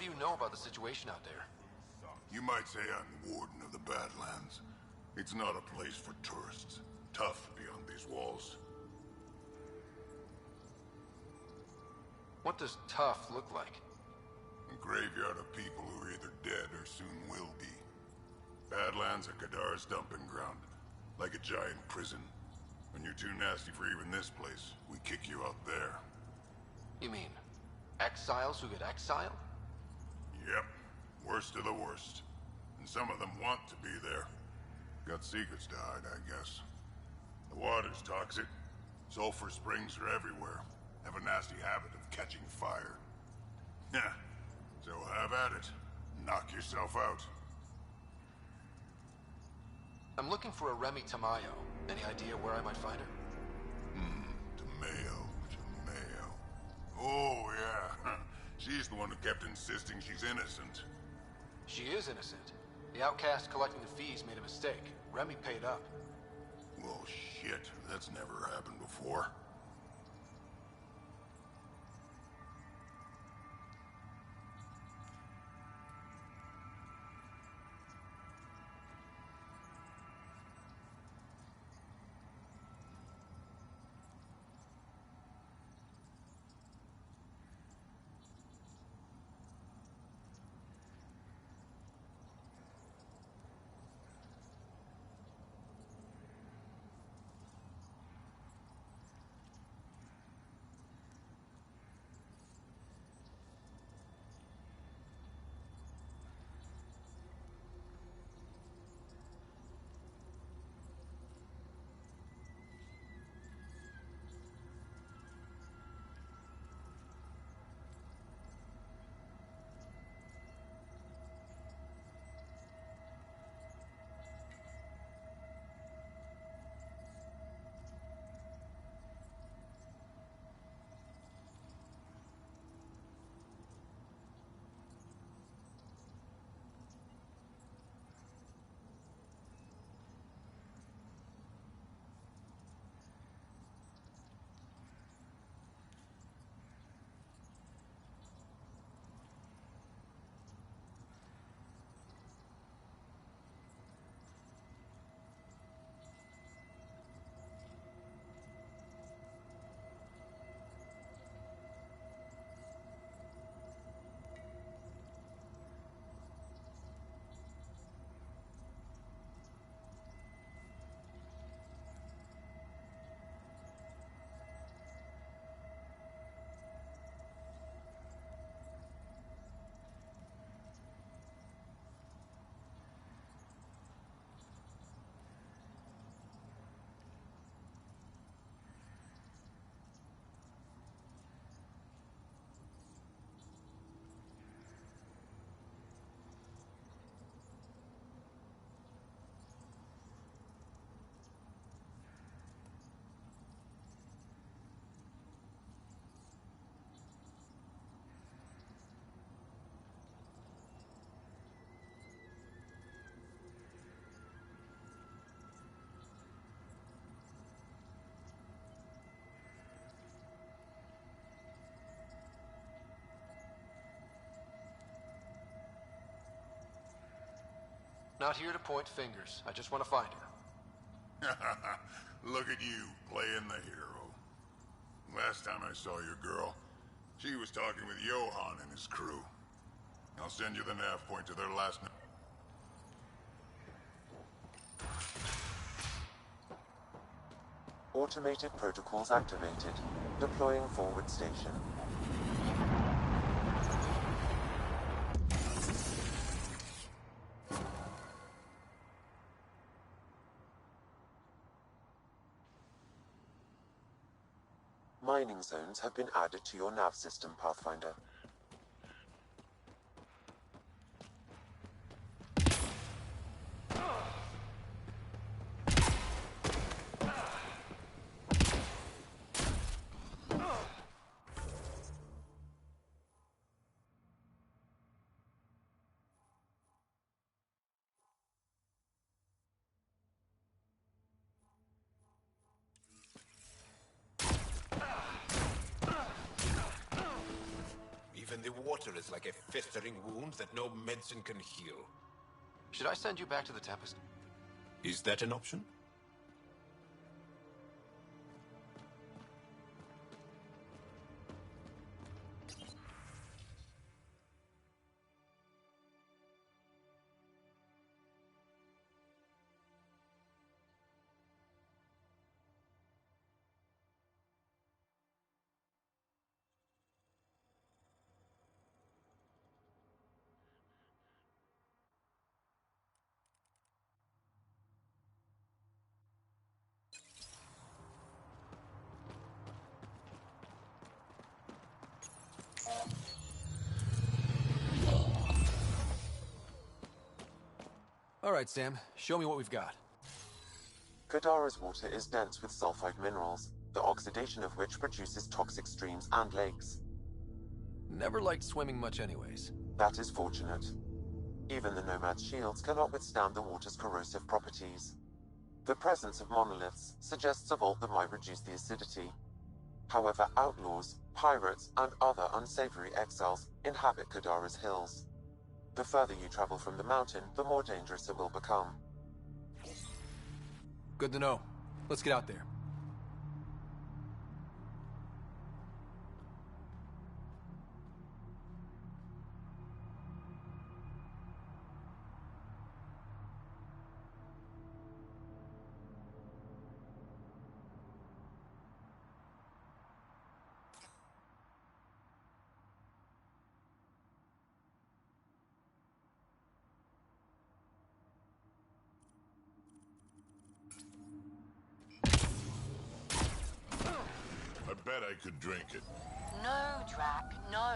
do you know about the situation out there? You might say I'm the warden of the Badlands. It's not a place for tourists. Tough beyond these walls. What does tough look like? A graveyard of people who are either dead or soon will be. Badlands are Kadar's dumping ground, like a giant prison. When you're too nasty for even this place, we kick you out there. You mean exiles who get exiled? Yep, worst of the worst. And some of them want to be there. Got secrets to hide, I guess. The water's toxic. Sulfur springs are everywhere. Have a nasty habit of catching fire. Yeah, so have at it. Knock yourself out. I'm looking for a Remy Tamayo. Any idea where I might find her? Tamayo. Oh, yeah. She's the one who kept insisting she's innocent. She is innocent. The outcast collecting the fees made a mistake. Remy paid up. Well, shit. That's never happened before. Not here to point fingers. I just want to find her. Look at you, playing the hero. Last time I saw your girl, she was talking with Johan and his crew. I'll send you the nav point to their last... Automated protocols activated. Deploying forward station. Mining zones have been added to your nav system, Pathfinder. water is like a festering wound that no medicine can heal. Should I send you back to the Tempest? Is that an option? All right, Sam. Show me what we've got. Kadara's water is dense with sulfide minerals, the oxidation of which produces toxic streams and lakes. Never liked swimming much anyways. That is fortunate. Even the Nomad's shields cannot withstand the water's corrosive properties. The presence of monoliths suggests a vault that might reduce the acidity. However, outlaws, pirates, and other unsavory exiles inhabit Kadara's hills. The further you travel from the mountain, the more dangerous it will become. Good to know. Let's get out there. I bet I could drink it. No, Drac, no.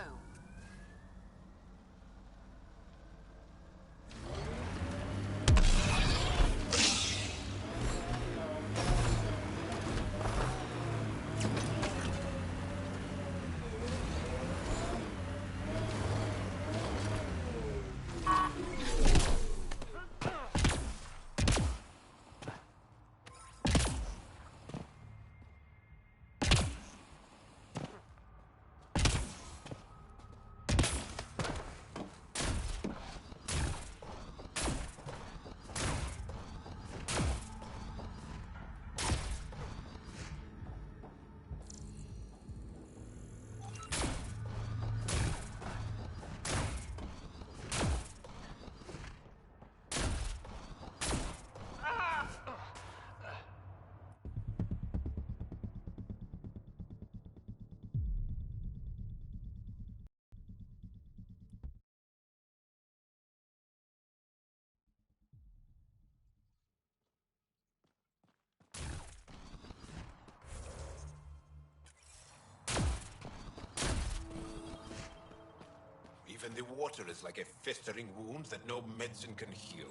Even the water is like a festering wound that no medicine can heal.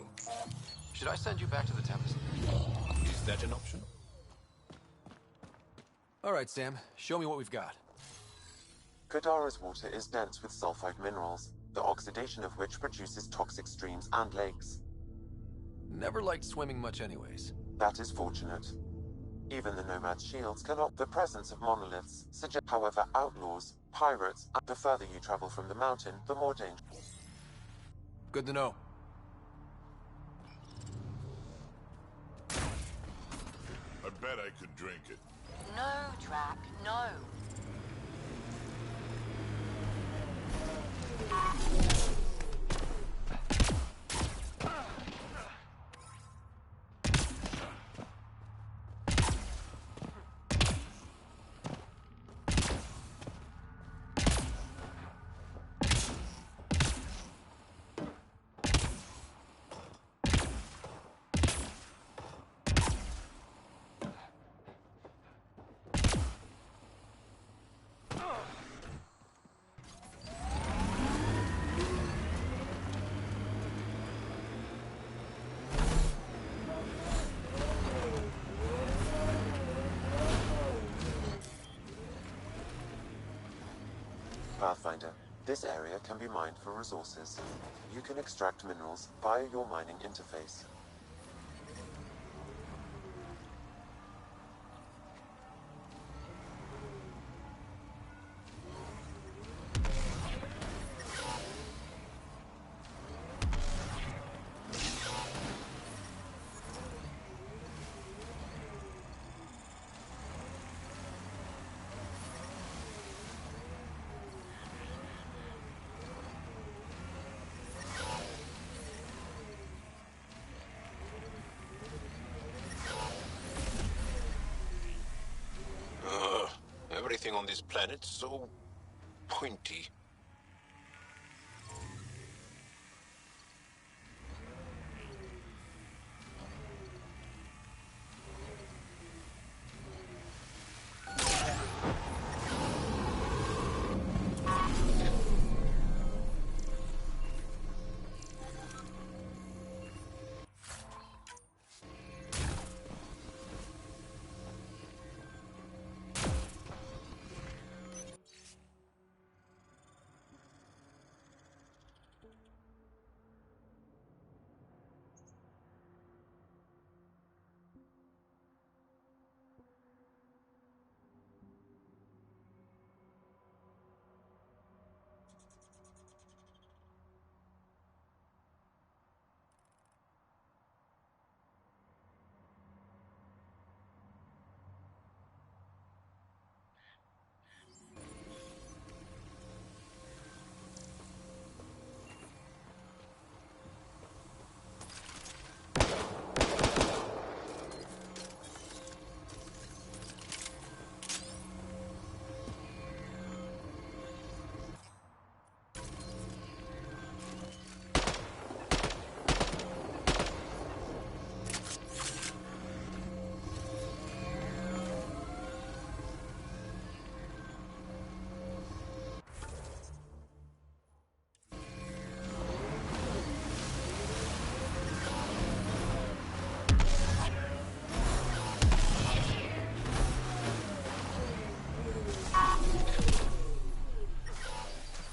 Should I send you back to the Tempest? Is that an option? All right, Sam. Show me what we've got. Kadara's water is dense with sulfide minerals, the oxidation of which produces toxic streams and lakes. Never liked swimming much anyways. That is fortunate. Even the Nomad's shields cannot. The presence of monoliths suggests, however, outlaws, pirates, and the further you travel from the mountain, the more dangerous. Good to know. I bet I could drink it. No, Drac, no. Pathfinder, this area can be mined for resources. You can extract minerals via your mining interface. on this planet so pointy?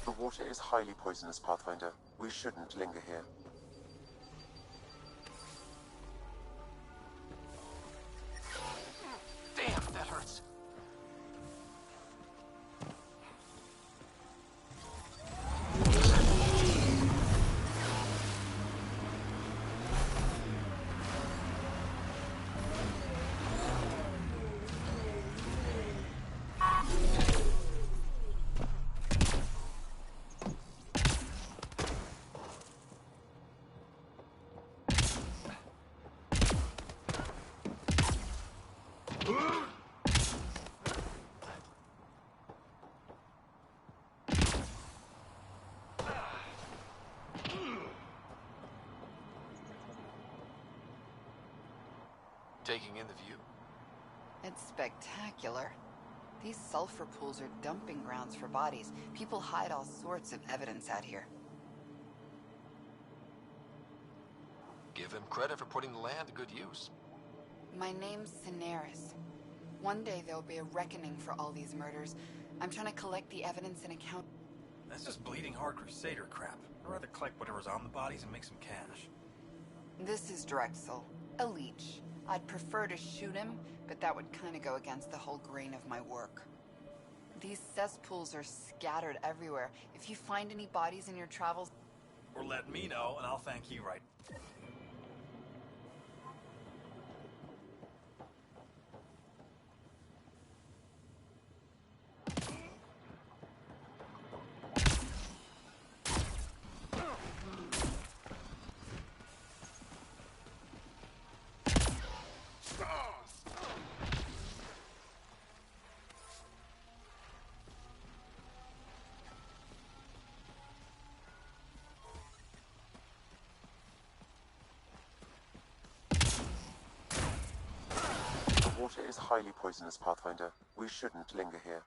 The water is highly poisonous, Pathfinder. We shouldn't linger here. Damn, that hurts. Taking in the view. It's spectacular. These sulfur pools are dumping grounds for bodies. People hide all sorts of evidence out here. Give him credit for putting the land to good use. My name's Cineris. One day there'll be a reckoning for all these murders. I'm trying to collect the evidence and account. That's just bleeding hard Crusader crap. I'd rather collect whatever's on the bodies and make some cash. This is Drexel, a leech. I'd prefer to shoot him, but that would kind of go against the whole grain of my work. These cesspools are scattered everywhere. If you find any bodies in your travels... Or let me know, and I'll thank you right. The water is highly poisonous, Pathfinder. We shouldn't linger here.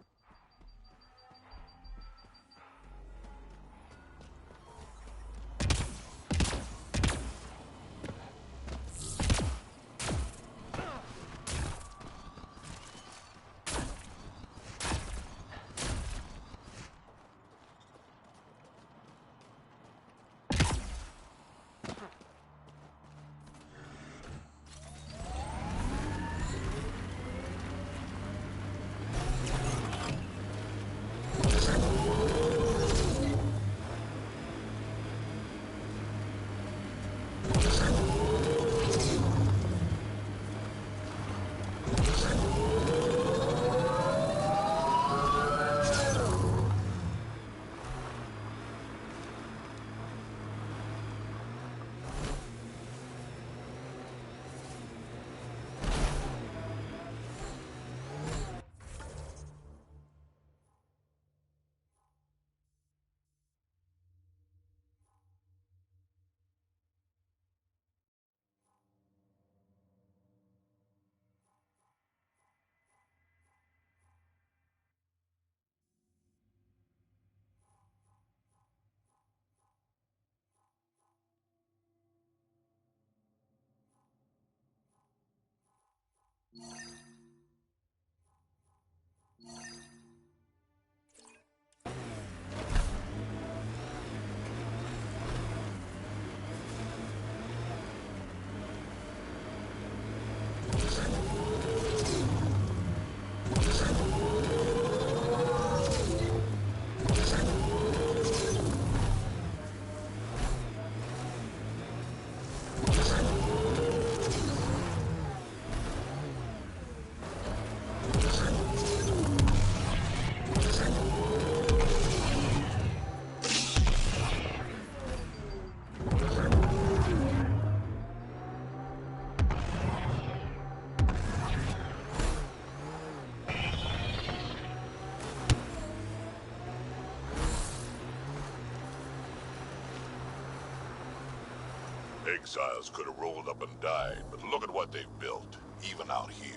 exiles could have rolled up and died, but look at what they've built, even out here.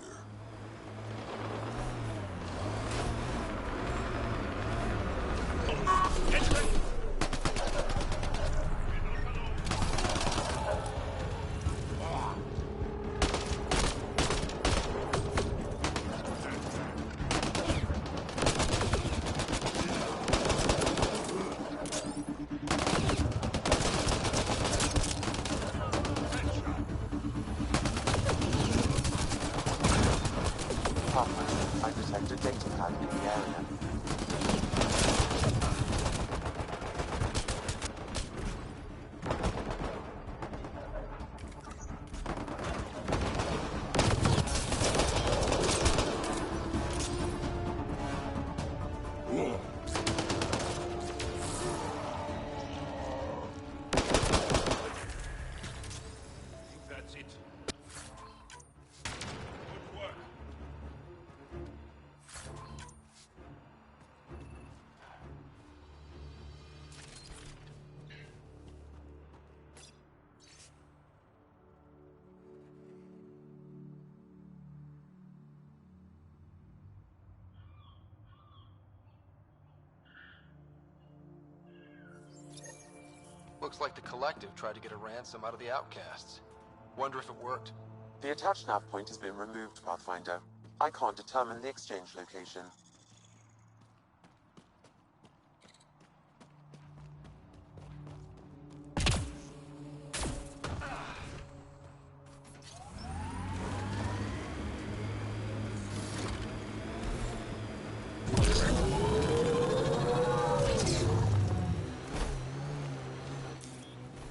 I detect a data pad in the area. That's it. Good work. Looks like the Collective tried to get a ransom out of the outcasts. Wonder if it worked. The attached nav point has been removed, Pathfinder. I can't determine the exchange location.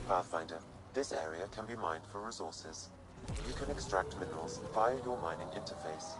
Pathfinder, this area can be mined for resources. You can extract minerals via your mining interface.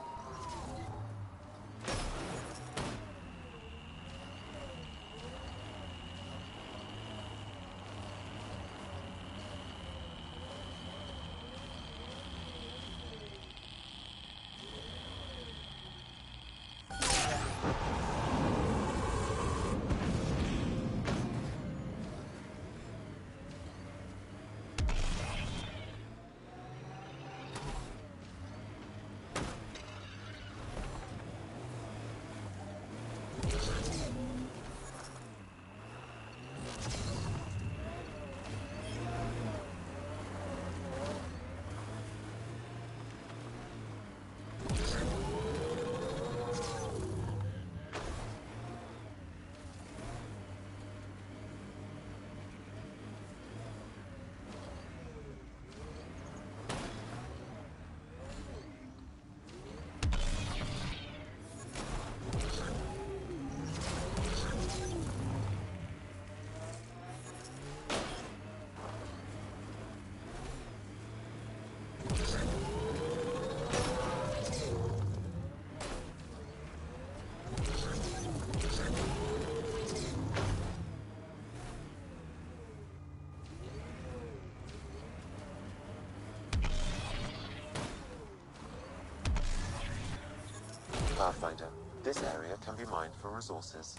Pathfinder, this area can be mined for resources.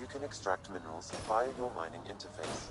You can extract minerals via your mining interface.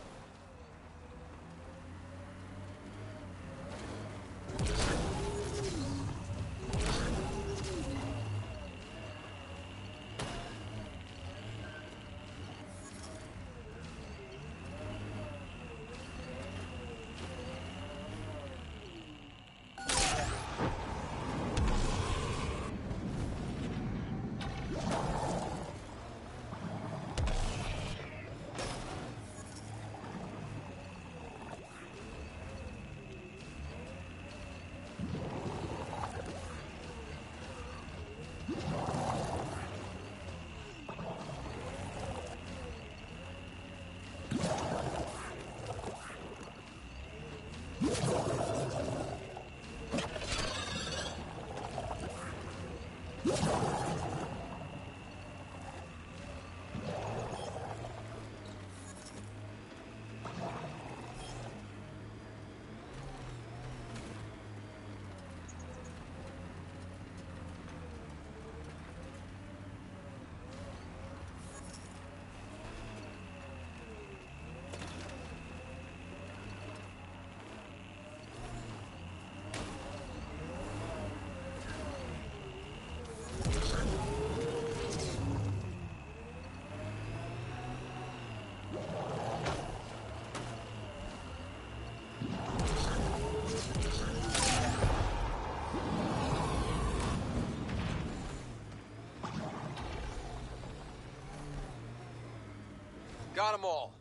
Got them all.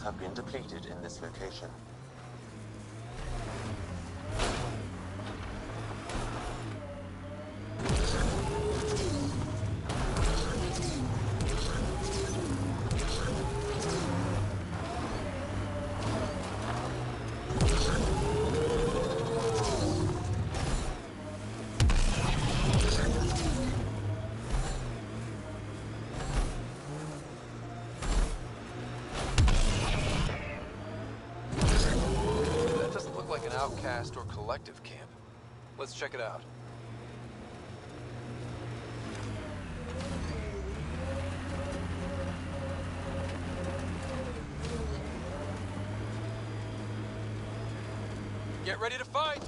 Have been depleted in this location. Outcast or collective camp. Let's check it out. Get ready to fight!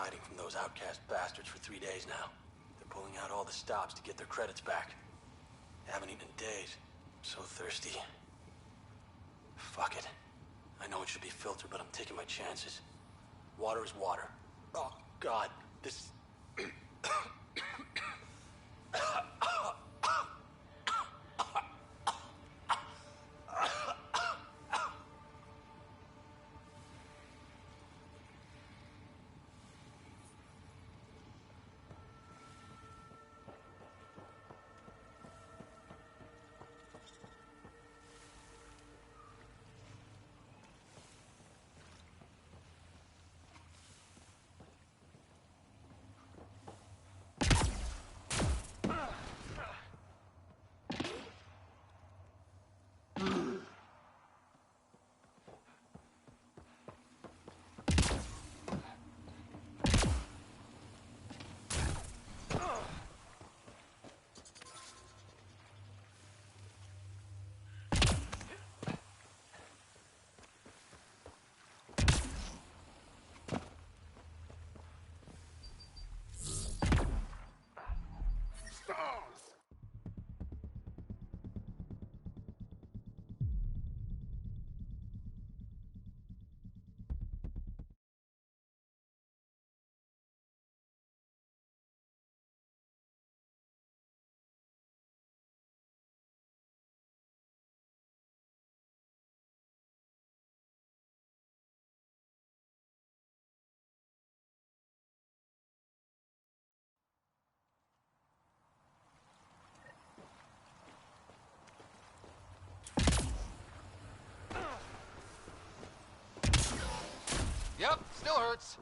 hiding from those outcast bastards for 3 days now. They're pulling out all the stops to get their credits back. Haven't eaten in days. So thirsty. Fuck it. I know it should be filtered, but I'm taking my chances. Water is water. Oh, God. This... Yep, still hurts.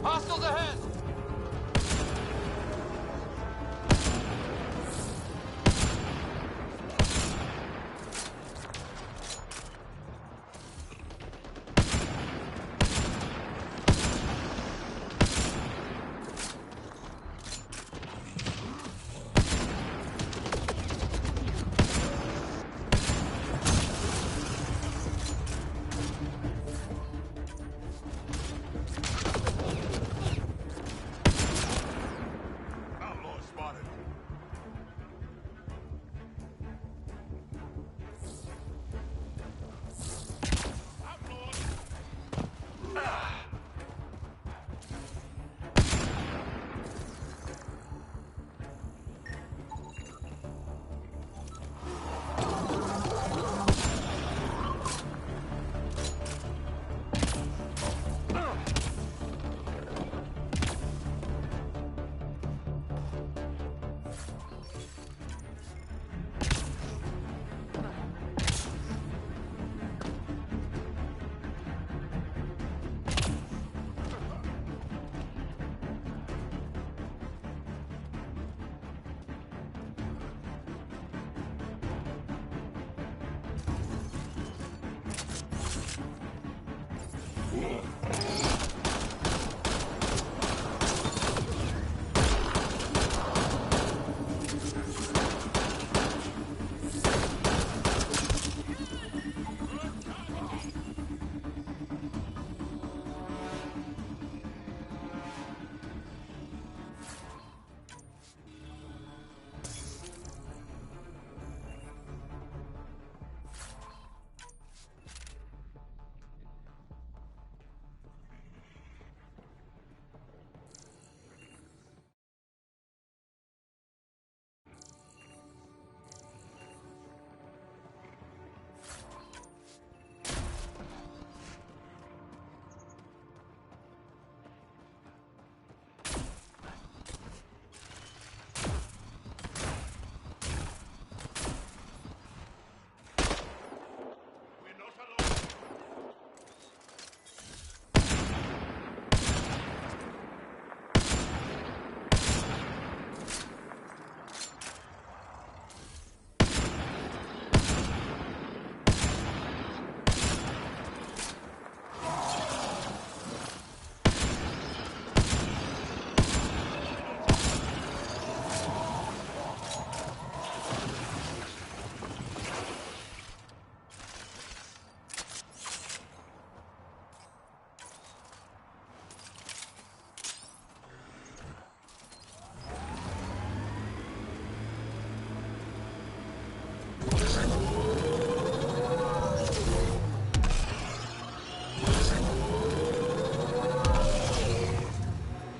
Hostiles ahead!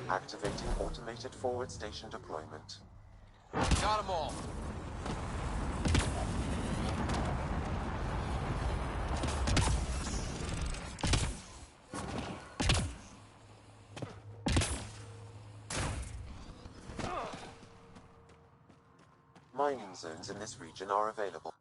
Activating automated forward station deployment. Got 'em all. Mining zones in this region are available.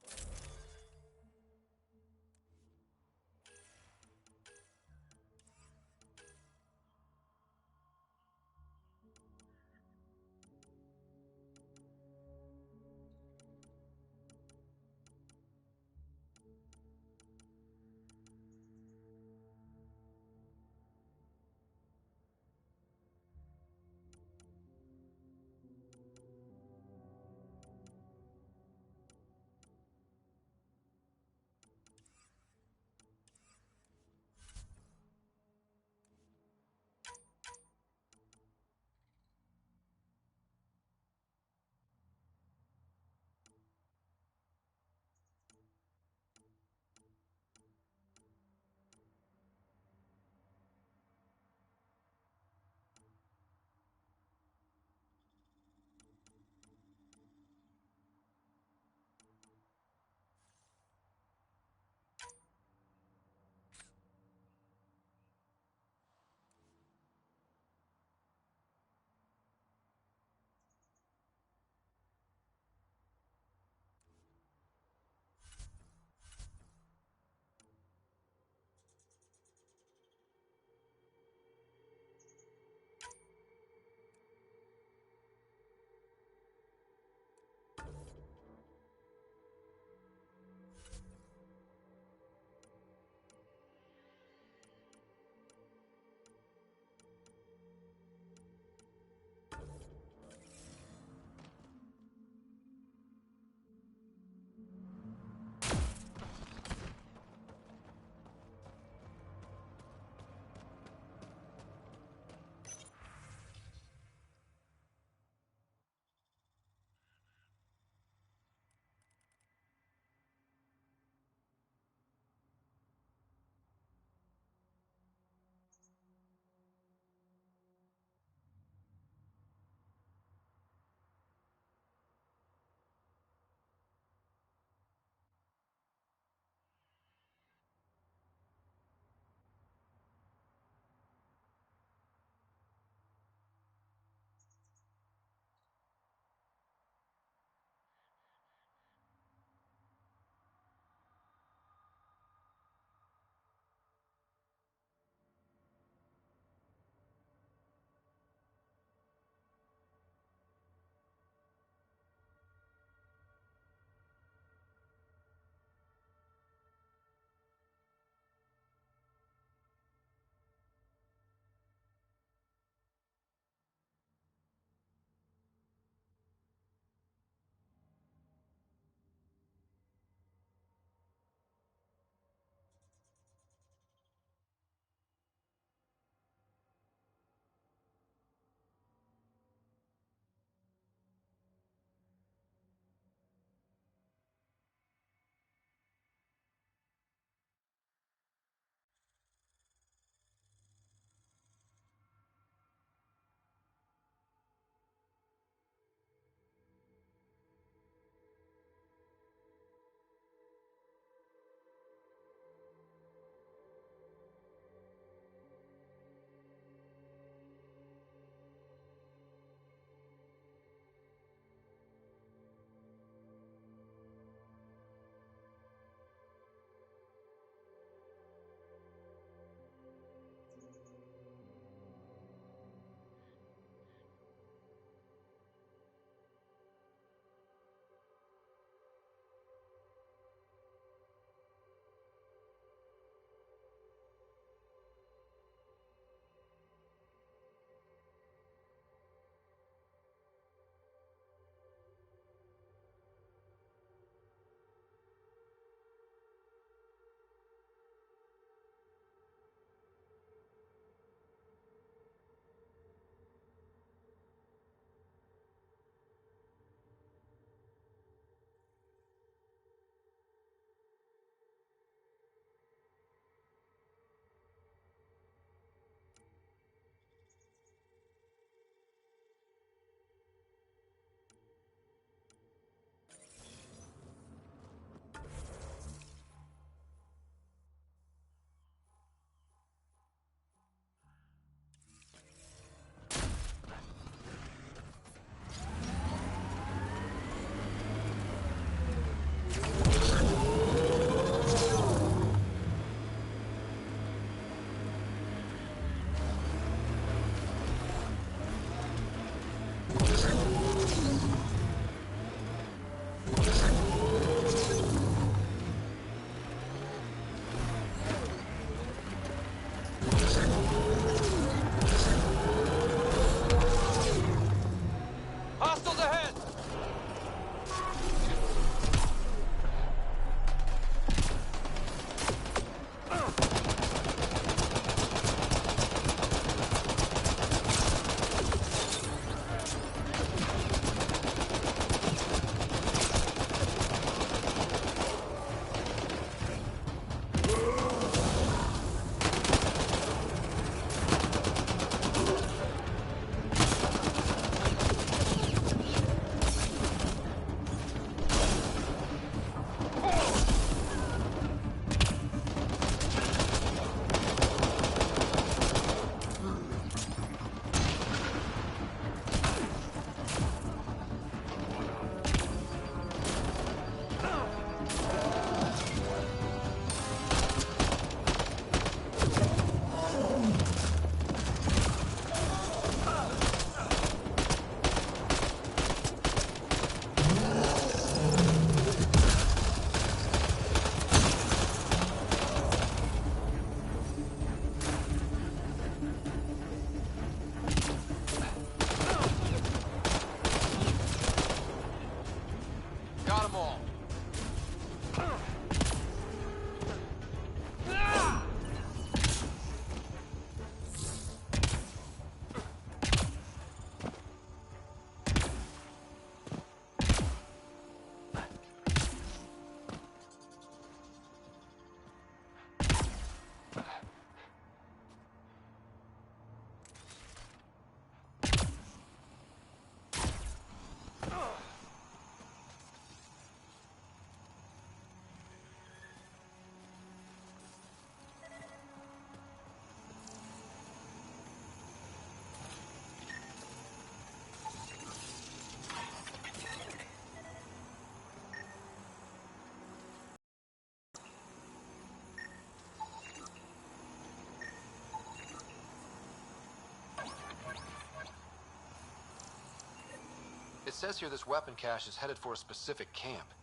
says here this weapon cache is headed for a specific camp.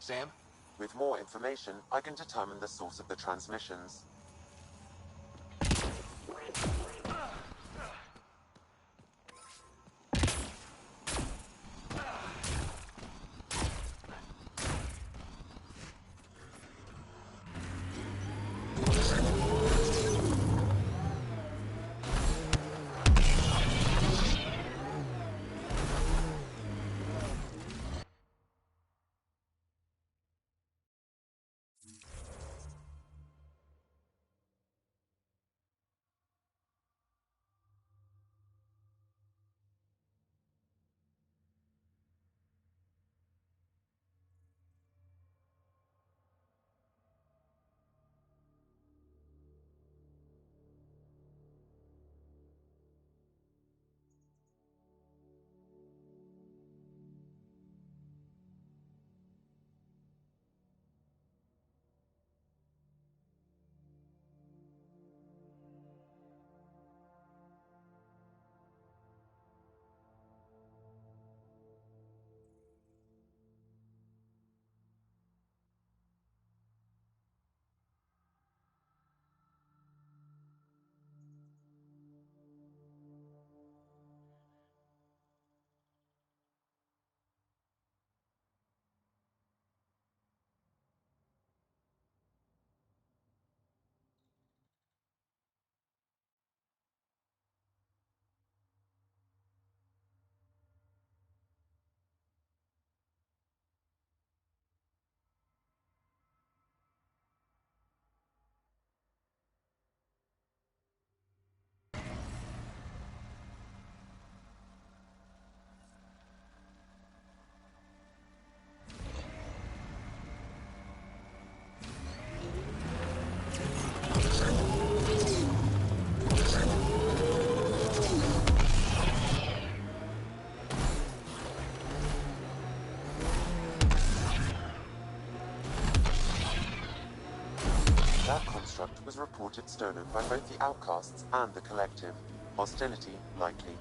Sam? With more information, I can determine the source of the transmissions. That construct was reported stolen by both the Outcasts and the Collective. Hostility likely.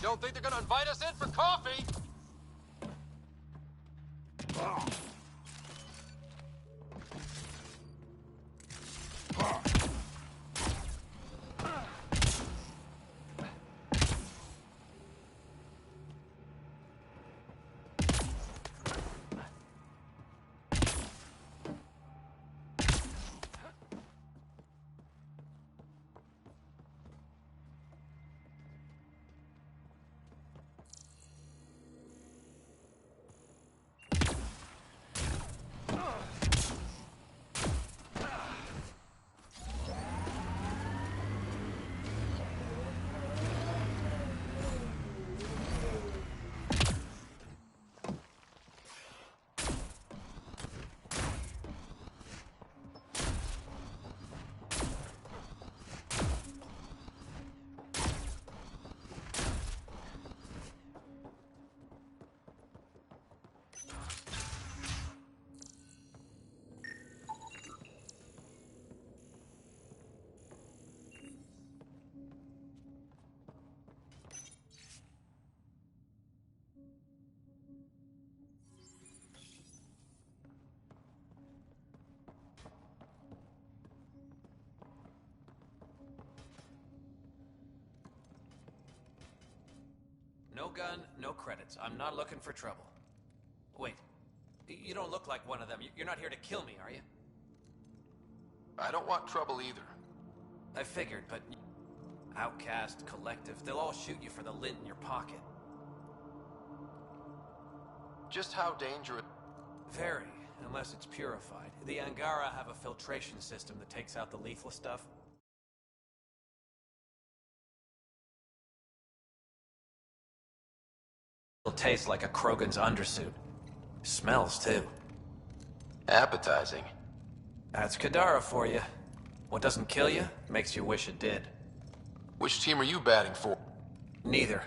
Don't think they're gonna invite us in for coffee? No gun, no credits. I'm not looking for trouble. Wait, you don't look like one of them. You're not here to kill me, are you? I don't want trouble either. I figured, but... Outcast, collective, they'll all shoot you for the lint in your pocket. Just how dangerous... Very, unless it's purified. The Angara have a filtration system that takes out the lethal stuff. It'll taste like a Krogan's undersuit. Smells, too. Appetizing. That's Kadara for you. What doesn't kill you, makes you wish it did. Which team are you batting for? Neither.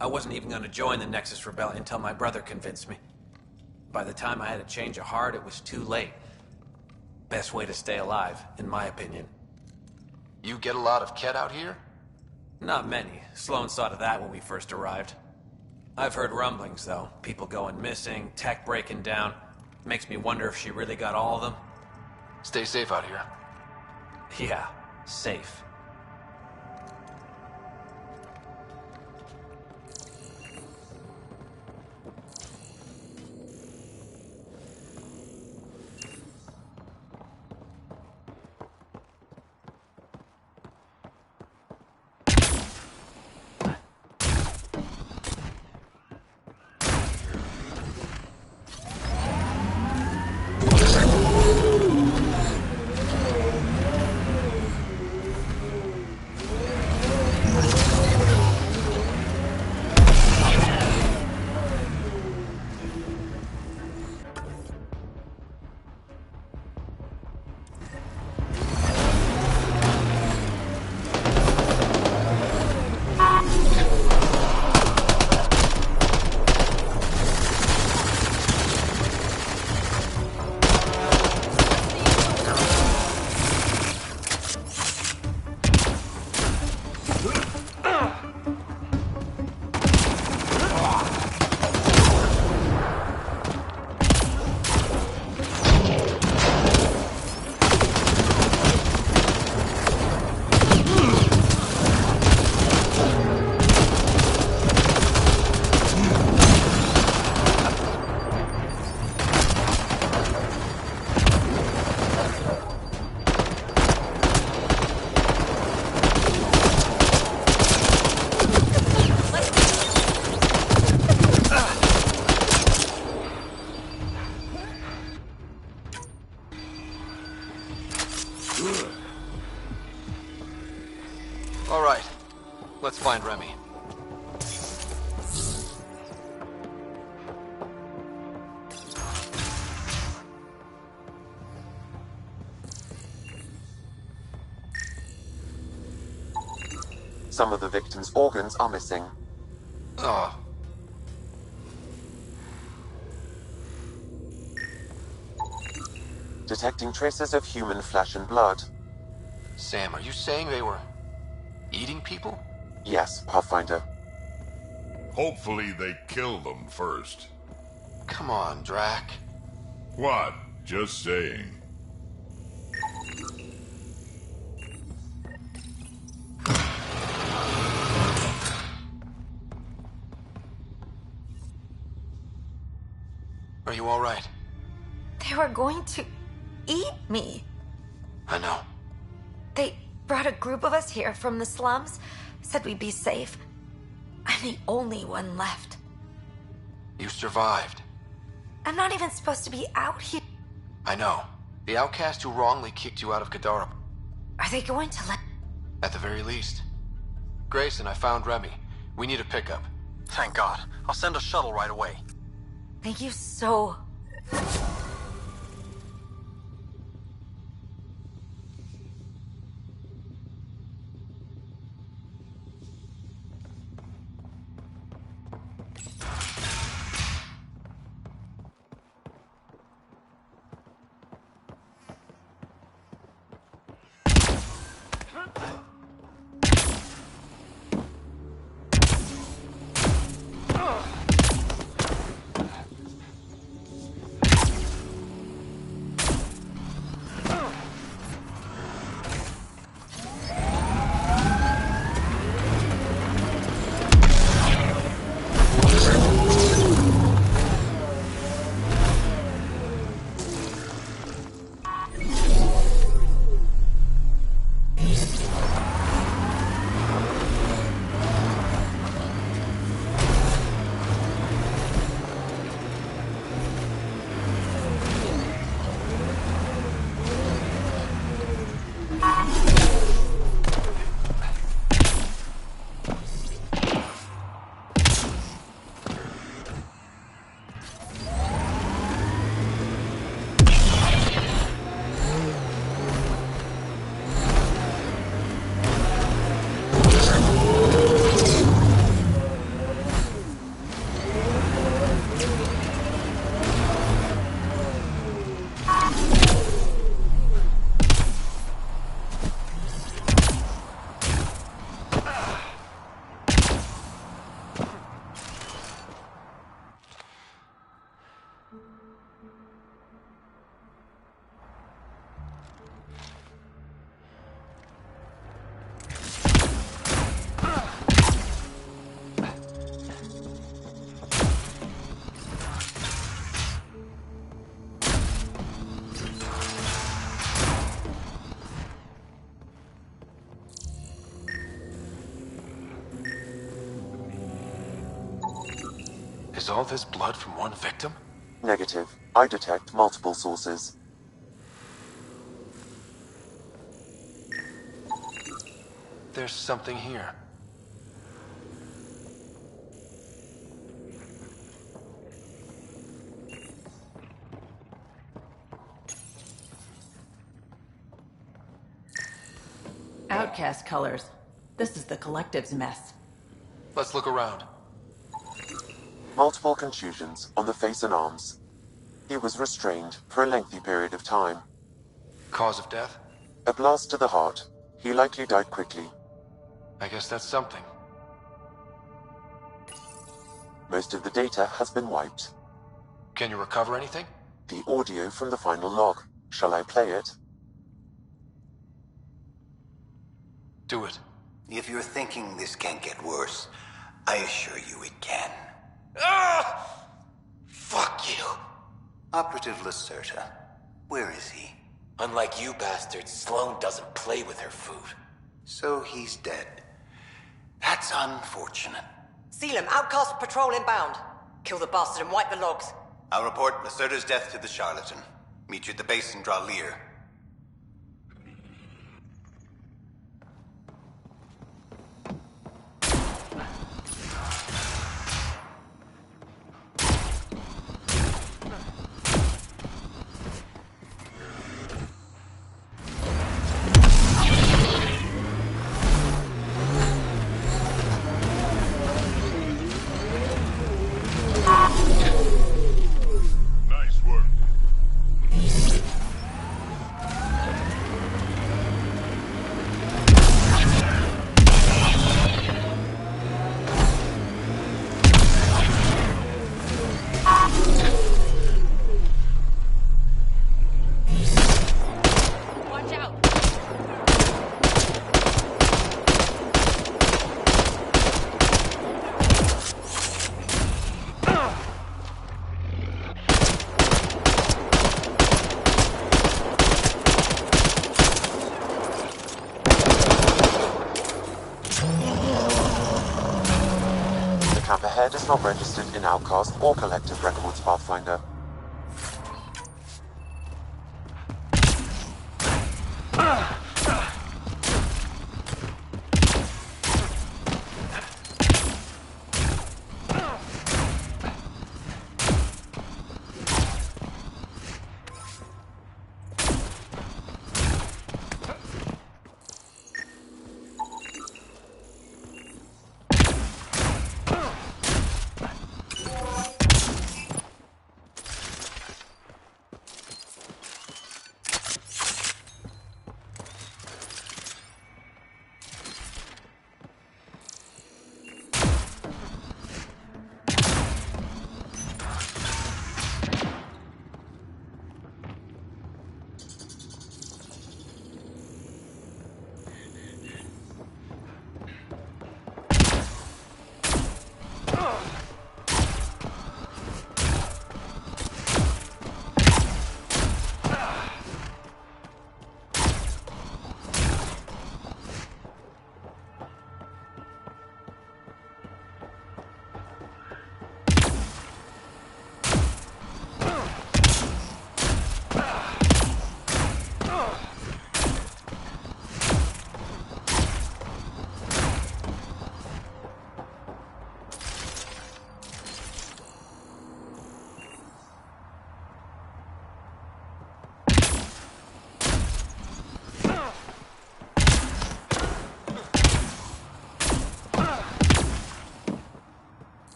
I wasn't even gonna join the Nexus Rebellion until my brother convinced me. By the time I had a change of heart, it was too late. Best way to stay alive, in my opinion. You get a lot of Ket out here? Not many. Sloan saw to that when we first arrived. I've heard rumblings, though. People going missing, tech breaking down. Makes me wonder if she really got all of them. Stay safe out here. Yeah, safe. All right. Let's find Remy. Some of the victim's organs are missing. Oh. Detecting traces of human flesh and blood. Sam, are you saying they were eating people? Yes, Pathfinder. Hopefully they kill them first. Come on, Drac. What? Just saying. Are you all right? They were going to eat me. I know. They brought a group of us here from the slums, said we'd be safe. I'm the only one left. You survived. I'm not even supposed to be out here. I know. The outcast who wrongly kicked you out of Kadara. Are they going to let... At the very least. Grayson, I found Remy. We need a pickup. Thank God. I'll send a shuttle right away. Thank you so... Is all this blood from one victim? Negative. I detect multiple sources. There's something here. Outcast colors. This is the Collective's mess. Let's look around. Multiple contusions on the face and arms. He was restrained for a lengthy period of time. Cause of death? A blast to the heart. He likely died quickly. I guess that's something. Most of the data has been wiped. Can you recover anything? The audio from the final log. Shall I play it? Do it. If you're thinking this can't get worse, I assure you it can. Ah! Fuck you. Operative Lacerta, where is he? Unlike you bastards, Sloane doesn't play with her food. So he's dead. That's unfortunate. Seal him. Outcast patrol inbound. Kill the bastard and wipe the logs. I'll report Lacerta's death to the charlatan. Meet you at the base and draw Lear. Nice work. Watch out. The camp ahead is not registered in Outcast or Collective Records Pathfinder.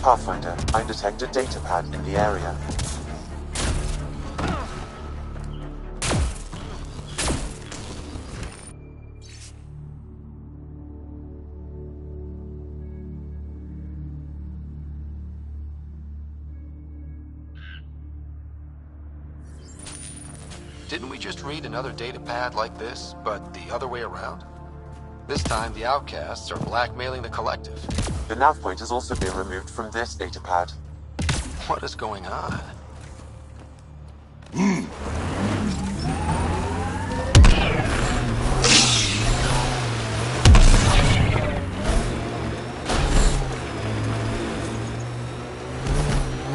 Pathfinder, I detect a datapad in the area. Didn't we just read another datapad like this, but the other way around? This time, the outcasts are blackmailing the collective. The nav point has also been removed from this datapad. What is going on?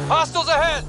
Hostiles ahead!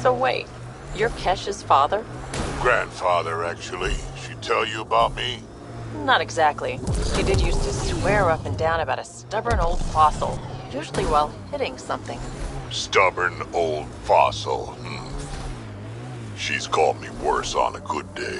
So wait, you're Kesh's father? Grandfather, actually. She tell you about me? Not exactly. She did used to swear up and down about a stubborn old fossil, usually while hitting something. Stubborn old fossil. She's called me worse on a good day.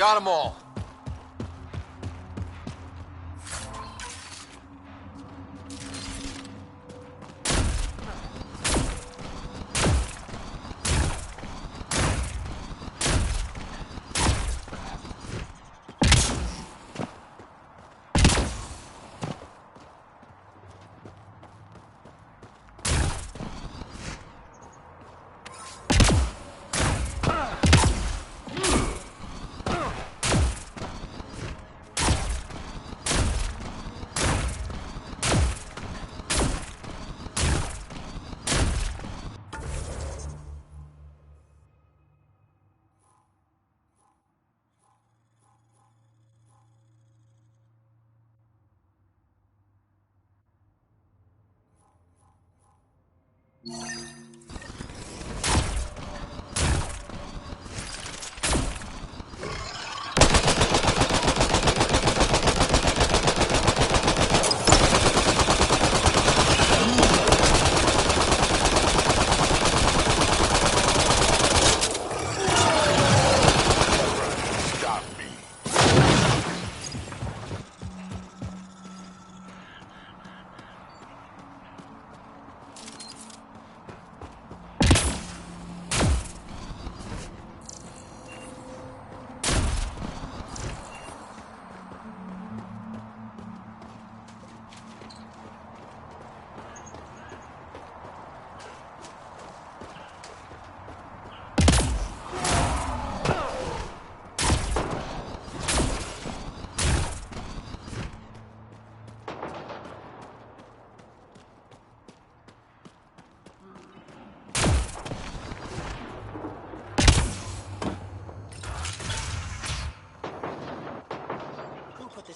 Got them all.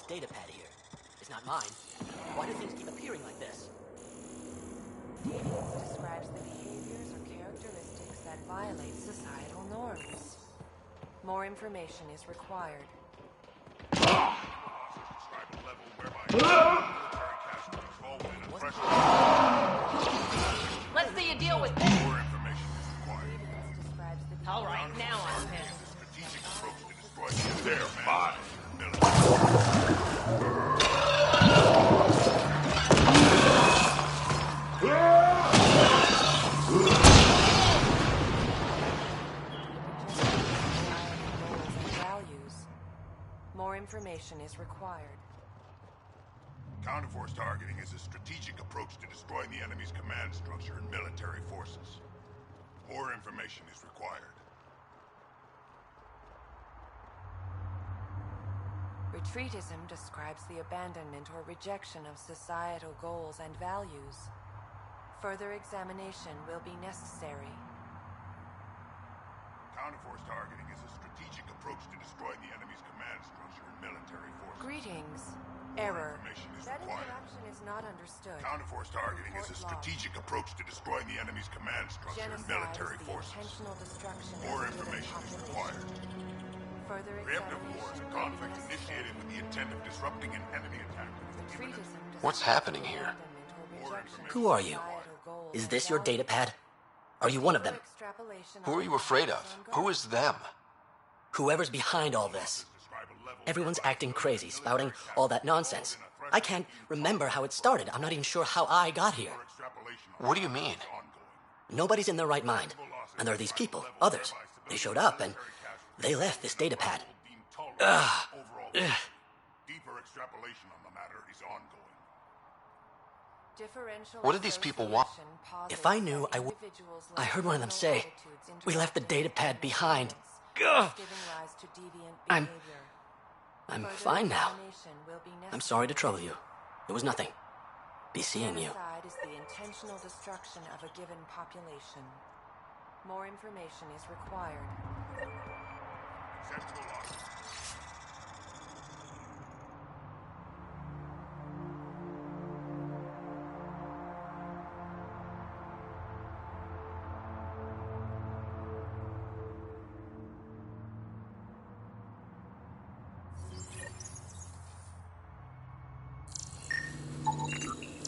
Data pad here. It's not mine. Why do things keep appearing like this? Deviance describes the behaviors or characteristics that violate societal norms. More information is required. Let's see you deal with this. More information is required. All right, now I'm pissed. Strategic approach to destroy their body. More information is required. Counterforce targeting is a strategic approach to destroying the enemy's command structure and military forces. More information is required. Retreatism describes the abandonment or rejection of societal goals and values. Further examination will be necessary. Counterforce targeting is a strategic approach to destroying the enemy's command structure and military forces. Greetings. Error. Information is That required. interaction is not understood. Counterforce targeting is a strategic approach to destroying the enemy's command structure and military forces. Intentional destruction More of a given information is population. required. Further Preemptive war is a conflict examination initiated with the intent of disrupting an enemy attack. What's happening here? Who are you? Is this your data pad? Are you one of them? Who are you afraid of? Who is them? Whoever's behind all this. Everyone's acting crazy, spouting all that nonsense. I can't remember how it started. I'm not even sure how I got here. What do you mean? Nobody's in their right mind. And there are these people, others. They showed up and they left this data pad. Ugh. Deeper extrapolation on the matter is ongoing. What did these people want? If I knew, I heard one of them say, "We left the data pad behind." Ugh. I'm fine now. I'm sorry to trouble you. It was nothing. Be seeing you. Genocide is the intentional destruction of a given population. More information is required. Central office.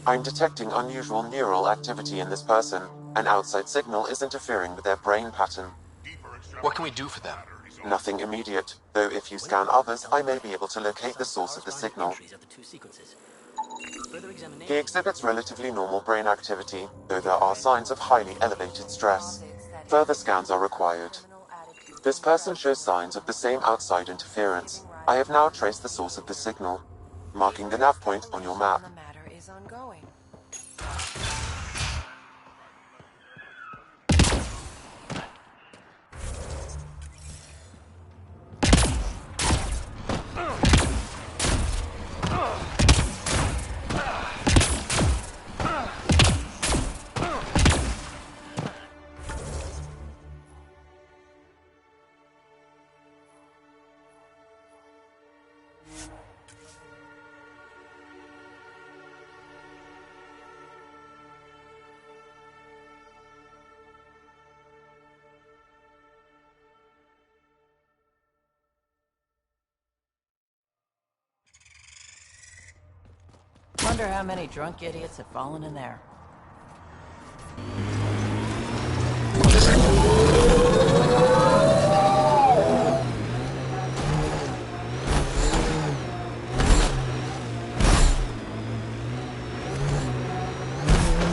I'm detecting unusual neural activity in this person. An outside signal is interfering with their brain pattern. What can we do for them? Nothing immediate, though if you scan others, I may be able to locate the source of the signal. He exhibits relatively normal brain activity, though there are signs of highly elevated stress. Further scans are required. This person shows signs of the same outside interference. I have now traced the source of the signal, marking the nav point on your map. The matter is ongoing. Wonder how many drunk idiots have fallen in there.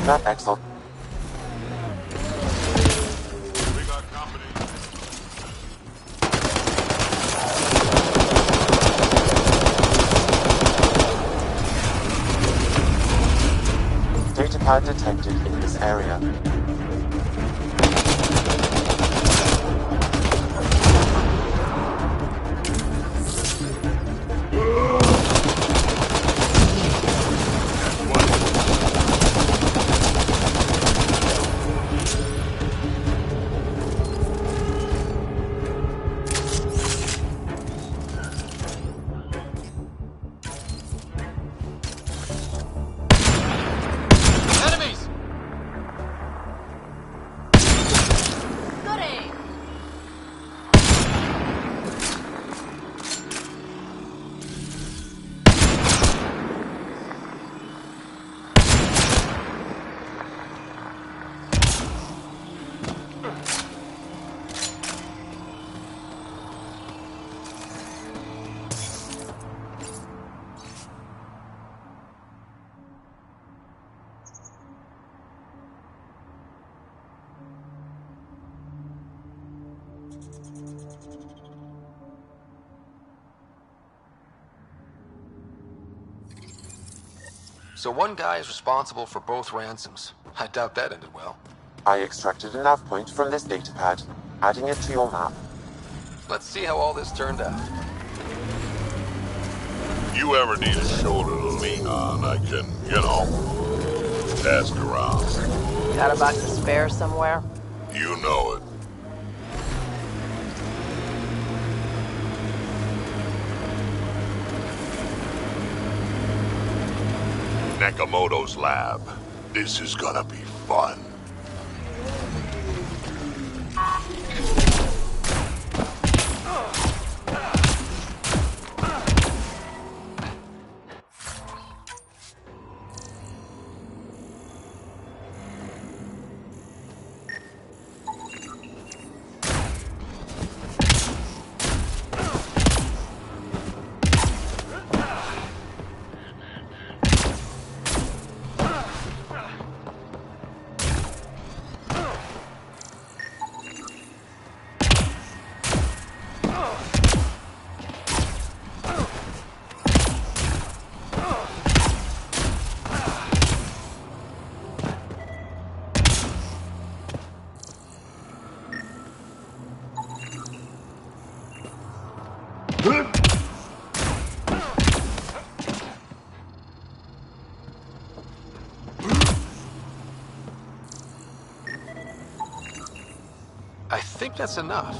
Map Excel. We got company. Datapad detected in this area. So one guy is responsible for both ransoms. I doubt that ended well. I extracted a nav point from this datapad, adding it to your map. Let's see how all this turned out. You ever need a shoulder to lean on, I can, ask around. Got a box of spares somewhere? You know it. Nakamoto's lab. This is gonna be fun. I think that's enough.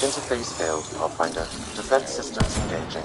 Interface failed, Pathfinder. Defense systems engaging.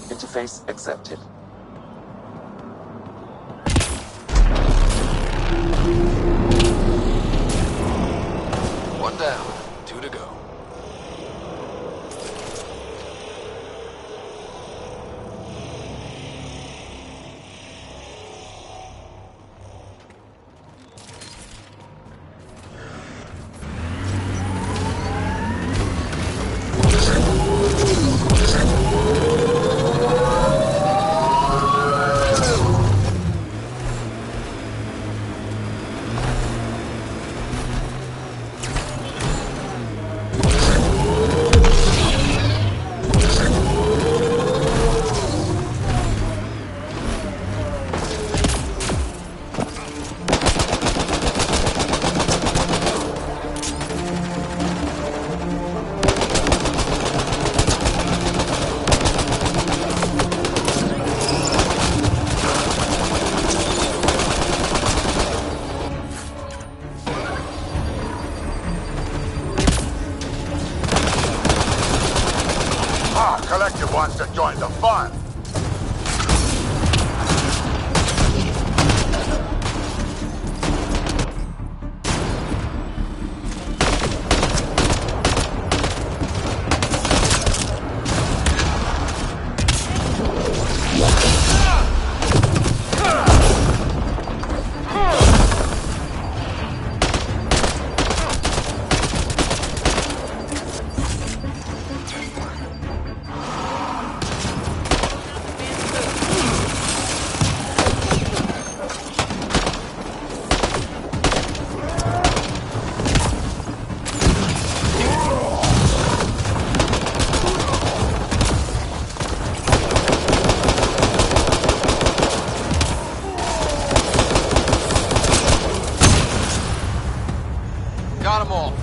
Interface accepted. One down, 2 to go. Collective wants to join the fun. Got 'em all.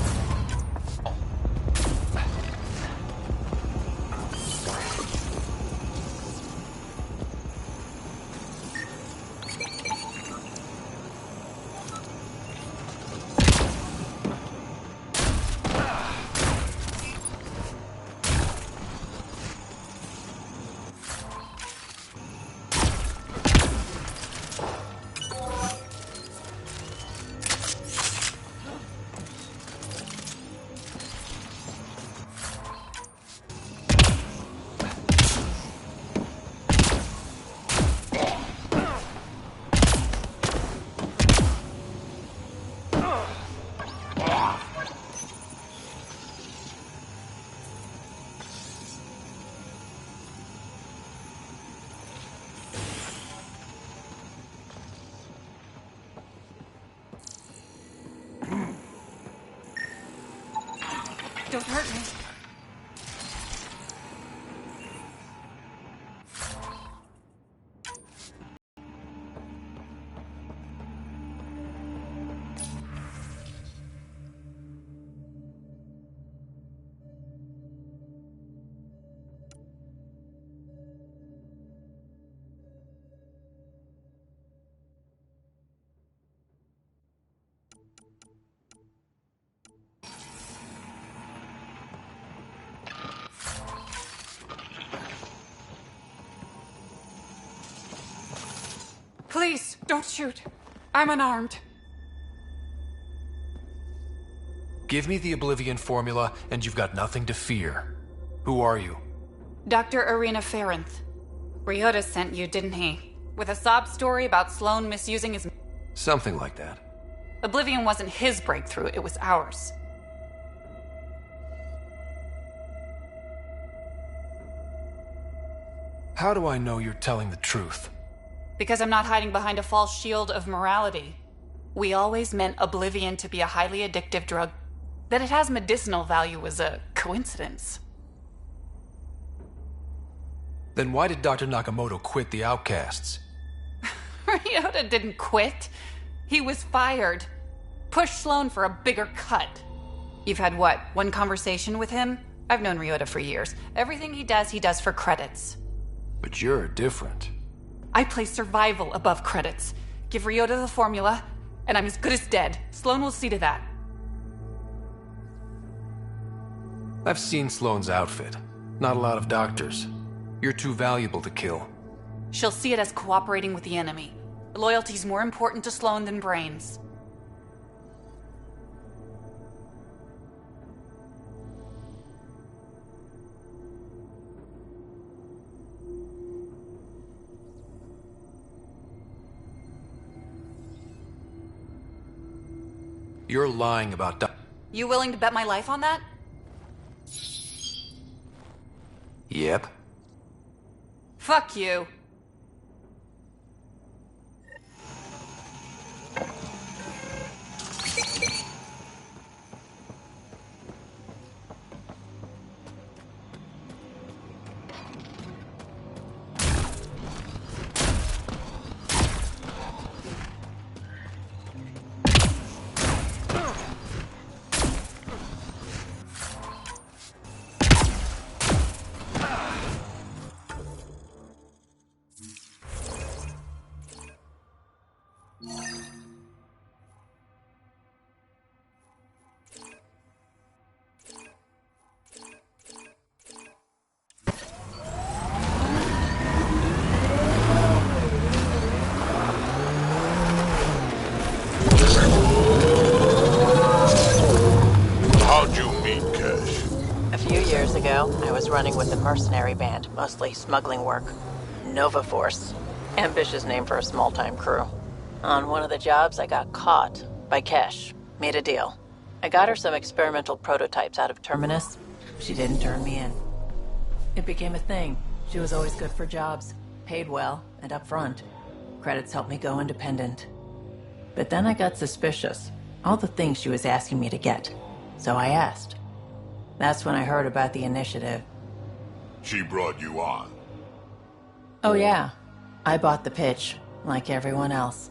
Don't hurt me. Don't shoot. I'm unarmed. Give me the Oblivion formula, and you've got nothing to fear. Who are you? Dr. Irina Ferenth. Ryota sent you, didn't he? With a sob story about Sloan misusing his... Something like that. Oblivion wasn't his breakthrough, it was ours. How do I know you're telling the truth? Because I'm not hiding behind a false shield of morality. We always meant Oblivion to be a highly addictive drug. That it has medicinal value was a coincidence. Then why did Dr. Nakamoto quit the Outcasts? Ryota didn't quit. He was fired. Pushed Sloan for a bigger cut. You've had what, one conversation with him? I've known Ryota for years. Everything he does for credits. But you're different. I place survival above credits. Give Ryota the formula, and I'm as good as dead. Sloan will see to that. I've seen Sloane's outfit. Not a lot of doctors. You're too valuable to kill. She'll see it as cooperating with the enemy. Loyalty's more important to Sloan than brains. You're lying about You willing to bet my life on that? Yep. Fuck you. I was running with a mercenary band, mostly smuggling work. Nova Force. Ambitious name for a small-time crew. On one of the jobs, I got caught by Kesh. Made a deal. I got her some experimental prototypes out of Terminus. She didn't turn me in. It became a thing. She was always good for jobs. Paid well, and up front. Credits helped me go independent. But then I got suspicious. All the things she was asking me to get. So I asked. That's when I heard about the initiative. She brought you on? Oh yeah. I bought the pitch, like everyone else.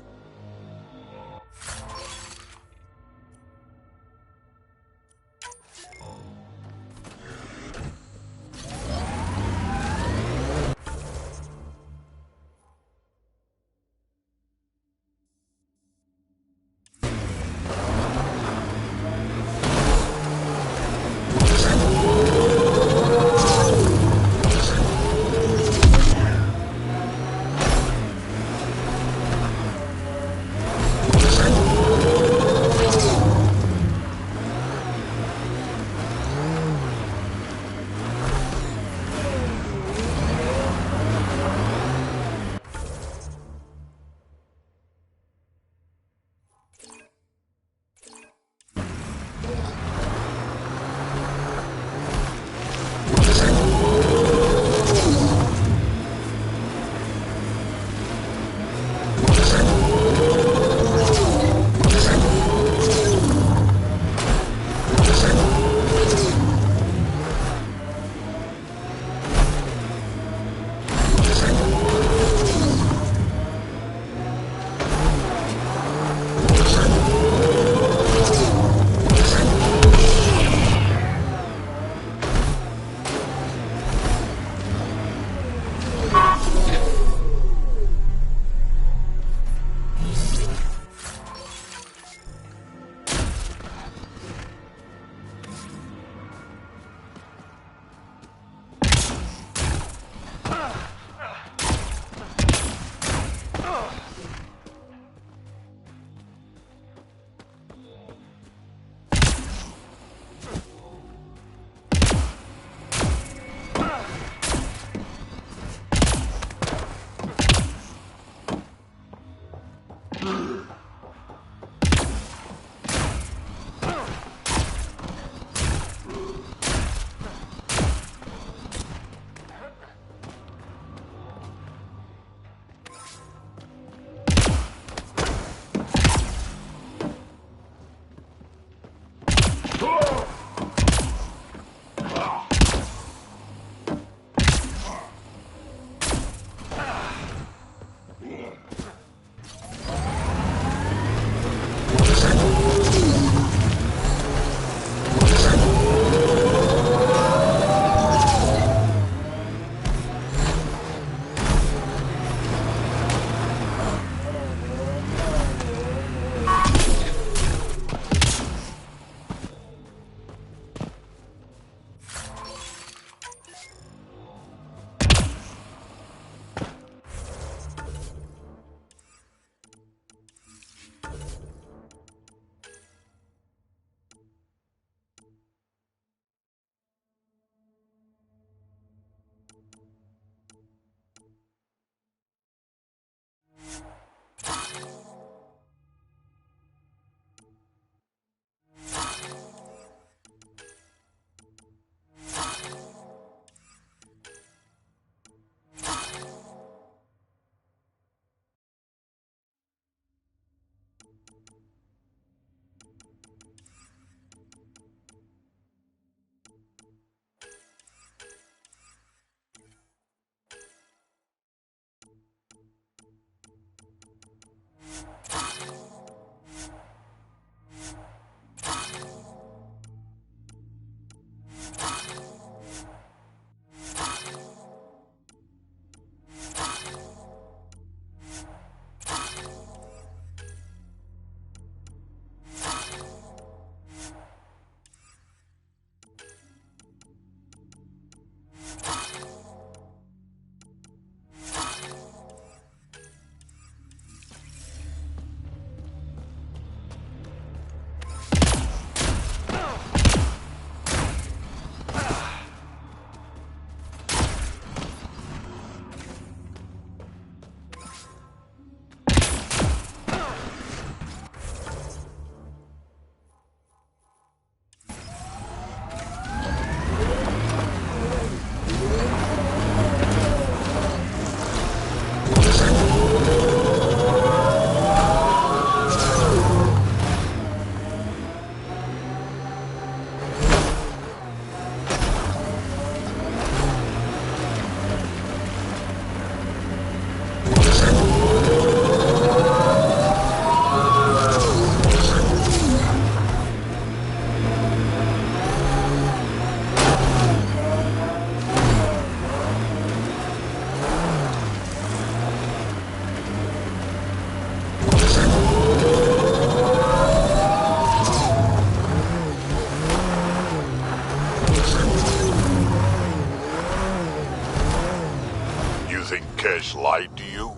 Kesh lied to you?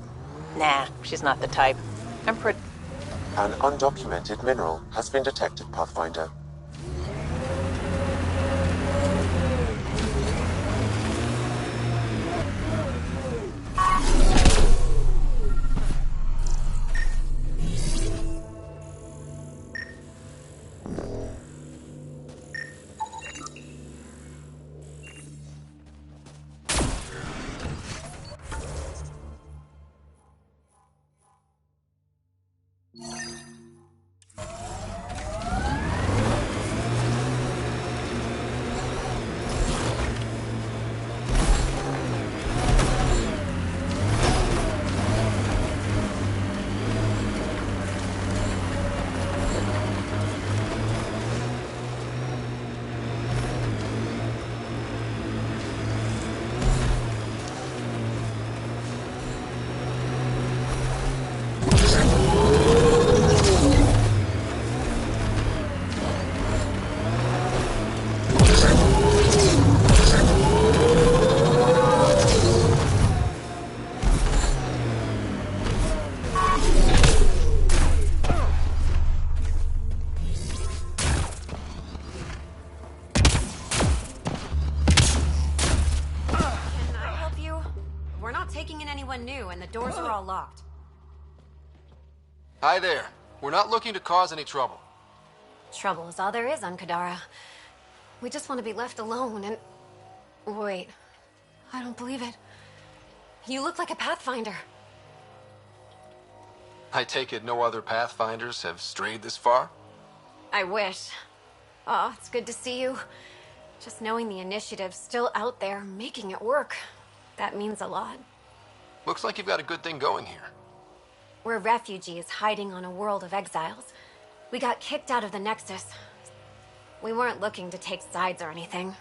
Nah, she's not the type. I'm pretty... An undocumented mineral has been detected, Pathfinder. New and the doors are all locked. Hi there. We're not looking to cause any trouble. Trouble is all there is on Kadara. We just want to be left alone and... Wait. I don't believe it. You look like a Pathfinder. I take it no other Pathfinders have strayed this far? I wish. Oh, it's good to see you. Just knowing the initiative's still out there, making it work. That means a lot. Looks like you've got a good thing going here. We're refugees hiding on a world of exiles. We got kicked out of the Nexus. We weren't looking to take sides or anything.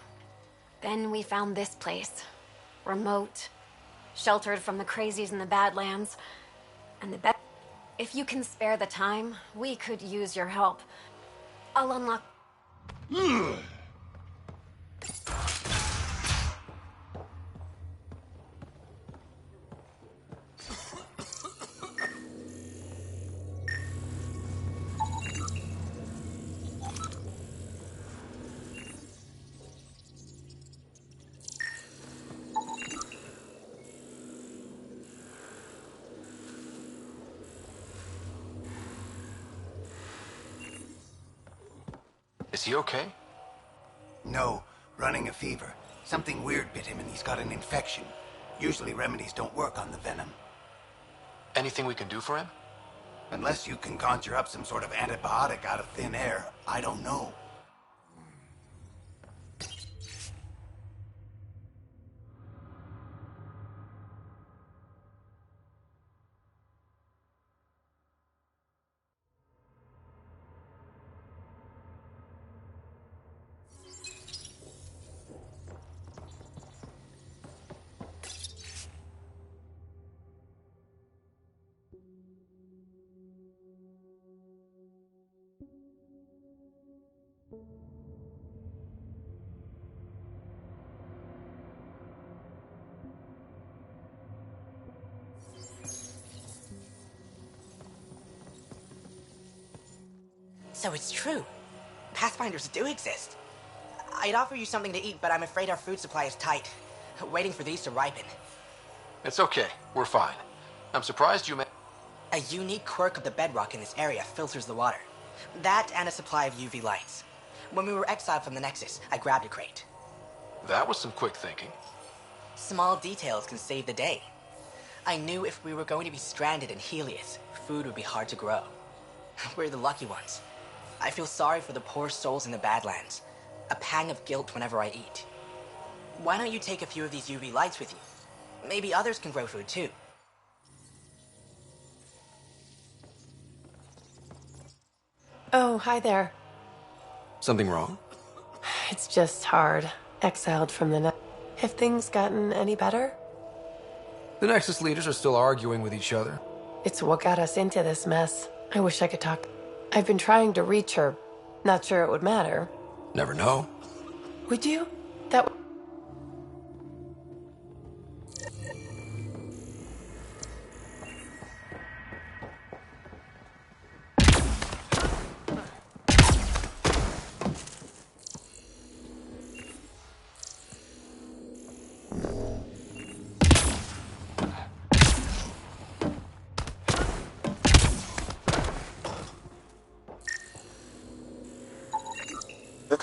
Then we found this place. Remote. Sheltered from the crazies in the Badlands. And the best... If you can spare the time, we could use your help. I'll unlock... Is he okay? No, running a fever. Something weird bit him and he's got an infection. Usually remedies don't work on the venom. Anything we can do for him? Unless you can conjure up some sort of antibiotic out of thin air, I don't know. So it's true. Pathfinders do exist. I'd offer you something to eat, but I'm afraid our food supply is tight. Waiting for these to ripen. It's okay. We're fine. I'm surprised you A unique quirk of the bedrock in this area filters the water. That and a supply of UV lights. When we were exiled from the Nexus, I grabbed a crate. That was some quick thinking. Small details can save the day. I knew if we were going to be stranded in Helios, food would be hard to grow. We're the lucky ones. I feel sorry for the poor souls in the Badlands. A pang of guilt whenever I eat. Why don't you take a few of these UV lights with you? Maybe others can grow food too. Oh, hi there. Something wrong? It's just hard. Exiled from the Have things gotten any better? The Nexus leaders are still arguing with each other. It's what got us into this mess. I wish I could talk. I've been trying to reach her. Not sure it would matter. Never know. Would you? That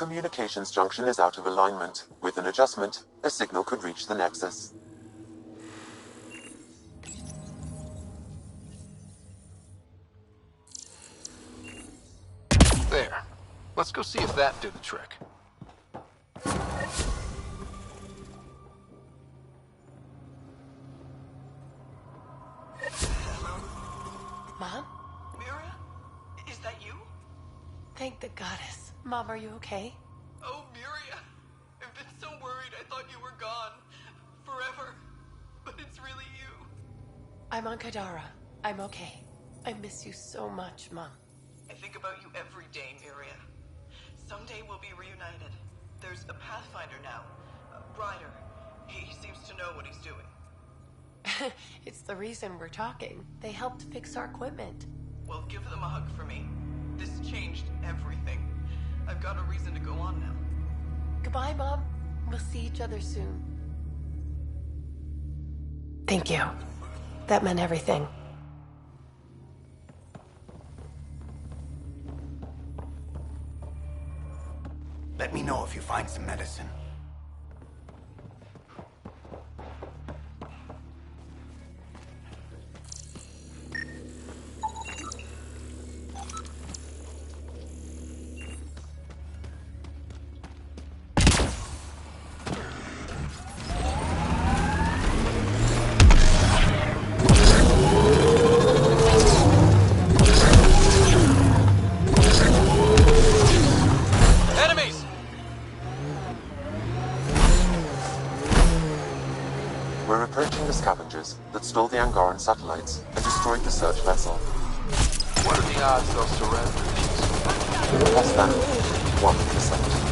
communications junction is out of alignment. With an adjustment, a signal could reach the Nexus. There. Let's go see if that did the trick. Mom? Miria? Is that you? Thank the goddess. Mom, are you okay? Oh, Miria. I've been so worried I thought you were gone. Forever. But it's really you. I'm on Kadara. I'm okay. I miss you so much, Mom. I think about you every day, Miria. Someday we'll be reunited. There's a Pathfinder now. Ryder. He seems to know what he's doing. It's the reason we're talking. They helped fix our equipment. Well, give them a hug for me. This changed everything. I've got a reason to go on now. Goodbye, Mom. We'll see each other soon. Thank you. That meant everything. Let me know if you find some medicine. That stole the Angaran satellites and destroyed the search vessel. What are the odds they'll surrender these? Less than 1%.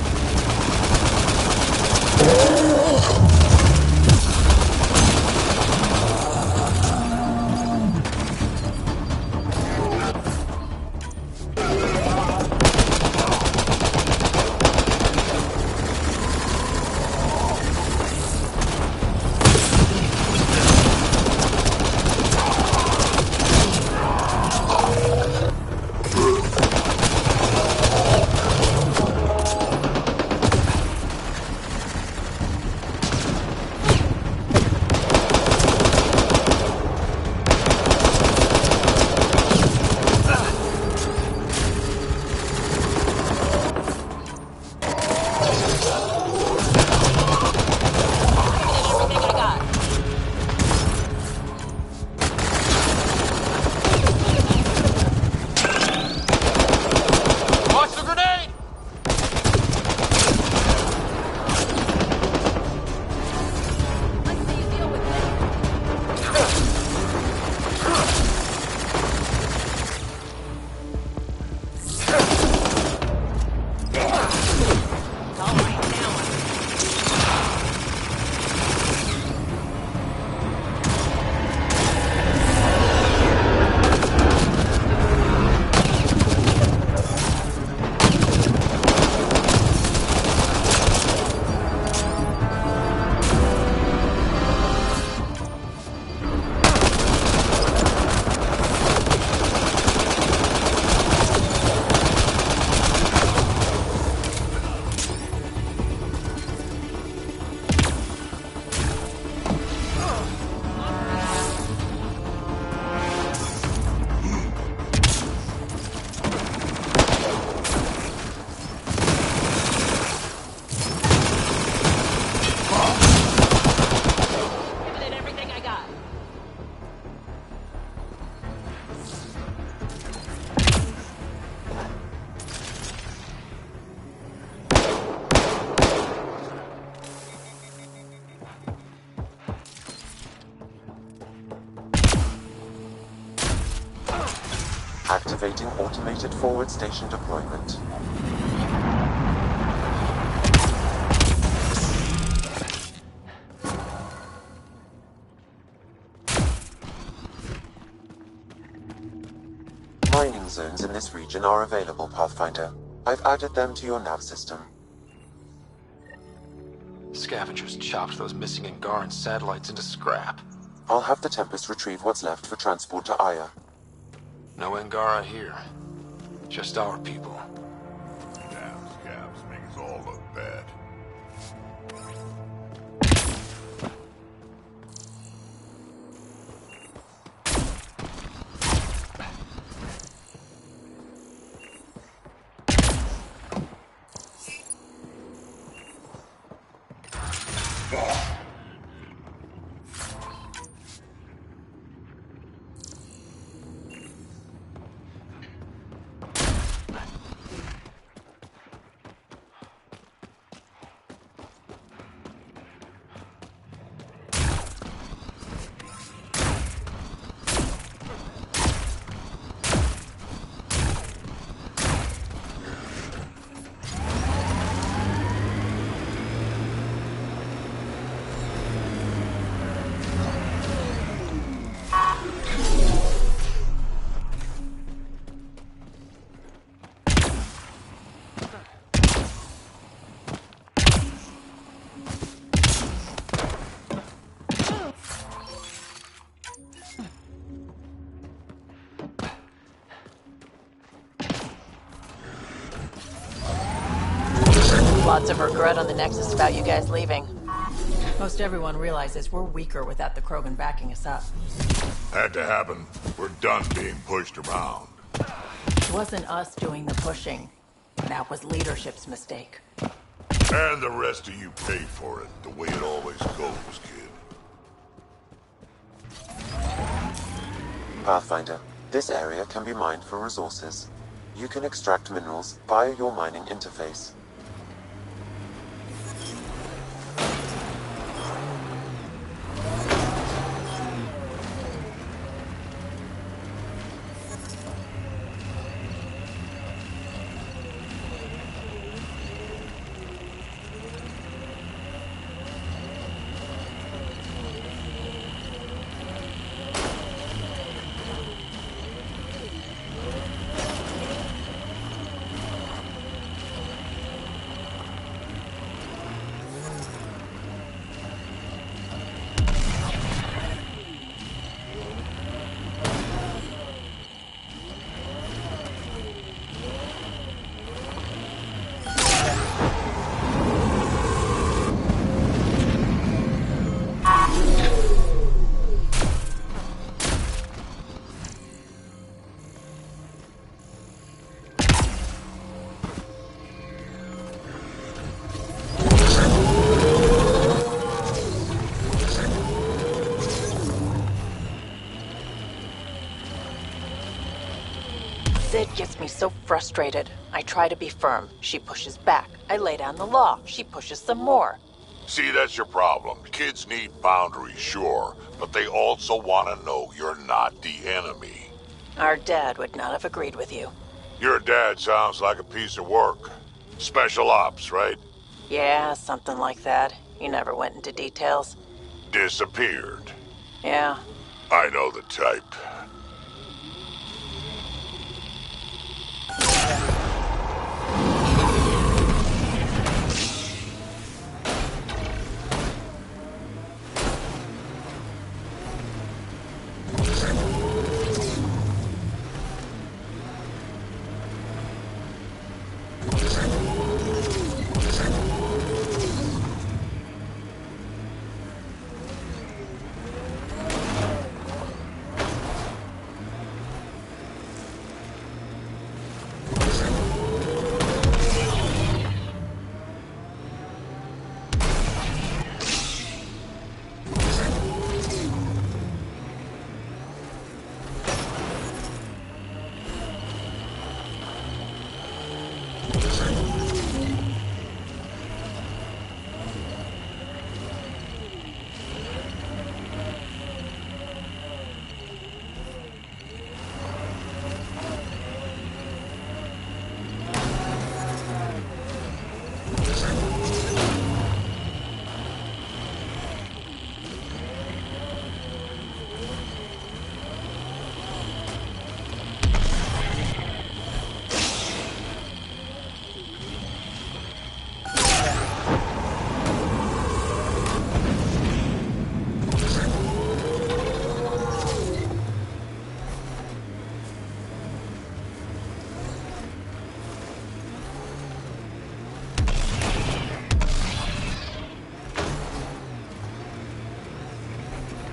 Activating automated forward station deployment. Mining zones in this region are available, Pathfinder. I've added them to your nav system. Scavengers chopped those missing Angaran satellites into scrap. I'll have the Tempest retrieve what's left for transport to Aya. No Angara here. Just our people. Scabs make us all Lots of regret on the Nexus about you guys leaving. Most everyone realizes we're weaker without the Krogan backing us up. Had to happen. We're done being pushed around. It wasn't us doing the pushing. That was leadership's mistake. And the rest of you paid for it, the way it always goes, kid. Pathfinder, this area can be mined for resources. You can extract minerals via your mining interface. Sid gets me so frustrated. I try to be firm. She pushes back. I lay down the law. She pushes some more. See, that's your problem. Kids need boundaries, sure, but they also want to know you're not the enemy. Our dad would not have agreed with you. Your dad sounds like a piece of work. Special ops, right? Yeah, something like that. He never went into details. Disappeared. Yeah. I know the type.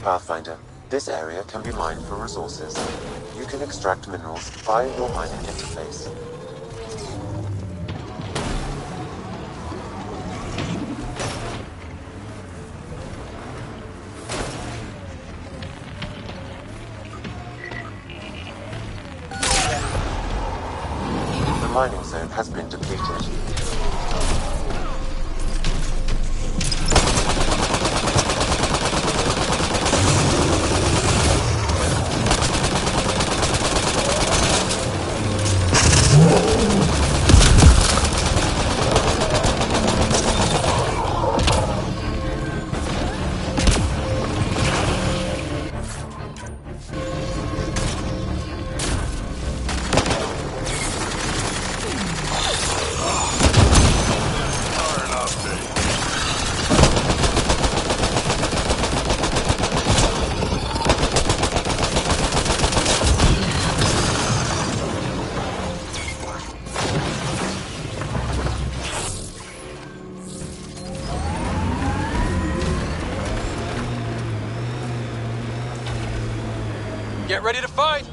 Pathfinder, this area can be mined for resources. You can extract minerals via your mining interface. the mining zone has been depleted. Get ready to fight!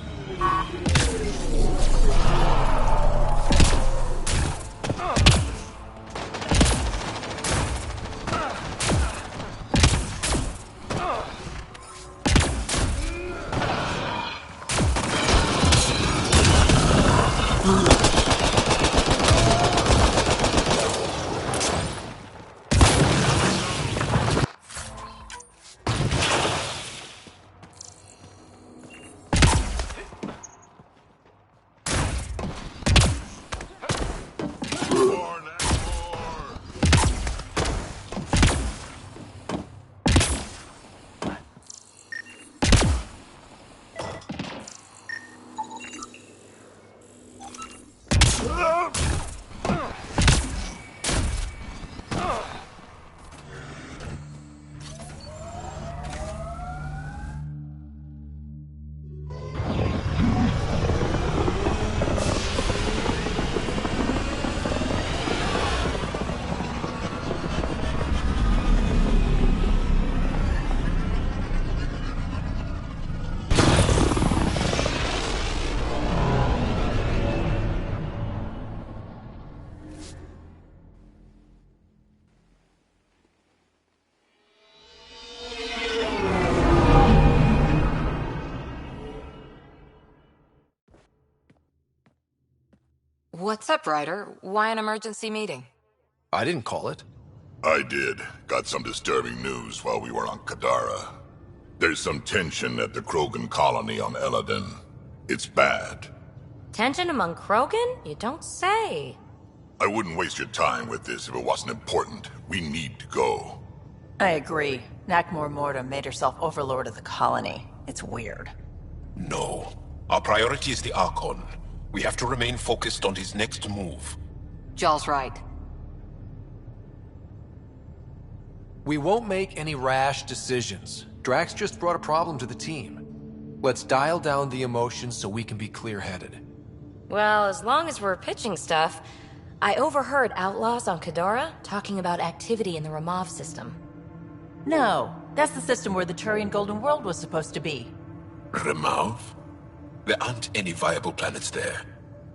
What's up, Ryder? Why an emergency meeting? I didn't call it. I did. Got some disturbing news while we were on Kadara. There's some tension at the Krogan colony on Eladin. It's bad. Tension among Krogan? You don't say. I wouldn't waste your time with this if it wasn't important. We need to go. I agree. Nakmor Morta made herself overlord of the colony. It's weird. No. Our priority is the Archon. We have to remain focused on his next move. Jall's right. We won't make any rash decisions. Drax just brought a problem to the team. Let's dial down the emotions so we can be clear-headed. Well, as long as we're pitching stuff, I overheard outlaws on Kadara talking about activity in the Ramov system. No, that's the system where the Turian Golden World was supposed to be. Ramov? There aren't any viable planets there.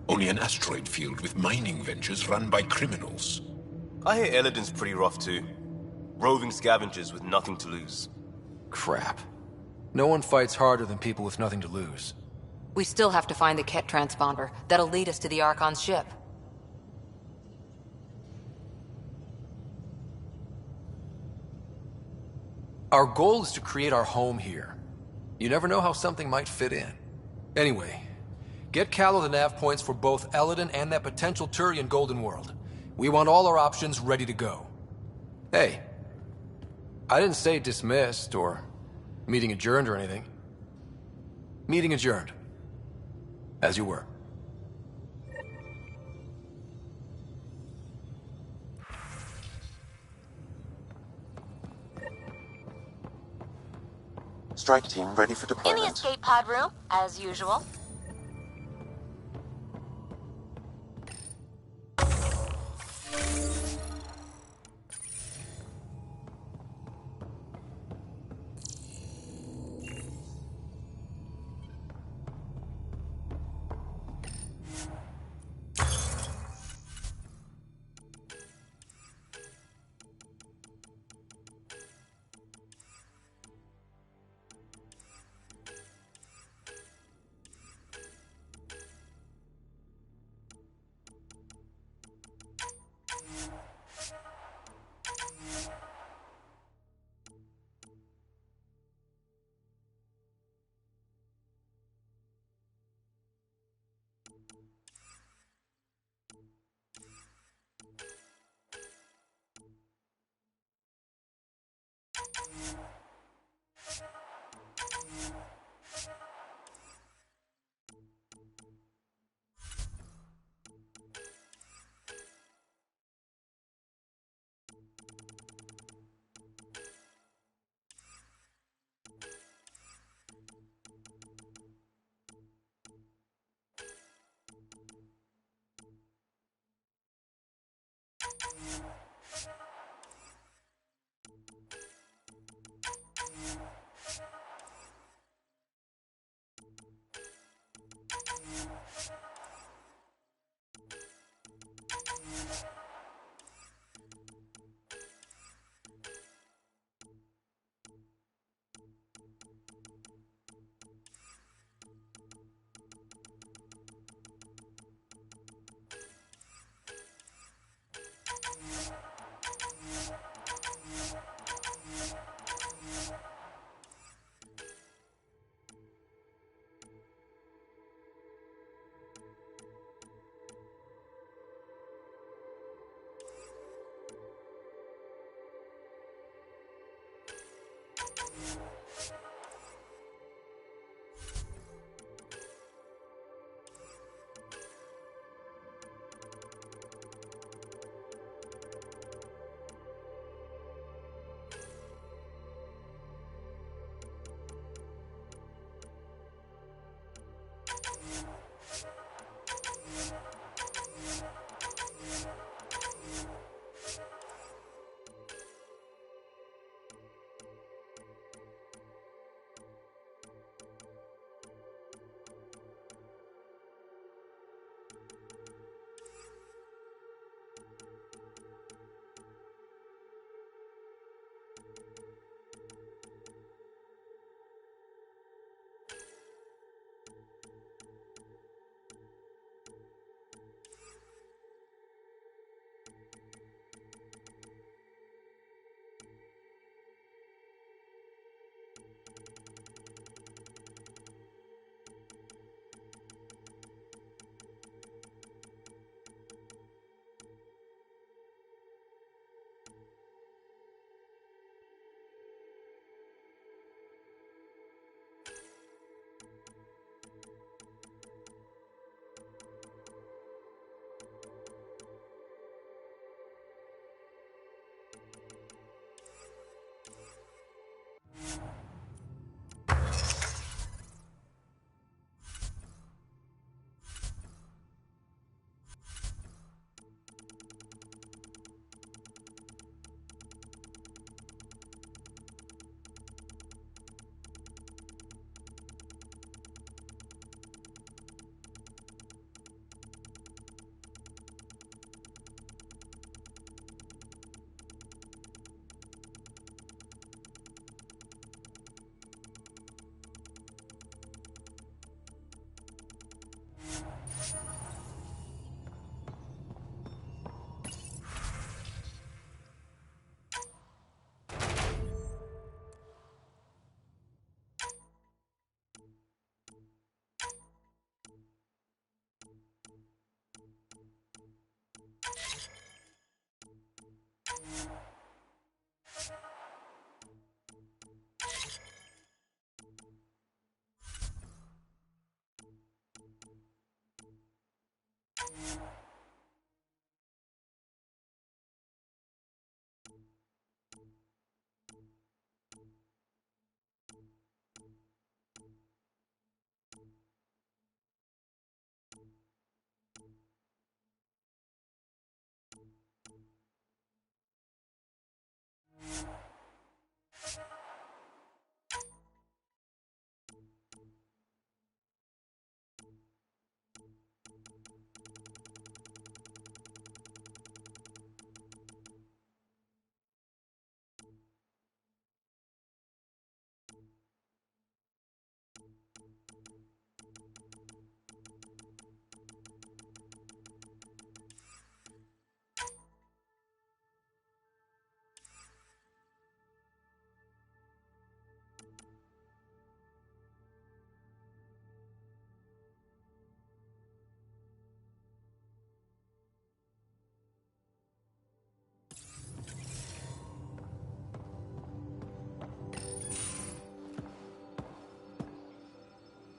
Only an asteroid field with mining ventures run by criminals. I hear Eladin's pretty rough too. Roving scavengers with nothing to lose. Crap. No one fights harder than people with nothing to lose. We still have to find the Ket transponder. That'll lead us to the Archon's ship. Our goal is to create our home here. You never know how something might fit in. Anyway, get Callow the nav points for both Eladin and that potential Turian Golden World. We want all our options ready to go. Hey, I didn't say dismissed or meeting adjourned or anything. Meeting adjourned. As you were. Strike team ready for In the deployment. escape pod room, as usual.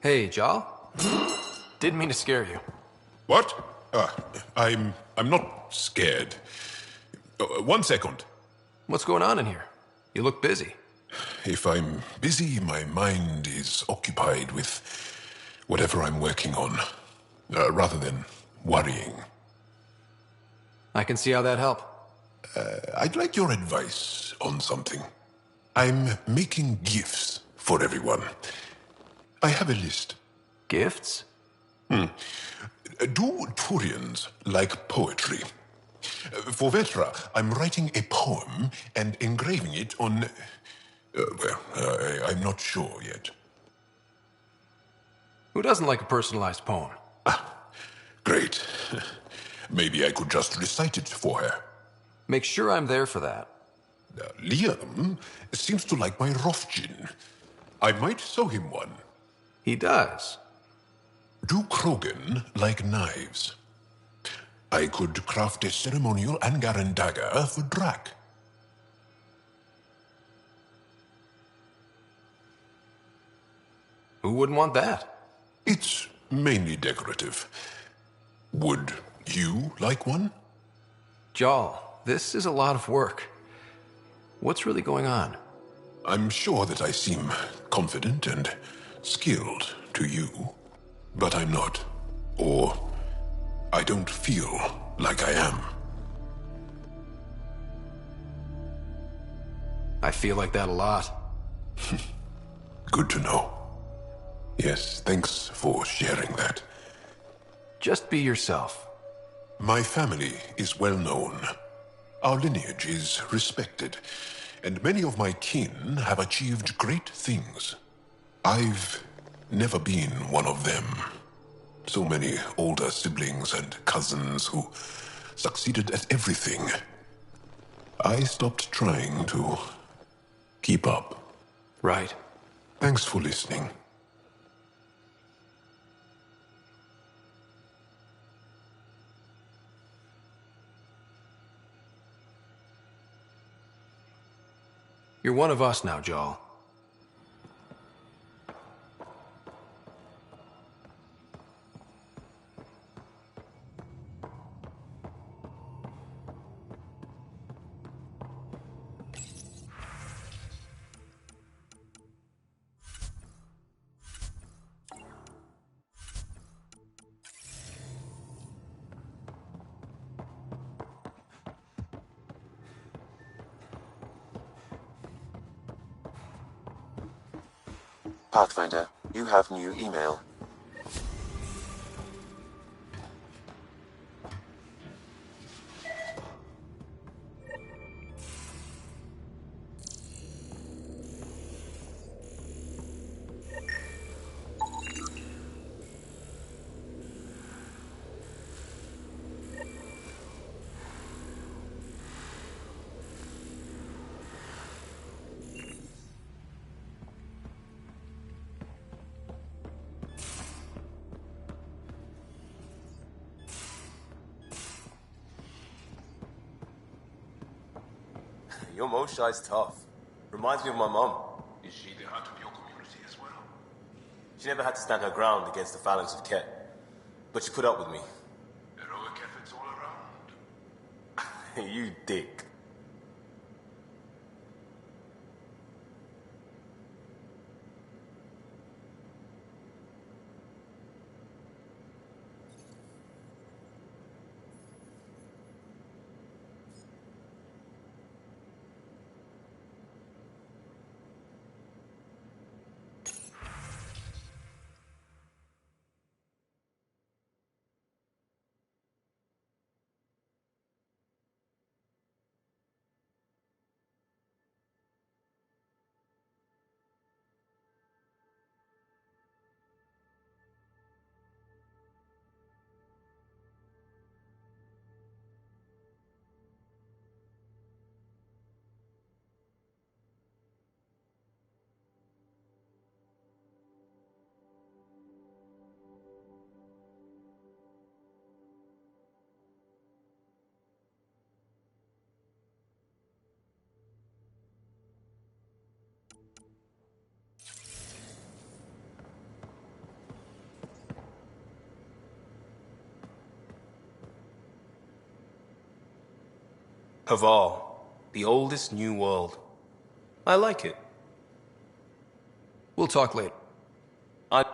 Hey, Jal. Didn't mean to scare you. What? I'm not scared. 1 second. What's going on in here? You look busy. If I'm busy, my mind is occupied with whatever I'm working on, rather than worrying. I can see how that helped. I'd like your advice on something. I'm making gifts for everyone. I have a list. Gifts? Do Turians like poetry? For Vetra, I'm writing a poem and engraving it on... I'm not sure yet. Who doesn't like a personalized poem? Great. Maybe I could just recite it for her. Make sure I'm there for that. Liam seems to like my Rofgin. I might sew him one. He does. Do Krogan like knives? I could craft a ceremonial Angaran dagger for Drac. Who wouldn't want that? It's mainly decorative. Would you like one? Jal, this is a lot of work. What's really going on? I'm sure that I seem confident and skilled to you, but I'm not. Or I don't feel like I am. I feel like that a lot. Good to know. Yes, thanks for sharing that. Just be yourself. My family is well known. Our lineage is respected, and many of my kin have achieved great things. I've never been one of them. So many older siblings and cousins who succeeded at everything. I stopped trying to keep up. Right. Thanks for listening. You're one of us now, Jal. Pathfinder, you have new email. Your Moshai's tough. Reminds me of my mum. Is she the heart of your community as well? She never had to stand her ground against the phalanx of Ket. But she put up with me. Heroic efforts all around. You dick. Haval, the oldest new world. I like it. We'll talk later. I...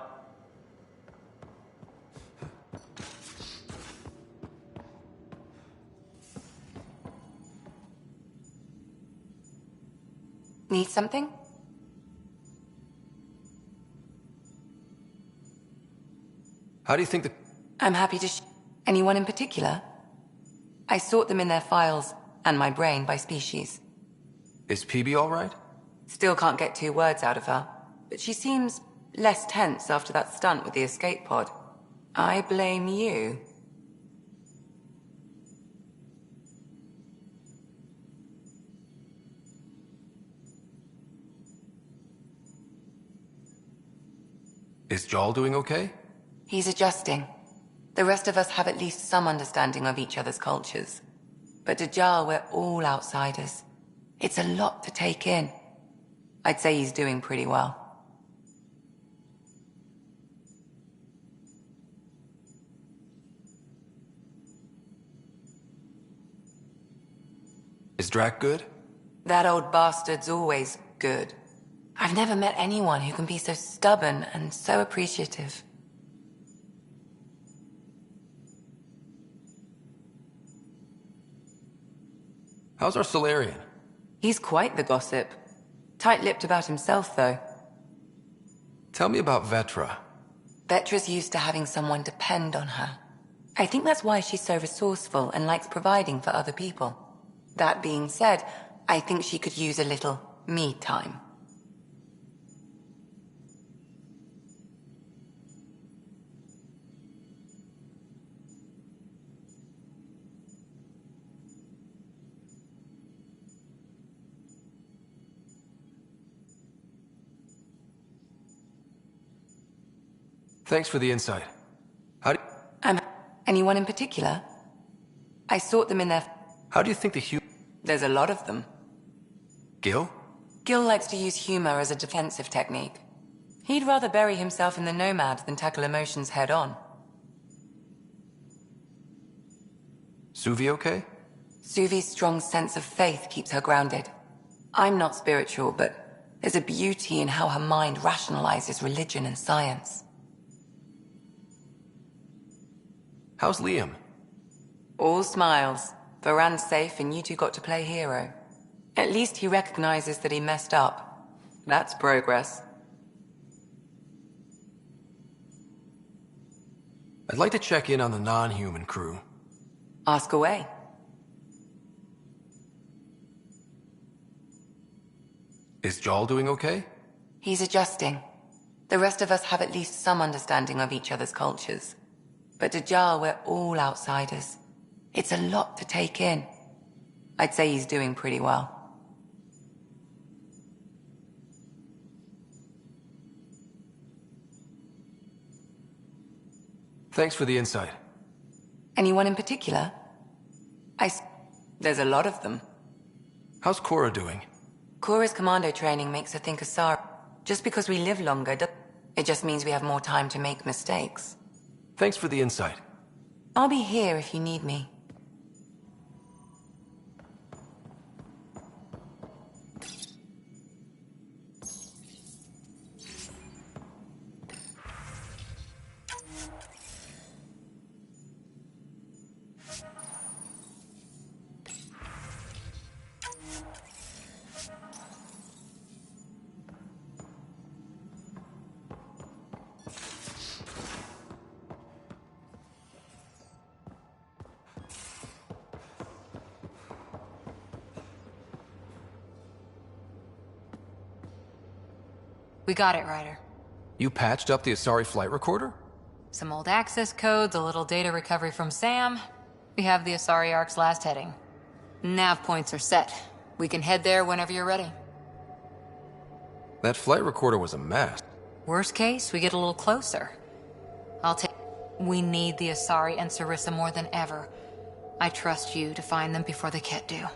Need something? How do you think the... I'm happy to Anyone in particular? I sort them in their files, and my brain by species. Is PB all right? Still can't get 2 words out of her, but she seems less tense after that stunt with the escape pod. I blame you. Is Jarl doing okay? He's adjusting. The rest of us have at least some understanding of each other's cultures. But to Jarl, we're all outsiders. It's a lot to take in. I'd say he's doing pretty well. Is Drac good? That old bastard's always good. I've never met anyone who can be so stubborn and so appreciative. How's our Solarian? He's quite the gossip. Tight-lipped about himself, though. Tell me about Vetra. Vetra's used to having someone depend on her. I think that's why she's so resourceful and likes providing for other people. That being said, I think she could use a little me time. Thanks for the insight. Anyone in particular? I sort them in their... How do you think the There's a lot of them. Gil? Gil likes to use humor as a defensive technique. He'd rather bury himself in the Nomad than tackle emotions head-on. Suvi okay? Suvi's strong sense of faith keeps her grounded. I'm not spiritual, but there's a beauty in how her mind rationalizes religion and science. How's Liam? All smiles. Varan's safe and you two got to play hero. At least he recognizes that he messed up. That's progress. I'd like to check in on the non-human crew. Ask away. Is Jarl doing okay? He's adjusting. The rest of us have at least some understanding of each other's cultures. But to Jarl, we're all outsiders. It's a lot to take in. I'd say he's doing pretty well. Thanks for the insight. Anyone in particular? There's a lot of them. How's Cora doing? Cora's commando training makes her think Asara. Just because we live longer, it just means we have more time to make mistakes. Thanks for the insight. I'll be here if you need me. We got it, Ryder. You patched up the Asari flight recorder? Some old access codes, a little data recovery from Sam. We have the Asari Ark's last heading. Nav points are set. We can head there whenever you're ready. That flight recorder was a mess. Worst case, we get a little closer. We need the Asari and Sarissa more than ever. I trust you to find them before the Ket do.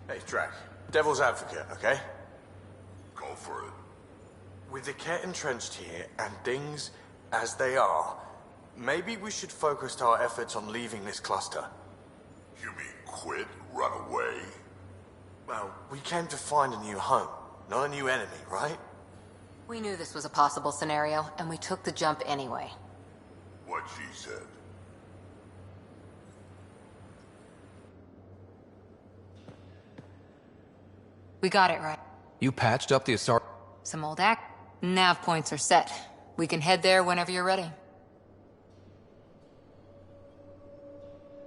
Hey, Drac. Devil's advocate, okay? Go for it. With the Ket entrenched here, and things as they are, maybe we should focus our efforts on leaving this cluster. You mean quit? Run away? Well, we came to find a new home, not a new enemy, right? We knew this was a possible scenario, and we took the jump anyway. What she said. We got it right. You patched up the Asari... Some old nav points are set. We can head there whenever you're ready.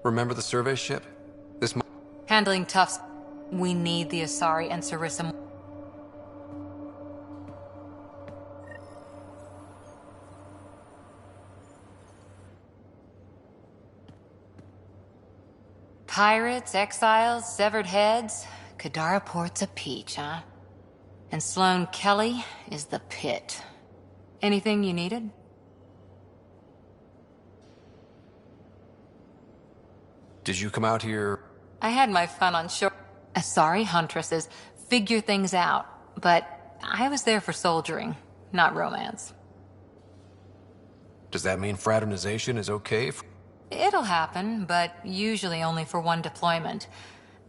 Remember the survey ship? Handling toughs. We need the Asari and Sarissa. Pirates, exiles, severed heads. Kadara Port's a peach, huh? And Sloane Kelly is the pit. Anything you needed? Did you come out here... I had my fun on shore. Asari huntresses figure things out, but I was there for soldiering, not romance. Does that mean fraternization is okay? It'll happen, but usually only for one deployment.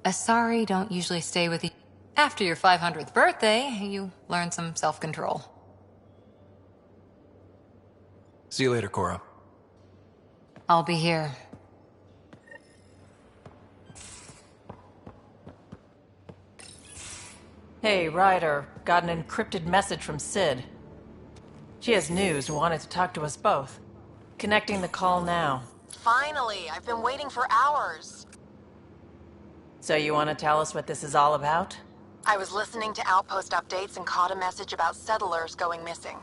Asari don't usually stay with you. After your 500th birthday, you learn some self-control. See you later, Cora. I'll be here. Hey, Ryder. Got an encrypted message from Sid. She has news and wanted to talk to us both. Connecting the call now. Finally! I've been waiting for hours. So you want to tell us what this is all about? I was listening to outpost updates and caught a message about settlers going missing.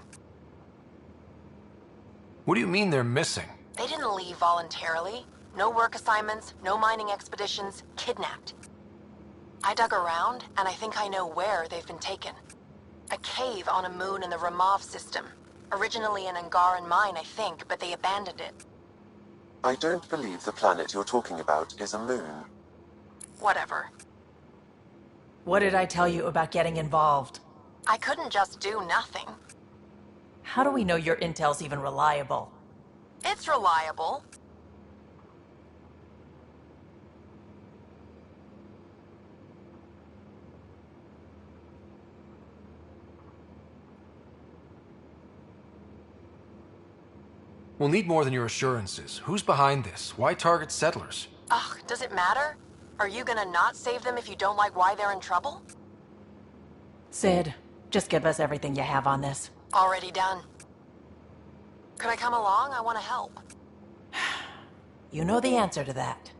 What do you mean they're missing? They didn't leave voluntarily. No work assignments, no mining expeditions, kidnapped. I dug around, and I think I know where they've been taken. A cave on a moon in the Ramov system. Originally an Angaran mine, I think, but they abandoned it. I don't believe the planet you're talking about is a moon. Whatever. What did I tell you about getting involved? I couldn't just do nothing. How do we know your intel's even reliable? It's reliable. We'll need more than your assurances. Who's behind this? Why target settlers? Ugh, does it matter? Are you gonna not save them if you don't like why they're in trouble? Sid, just give us everything you have on this. Already done. Could I come along? I want to help. You know the answer to that.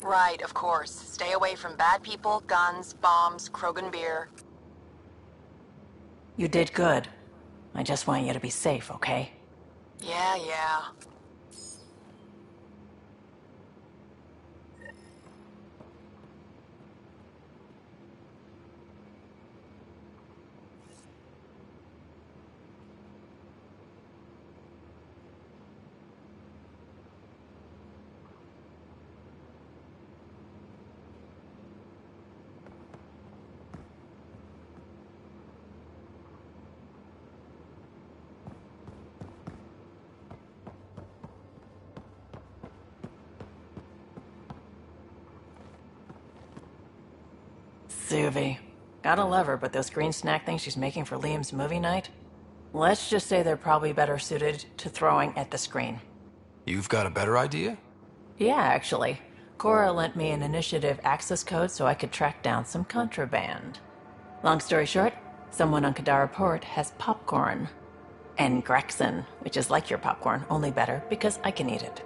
Right, of course. Stay away from bad people, guns, bombs, Krogan beer. You did good. I just want you to be safe, okay? Yeah. Suvi. Gotta love her, but those green snack things she's making for Liam's movie night? Let's just say they're probably better suited to throwing at the screen. You've got a better idea? Yeah, actually. Cora lent me an initiative access code so I could track down some contraband. Long story short, someone on Kadara Port has popcorn. And Grexon, which is like your popcorn, only better because I can eat it.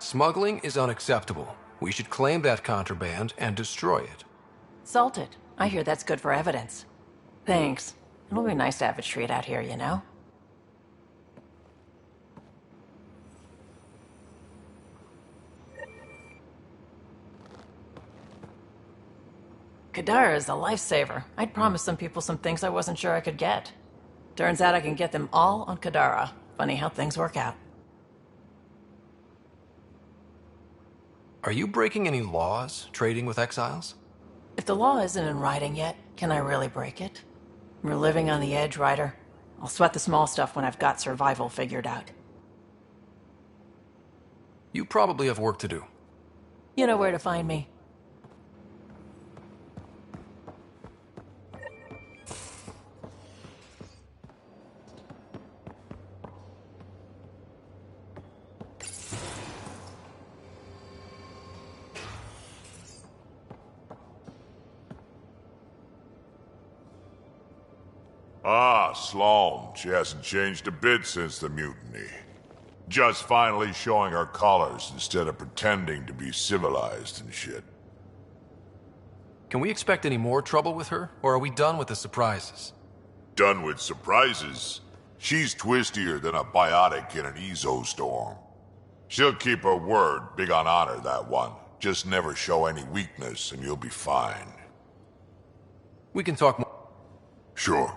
Smuggling is unacceptable. We should claim that contraband and destroy it. Salt it. I hear that's good for evidence. Thanks. It'll be nice to have a treat out here, you know? Kadara is a lifesaver. I'd promised some people some things I wasn't sure I could get. Turns out I can get them all on Kadara. Funny how things work out. Are you breaking any laws, trading with exiles? If the law isn't in writing yet, can I really break it? We're living on the edge, Ryder. I'll sweat the small stuff when I've got survival figured out. You probably have work to do. You know where to find me. Ah, Sloane. She hasn't changed a bit since the mutiny. Just finally showing her colors instead of pretending to be civilized and shit. Can we expect any more trouble with her, or are we done with the surprises? Done with surprises? She's twistier than a biotic in an Ezo storm. She'll keep her word, big on honor, that one. Just never show any weakness and you'll be fine. We can talk more. Sure.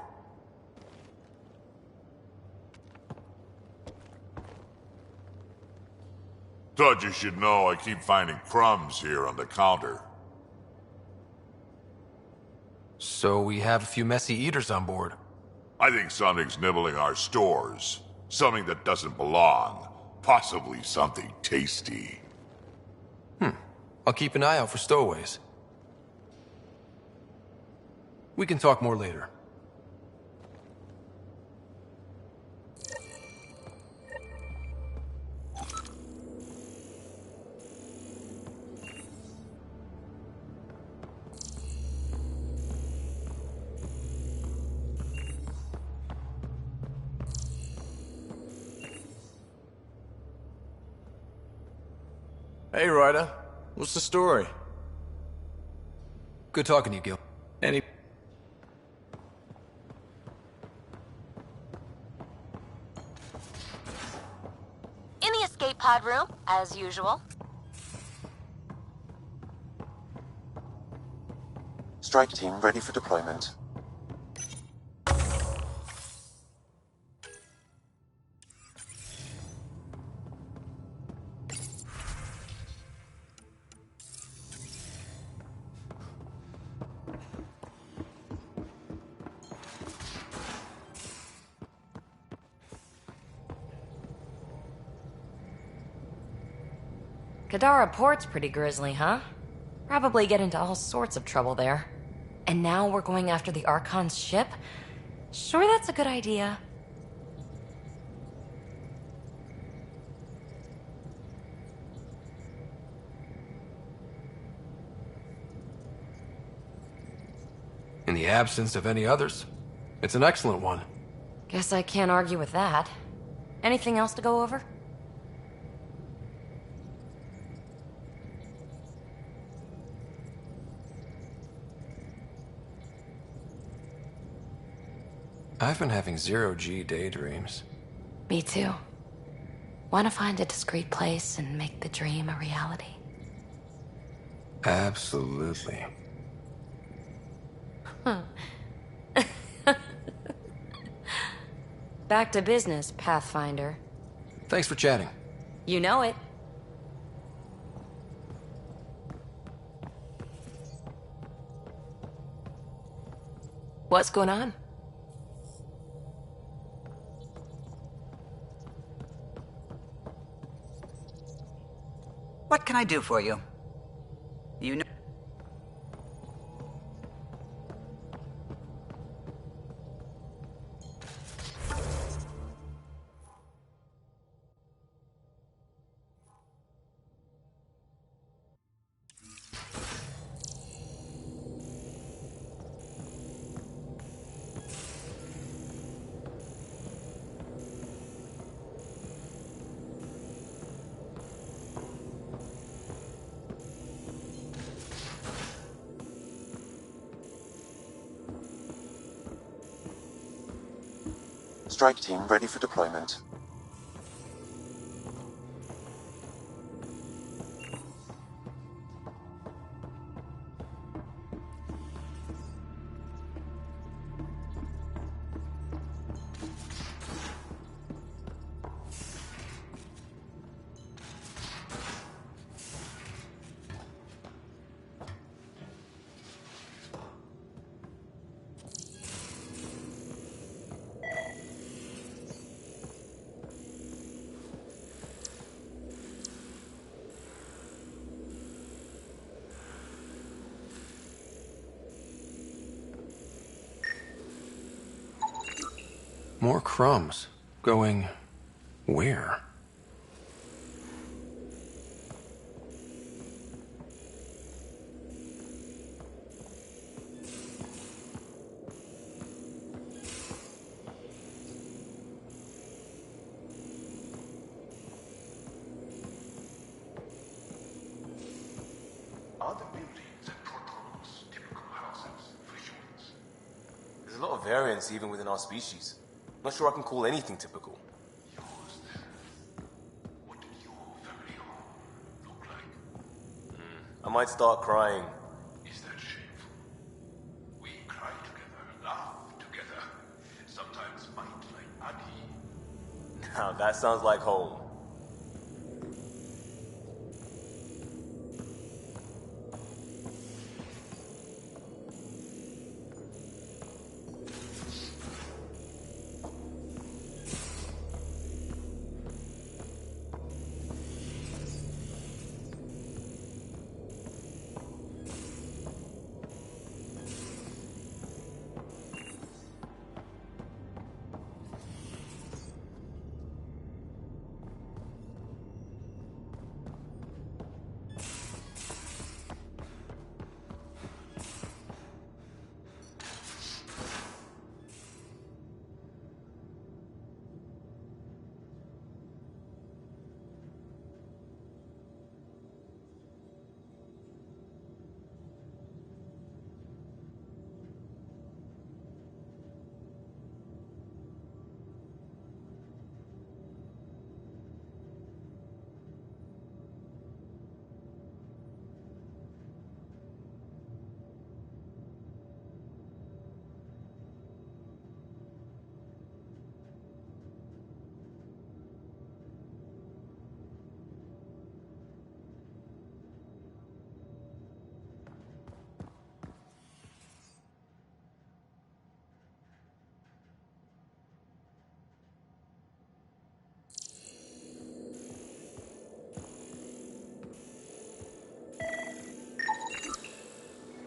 Thought you should know I keep finding crumbs here on the counter. So we have a few messy eaters on board. I think something's nibbling our stores. Something that doesn't belong. Possibly something tasty. I'll keep an eye out for stowaways. We can talk more later. Hey, Ryder. What's the story? Good talking to you, Gil. Any... In the escape pod room, as usual. Strike team ready for deployment. Kadara Port's pretty grisly, huh? Probably get into all sorts of trouble there. And now we're going after the Archon's ship? Sure that's a good idea. In the absence of any others, it's an excellent one. Guess I can't argue with that. Anything else to go over? I've been having zero-G daydreams. Me too. Want to find a discreet place and make the dream a reality. Absolutely. Back to business, Pathfinder. Thanks for chatting. You know it. What's going on? What can I do for you? You know... Strike team ready for deployment. More crumbs. Going where? Are the buildings and protocols typical houses for humans? There's a lot of variance even within our species. Not sure I can call anything typical. Yours, then. What did your family home look like? I might start crying. Is that shameful? We cry together, laugh together, sometimes fight like Adi. Now that sounds like home.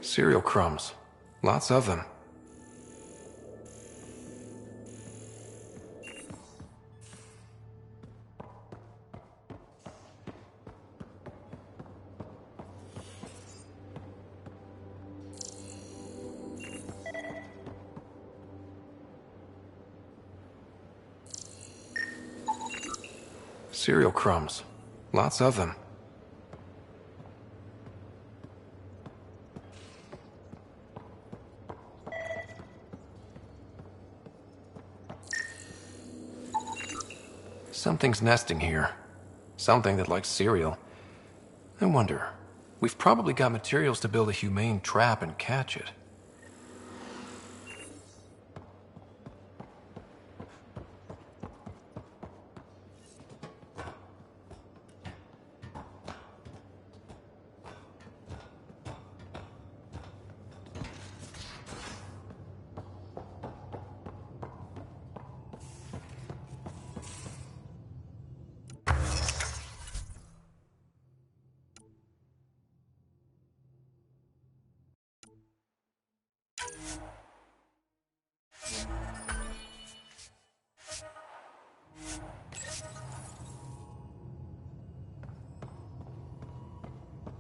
Cereal crumbs. Lots of them. Cereal crumbs. Lots of them. Something's nesting here. Something that likes cereal. I wonder, we've probably got materials to build a humane trap and catch it.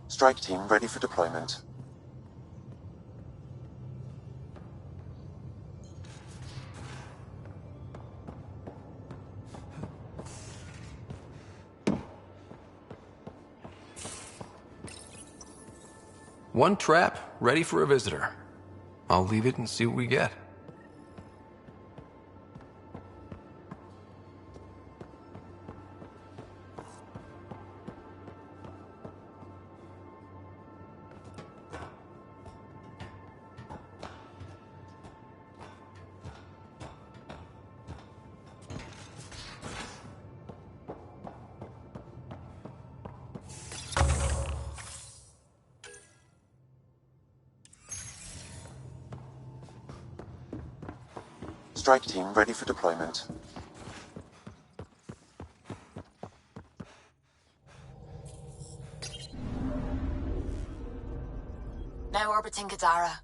Strike team ready for deployment. One trap, ready for a visitor. I'll leave it and see what we get. Strike team ready for deployment. Now orbiting Kadara.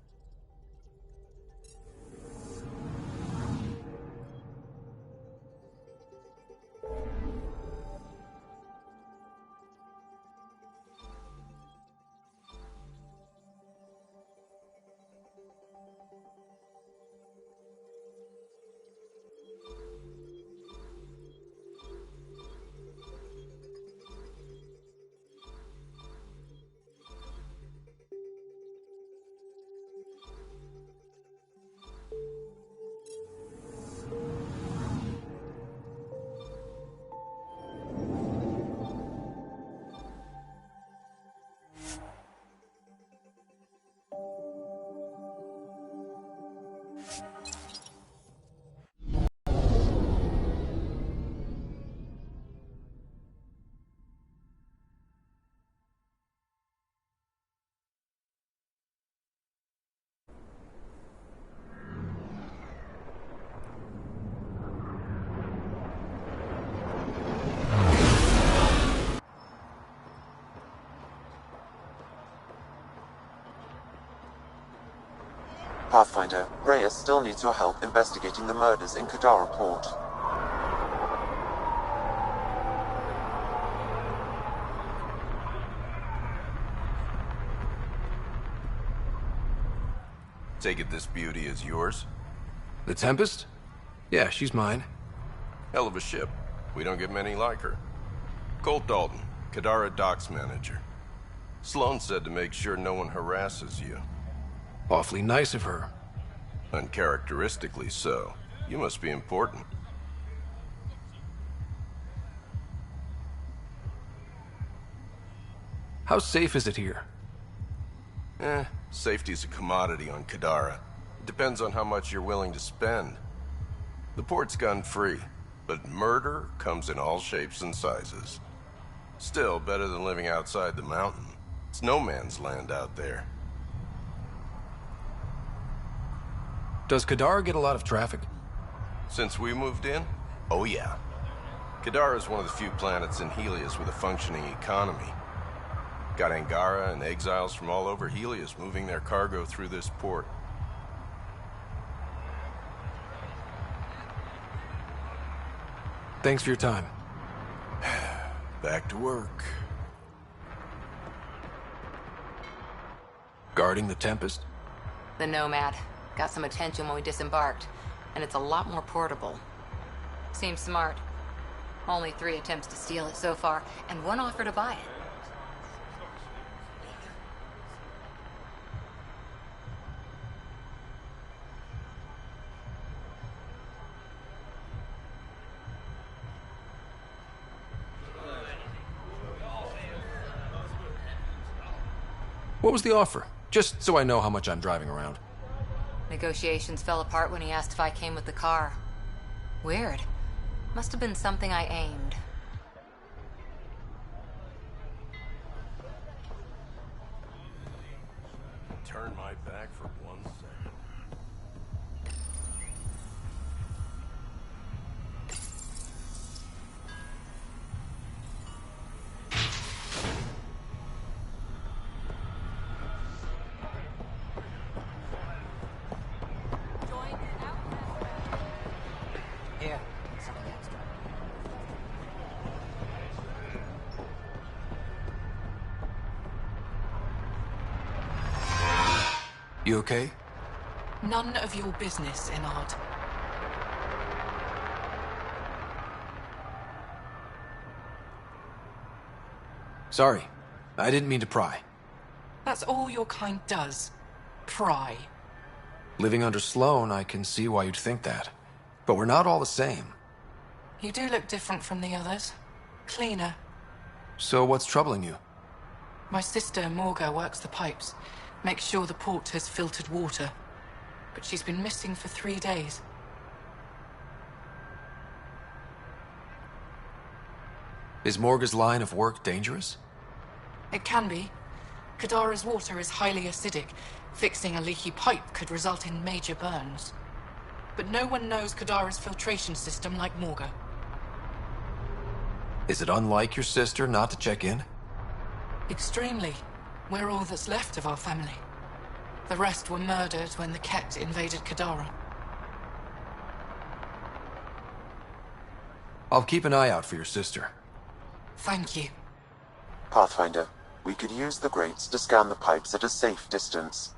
Pathfinder, Reyes still needs your help investigating the murders in Kadara Port. Take it this beauty is yours? The Tempest? Yeah, she's mine. Hell of a ship. We don't get many like her. Colt Dalton, Kadara Docks Manager. Sloan said to make sure no one harasses you. Awfully nice of her. Uncharacteristically so. You must be important. How safe is it here? Safety's a commodity on Kadara. It depends on how much you're willing to spend. The port's gun-free, but murder comes in all shapes and sizes. Still, better than living outside the mountain. It's no man's land out there. Does Kadara get a lot of traffic? Since we moved in? Oh yeah. Kadara is one of the few planets in Helios with a functioning economy. Got Angara and exiles from all over Helios moving their cargo through this port. Thanks for your time. Back to work. Guarding the Tempest? The Nomad. Got some attention when we disembarked, and it's a lot more portable. Seems smart. Only 3 attempts to steal it so far, and 1 offer to buy it. What was the offer? Just so I know how much I'm driving around. Negotiations fell apart when he asked if I came with the car. Weird. Must have been something I aimed. Turn my back for 1 second. Here, something extra. You okay? None of your business, Enard. Sorry. I didn't mean to pry. That's all your kind does. Pry. Living under Sloan, I can see why you'd think that. But we're not all the same. You do look different from the others. Cleaner. So what's troubling you? My sister, Morga, works the pipes. Makes sure the port has filtered water. But she's been missing for 3 days. Is Morga's line of work dangerous? It can be. Kadara's water is highly acidic. Fixing a leaky pipe could result in major burns. But no one knows Kadara's filtration system like Morga. Is it unlike your sister not to check in? Extremely. We're all that's left of our family. The rest were murdered when the Ket invaded Kadara. I'll keep an eye out for your sister. Thank you. Pathfinder, we could use the grates to scan the pipes at a safe distance.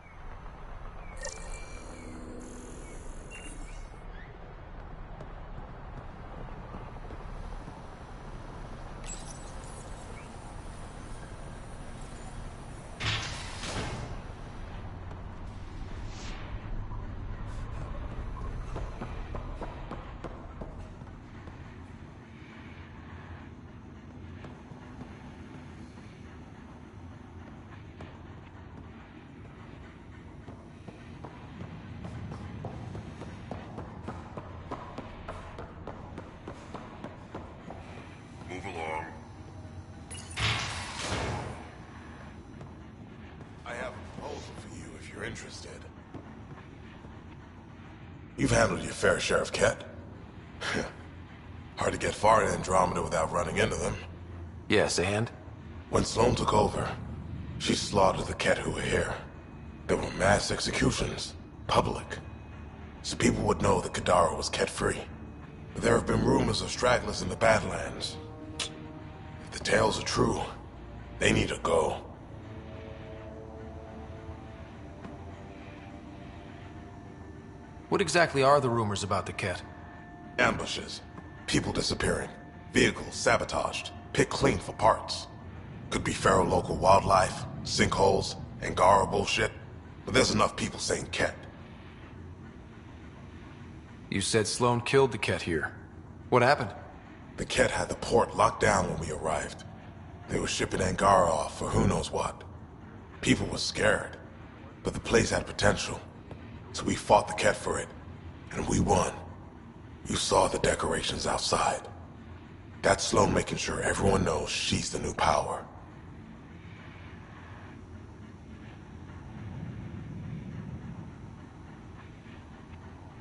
move along. I have a proposal for you if you're interested. You've handled your fair share of Ket. Hard to get far in Andromeda without running into them. Yes, and? When Sloane took over, she slaughtered the Ket who were here. There were mass executions, public. So people would know that Kadara was Ket-free. But there have been rumors of stragglers in the Badlands. If the tales are true, they need to go. What exactly are the rumors about the Ket? Ambushes, people disappearing, vehicles sabotaged, picked clean for parts. Could be feral local wildlife, sinkholes, Angara bullshit, but there's enough people saying Ket. You said Sloane killed the Ket here. What happened? The Ket had the port locked down when we arrived. They were shipping Angara off for who knows what. People were scared, but the place had potential. So we fought the Ket for it, and we won. You saw the decorations outside. That's Sloane making sure everyone knows she's the new power.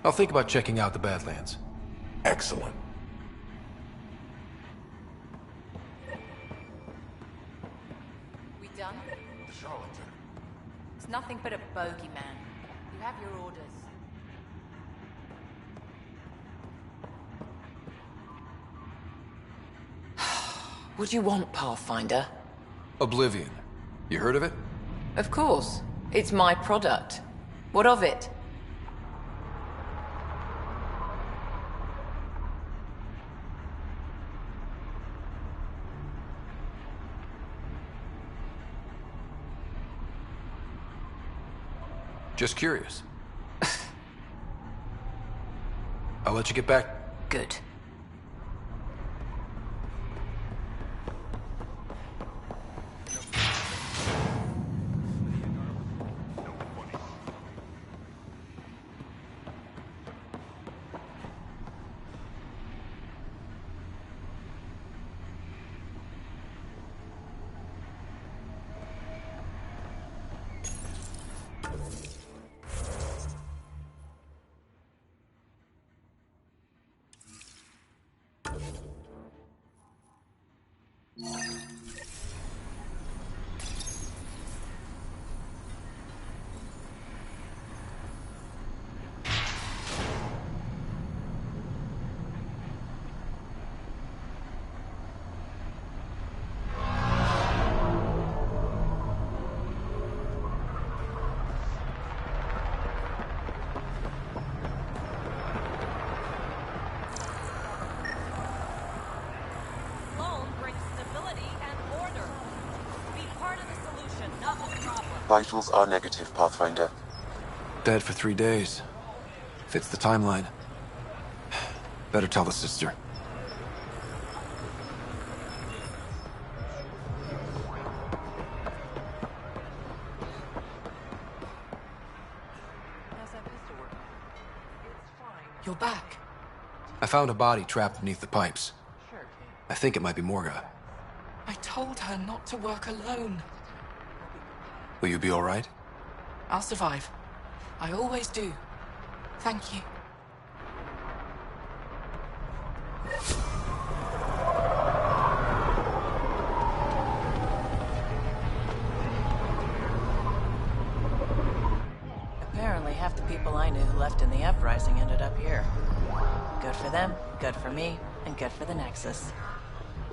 I'll think about checking out the Badlands. Excellent. We done? The charlatan. It's nothing but a bogeyman. You have your orders. What do you want, Pathfinder? Oblivion. You heard of it? Of course. It's my product. What of it? Just curious. I'll let you get back. Good. Vitals are negative, Pathfinder. Dead for 3 days. Fits the timeline. Better tell the sister. You're back. I found a body trapped beneath the pipes. I think it might be Morga. I told her not to work alone. Will you be all right? I'll survive. I always do. Thank you. Apparently, half the people I knew who left in the uprising ended up here. Good for them, good for me, and good for the Nexus.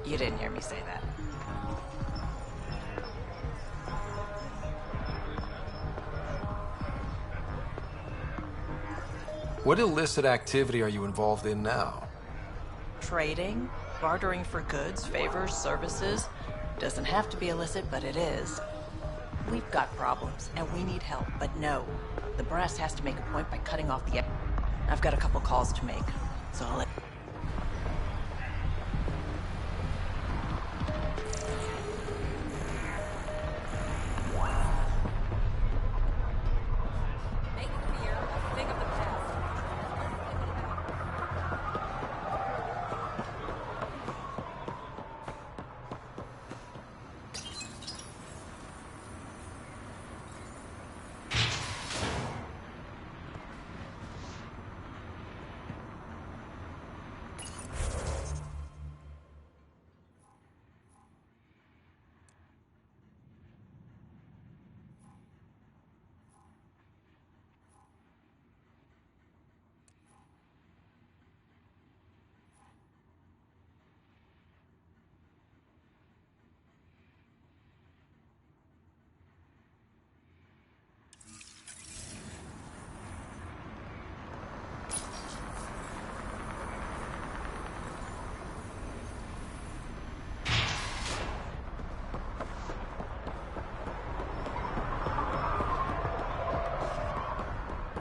You didn't hear me say that. What illicit activity are you involved in now? Trading, bartering for goods, favors, services. Doesn't have to be illicit, but it is. We've got problems, and we need help, but no. The brass has to make a point by cutting off the... I've got a couple calls to make, so I'll let...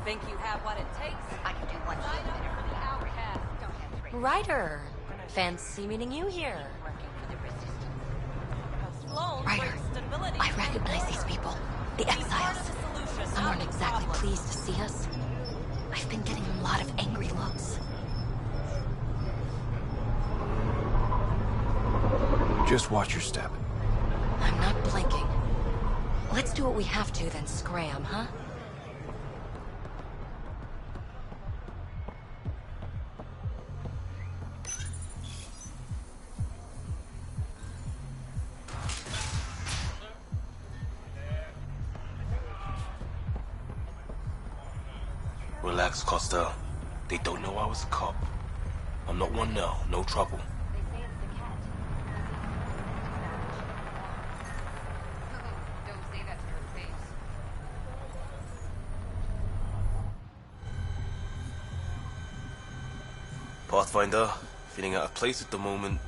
Think you have what it takes? I can do one Sign up for the outcast. Don't have three. Ryder, fancy meeting you here. Working for the resistance. Sloan Ryder, brings stability I recognize these people. The exiles. Some aren't exactly pleased to see us. I've been getting a lot of angry looks. Just watch your step. I'm not blinking. Let's do what we have to, then scram, huh? Relax, Costa. They don't know I was a cop. I'm not one now, no trouble. Pathfinder, feeling out of place at the moment.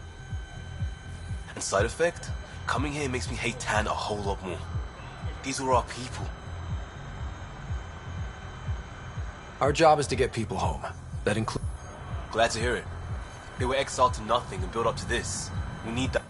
And side effect? Coming here makes me hate Tan a whole lot more. These are our people. Our job is to get people home. That includes... Glad to hear it. They were exiled to nothing and built up to this. We need that.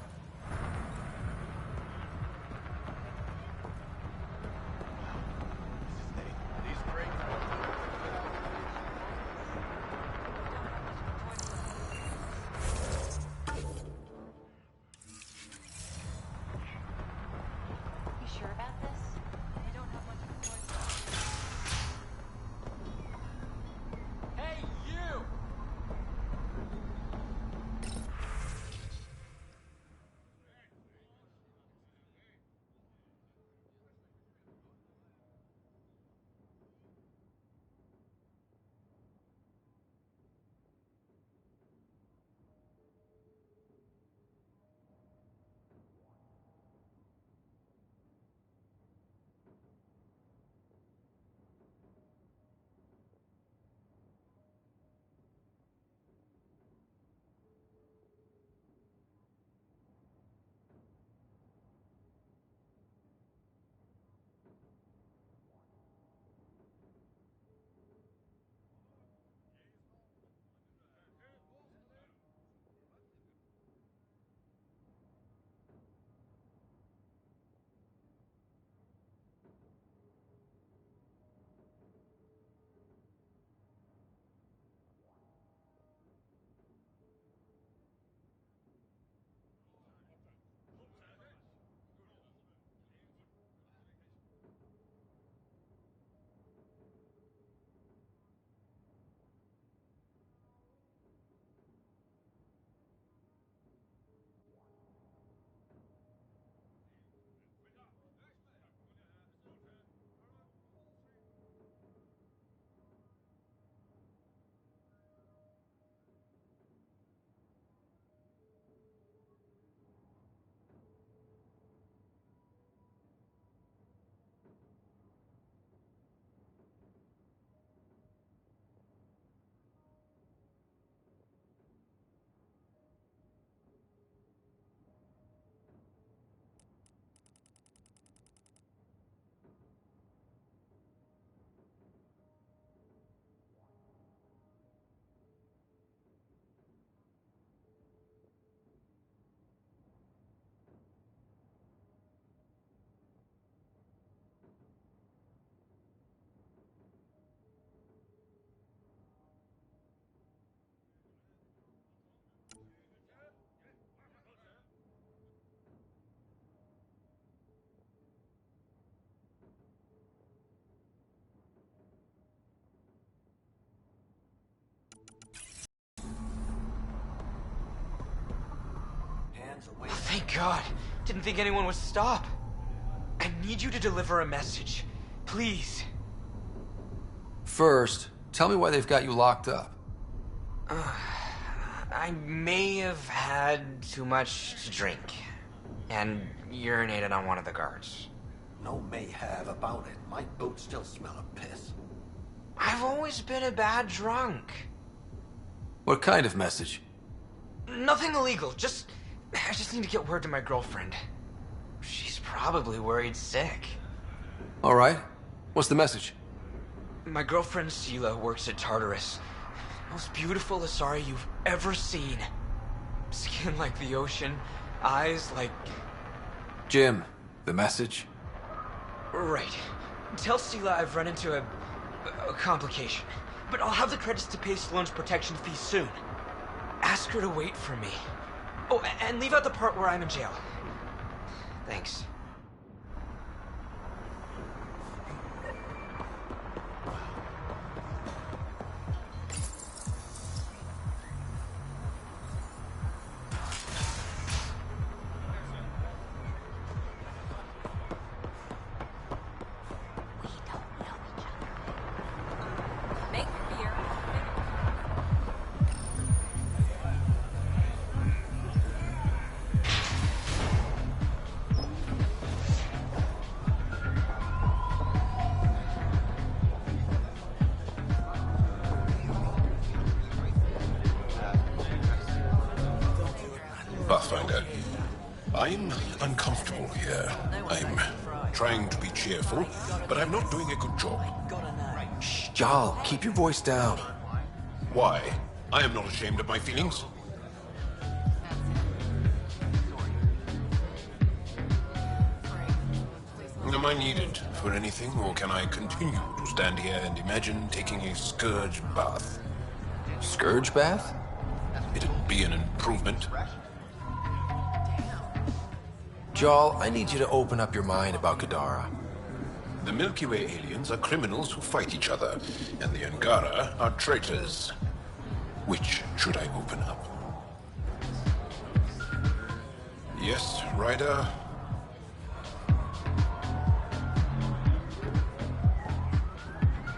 Thank God. Didn't think anyone would stop. I need you to deliver a message. Please. First, tell me why they've got you locked up. I may have had too much to drink. And urinated on one of the guards. No may have about it. My boots still smell of piss. I've always been a bad drunk. What kind of message? Nothing illegal. I just need to get word to my girlfriend. She's probably worried sick. All right. What's the message? My girlfriend Sela works at Tartarus. Most beautiful Asari you've ever seen. Skin like the ocean, eyes like... Jim, the message? Right. Tell Sela I've run into a complication. But I'll have the credits to pay Sloane's protection fee soon. Ask her to wait for me. Oh, and leave out the part where I'm in jail. Thanks. Pathfinder, I'm uncomfortable here. I'm trying to be cheerful, but I'm not doing a good job. Shh, Jal, keep your voice down. Why? I am not ashamed of my feelings. Am I needed for anything, or can I continue to stand here and imagine taking a scourge bath? Scourge bath? It'd be an improvement. Jal, I need you to open up your mind about Kadara. The Milky Way aliens are criminals who fight each other, and the Angara are traitors. Which should I open up? Yes, Ryder?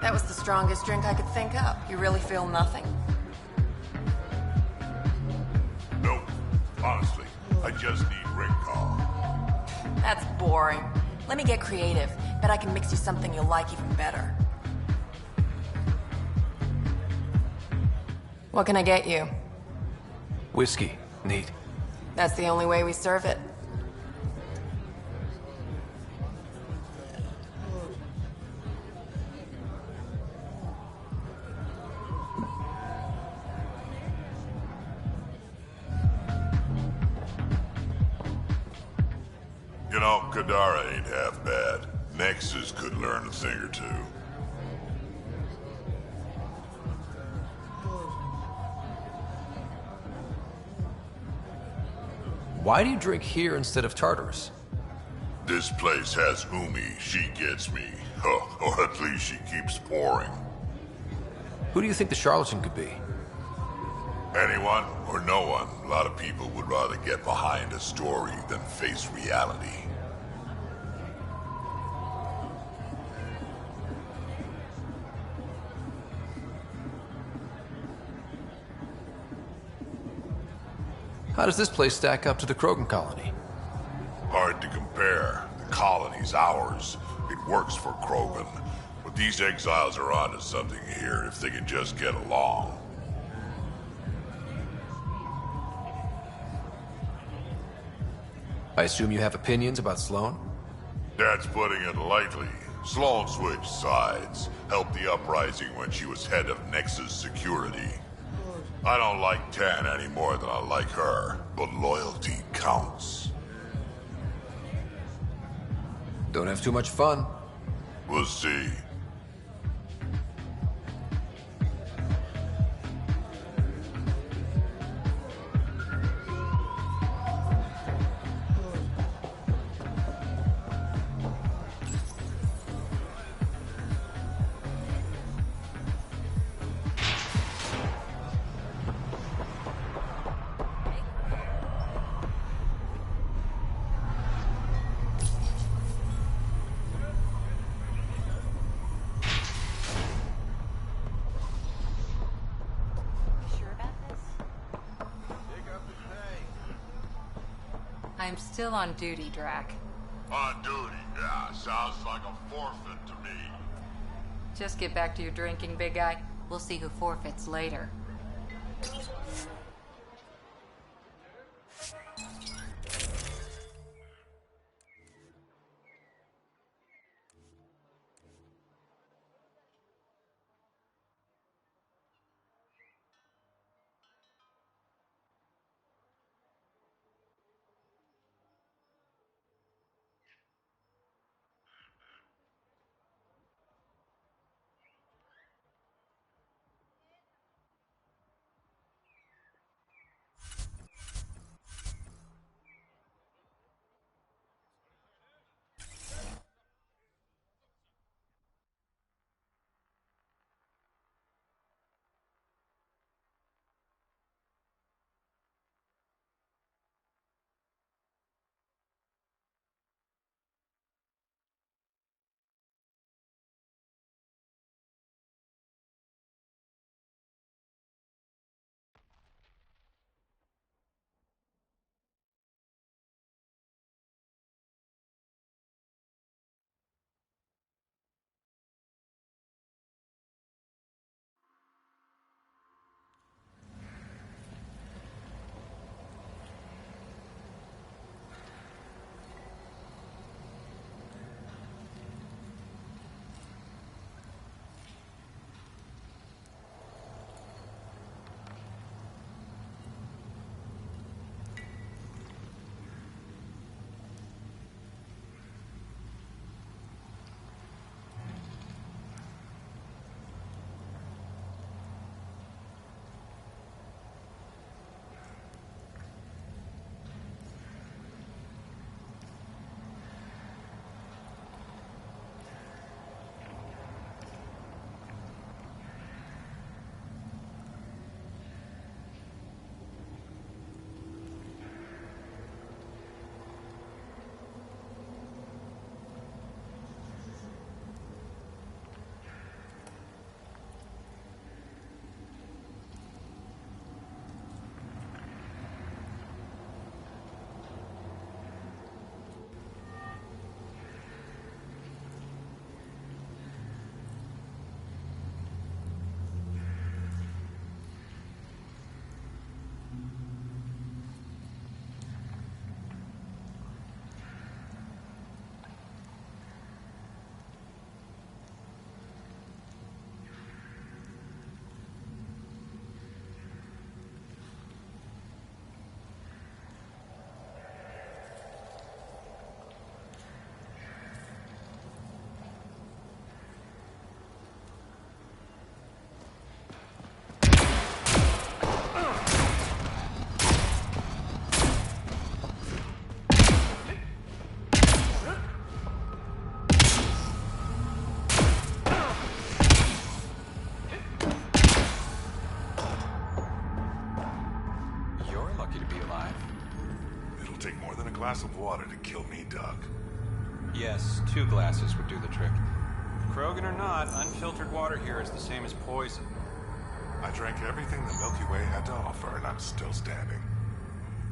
That was the strongest drink I could think up. You really feel nothing? Nope. Honestly, I just need recall. That's boring. Let me get creative. Bet I can mix you something you'll like even better. What can I get you? Whiskey. Neat. That's the only way we serve it. You know, Kadara ain't half bad. Nexus could learn a thing or two. Why do you drink here instead of Tartarus? This place has Umi. She gets me. Or at least she keeps pouring. Who do you think the charlatan could be? Anyone or no one. A lot of people would rather get behind a story than face reality. How does this place stack up to the Krogan colony? Hard to compare. The colony's ours. It works for Krogan. But these exiles are onto something here if they can just get along. I assume you have opinions about Sloane? That's putting it lightly. Sloane switched sides, helped the uprising when she was head of Nexus Security. I don't like Tan any more than I like her, but loyalty counts. Don't have too much fun. We'll see. I'm still on duty, Drac. On duty, yeah. Sounds like a forfeit to me. Just get back to your drinking, big guy. We'll see who forfeits later. take more than a glass of water to kill me, Doc. Yes, 2 glasses would do the trick. Krogan or not, unfiltered water here is the same as poison. I drank everything the Milky Way had to offer, and I'm still standing.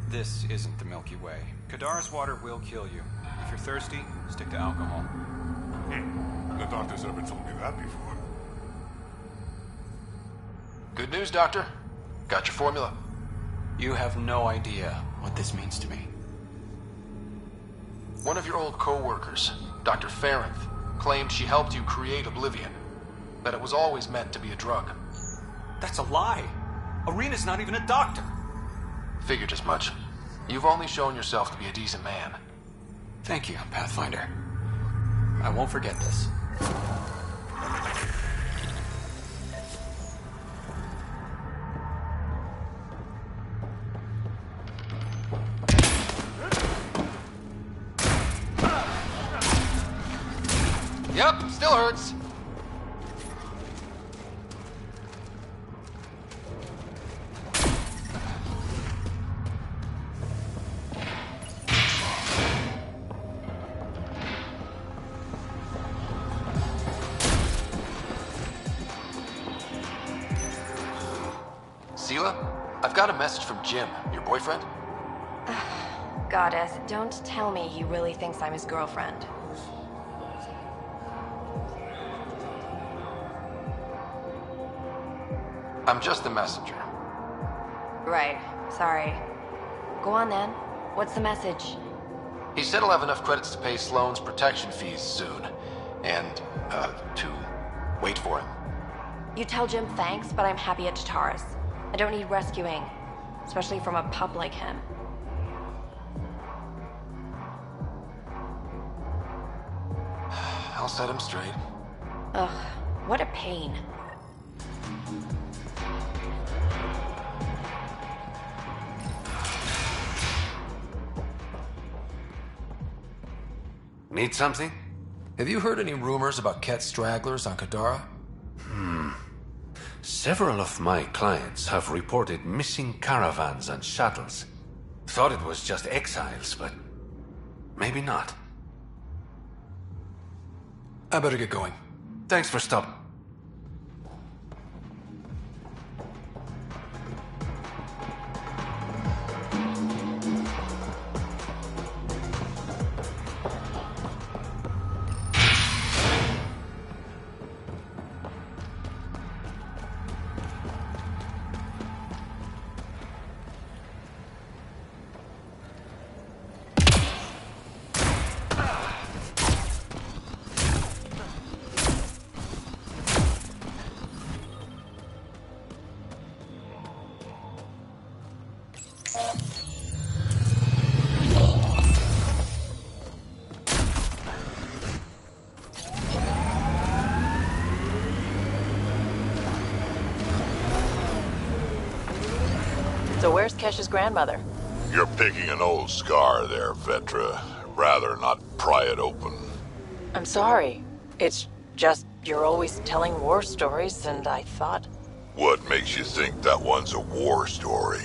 This isn't the Milky Way. Kadara's water will kill you. If you're thirsty, stick to alcohol. The doctor's never told me that before. Good news, Doctor. Got your formula. You have no idea what this means to me. One of your old co-workers, Dr. Ferenth, claimed she helped you create Oblivion. That it was always meant to be a drug. That's a lie. Arena's not even a doctor. Figured as much. You've only shown yourself to be a decent man. Thank you, Pathfinder. I won't forget this. Yep, still hurts. Sela, I've got a message from Jim, your boyfriend. Goddess, don't tell me he really thinks I'm his girlfriend. I'm just the messenger. Right, sorry. Go on then. What's the message? He said he'll have enough credits to pay Sloane's protection fees soon. And, to wait for him. You tell Jim thanks, but I'm happy at Tataris. I don't need rescuing, especially from a pup like him. I'll set him straight. Ugh, what a pain. Need something? Have you heard any rumors about Ket stragglers on Kadara? Several of my clients have reported missing caravans and shuttles. Thought it was just exiles, but maybe not. I better get going. Thanks for stopping. So where's Kesh's grandmother? You're picking an old scar there, Vetra. Rather not pry it open. I'm sorry. It's just you're always telling war stories, and I thought... What makes you think that one's a war story?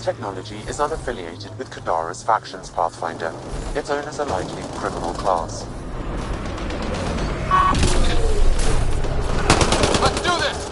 technology is unaffiliated with Kadara's factions, Pathfinder. Its owners are likely criminal class. Let's do this!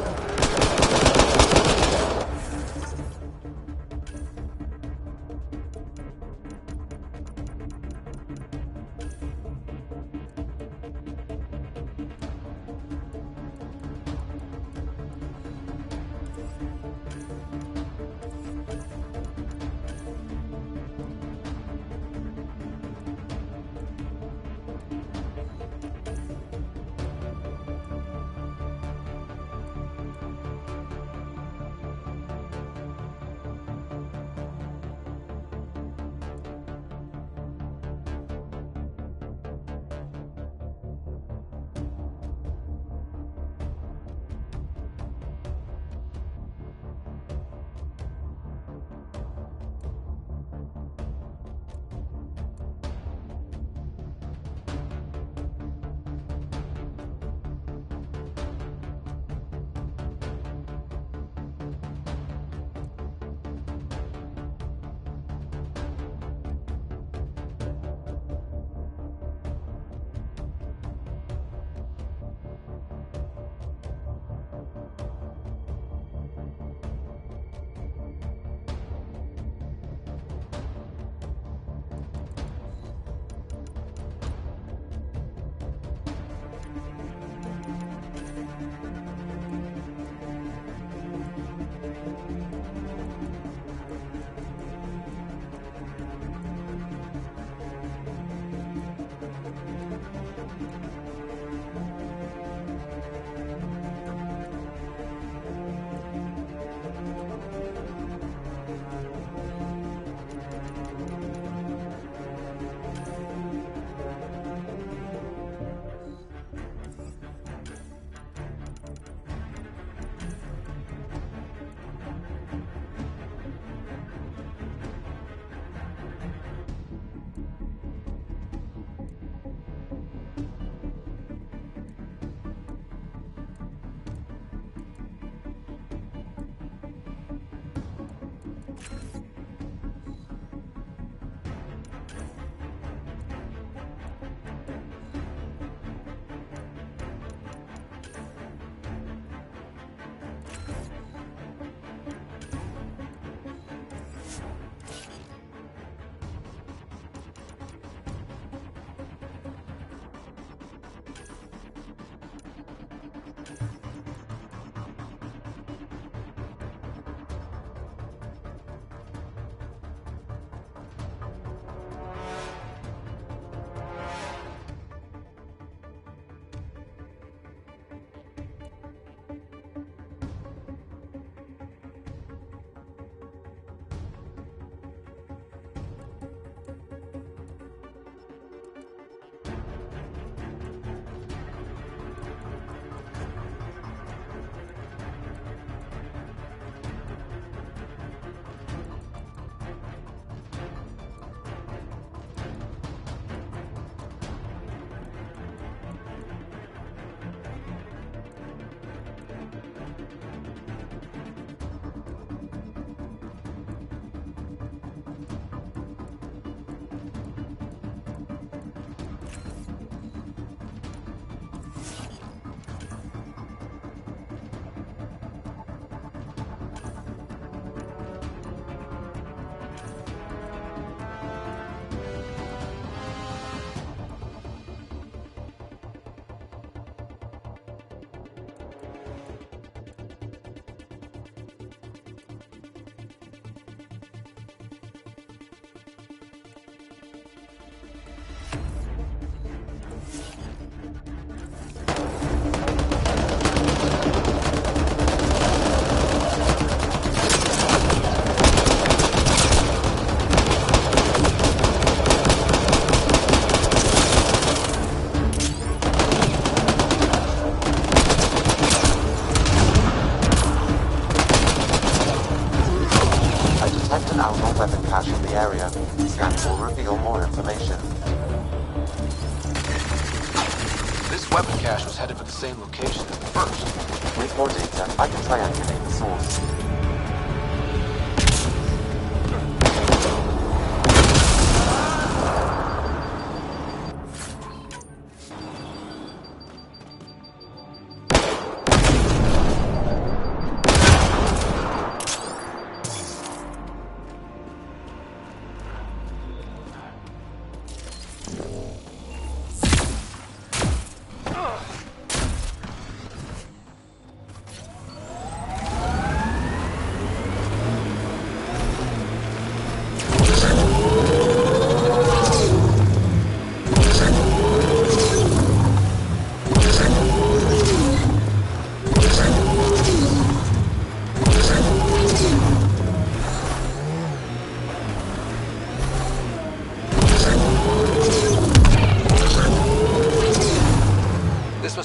area. Scans will reveal more information. This weapon cache was headed for the same location as the first. With more data, I can triangulate the source.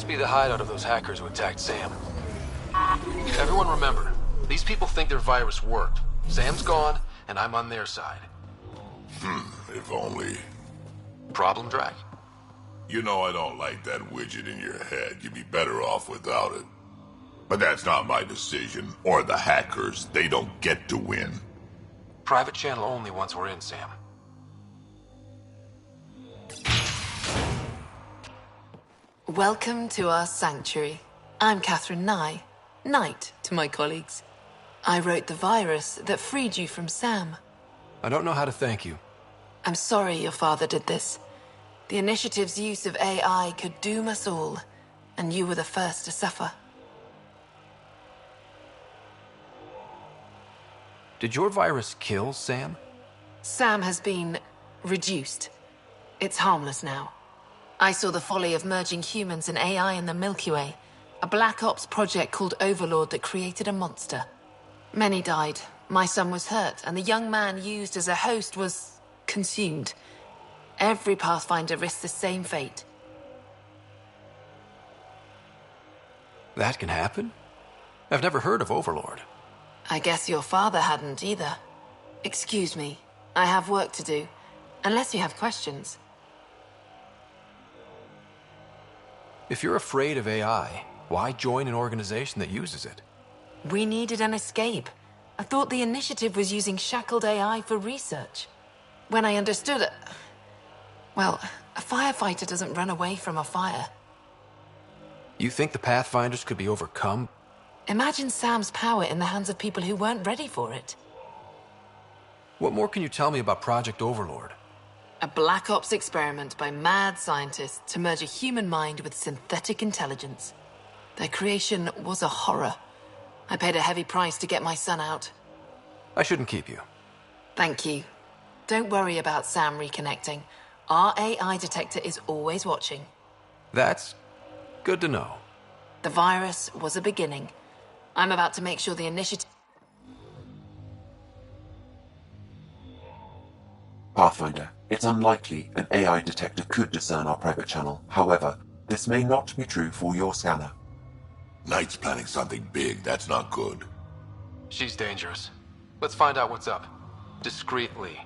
must be the hideout of those hackers who attacked Sam. Everyone remember, these people think their virus worked. Sam's gone, and I'm on their side. If only. Problem, Drac? You know I don't like that widget in your head. You'd be better off without it. But that's not my decision, or the hackers. They don't get to win. Private channel only once we're in, Sam. Welcome to our sanctuary. I'm Catherine Nye, Knight to my colleagues. I wrote the virus that freed you from Sam. I don't know how to thank you. I'm sorry your father did this. The Initiative's use of AI could doom us all, and you were the first to suffer. Did your virus kill Sam? Sam has been reduced. It's harmless now. I saw the folly of merging humans and AI in the Milky Way, a Black Ops project called Overlord that created a monster. Many died. My son was hurt, and the young man used as a host was consumed. Every Pathfinder risks the same fate. That can happen? I've never heard of Overlord. I guess your father hadn't either. Excuse me, I have work to do. Unless you have questions. If you're afraid of AI, why join an organization that uses it? We needed an escape. I thought the Initiative was using shackled AI for research. When I understood it... Well, a firefighter doesn't run away from a fire. You think the Pathfinders could be overcome? Imagine Sam's power in the hands of people who weren't ready for it. What more can you tell me about Project Overlord? A Black Ops experiment by mad scientists to merge a human mind with synthetic intelligence. Their creation was a horror. I paid a heavy price to get my son out. I shouldn't keep you. Thank you. Don't worry about Sam reconnecting. Our AI detector is always watching. That's good to know. The virus was a beginning. I'm about to make sure the Initiative... Pathfinder, it's unlikely an AI detector could discern our private channel. However, this may not be true for your scanner. Knight's planning something big. That's not good. She's dangerous. Let's find out what's up. Discreetly.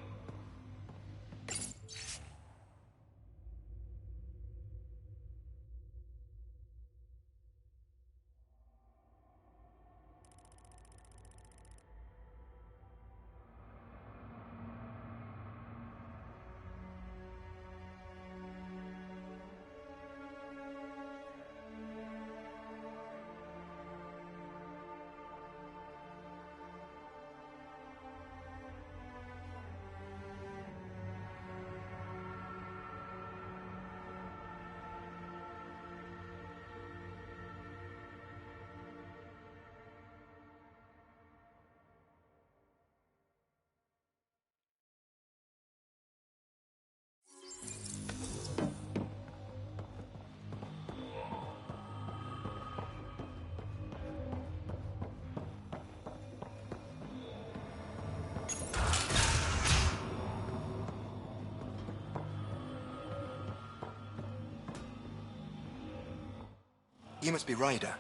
You must be Ryder.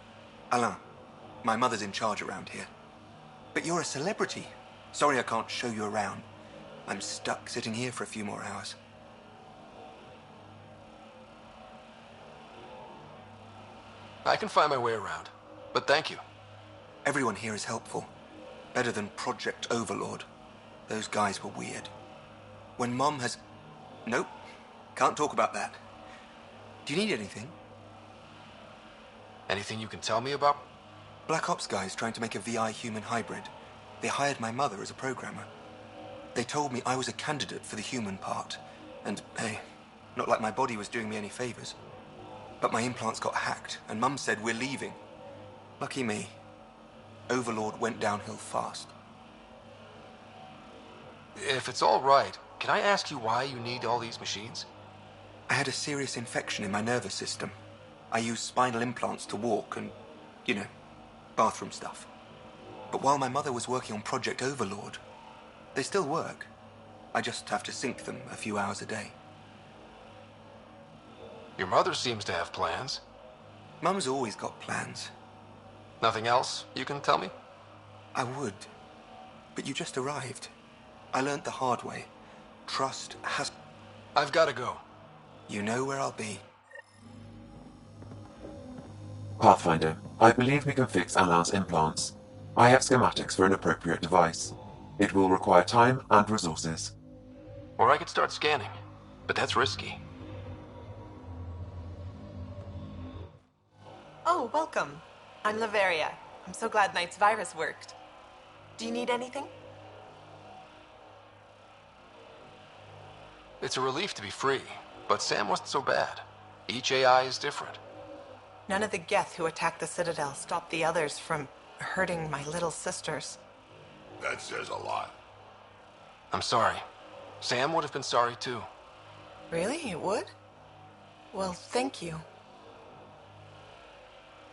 Alain. My mother's in charge around here. But you're a celebrity. Sorry I can't show you around. I'm stuck sitting here for a few more hours. I can find my way around, but thank you. Everyone here is helpful. Better than Project Overlord. Those guys were weird. When Mom has... Nope. Can't talk about that. Do you need anything? Anything you can tell me about? Black Ops guys trying to make a VI human hybrid. They hired my mother as a programmer. They told me I was a candidate for the human part. And, hey, not like my body was doing me any favors. But my implants got hacked, and Mum said we're leaving. Lucky me. Overlord went downhill fast. If it's all right, can I ask you why you need all these machines? I had a serious infection in my nervous system. I used spinal implants to walk and, you know, bathroom stuff. But while my mother was working on Project Overlord, they still work. I just have to sync them a few hours a day. Your mother seems to have plans. Mum's always got plans. Nothing else you can tell me? I would. But you just arrived. I learned the hard way. Trust has... I've got to go. You know where I'll be. Pathfinder, I believe we can fix Alain's implants. I have schematics for an appropriate device. It will require time and resources. Or I could start scanning, but that's risky. Oh, welcome. I'm Laveria. I'm so glad Knight's virus worked. Do you need anything? It's a relief to be free, but Sam wasn't so bad. Each AI is different. None of the Geth who attacked the Citadel stopped the others from hurting my little sisters. That says a lot. I'm sorry. Sam would have been sorry too. Really? You would? Well, thank you.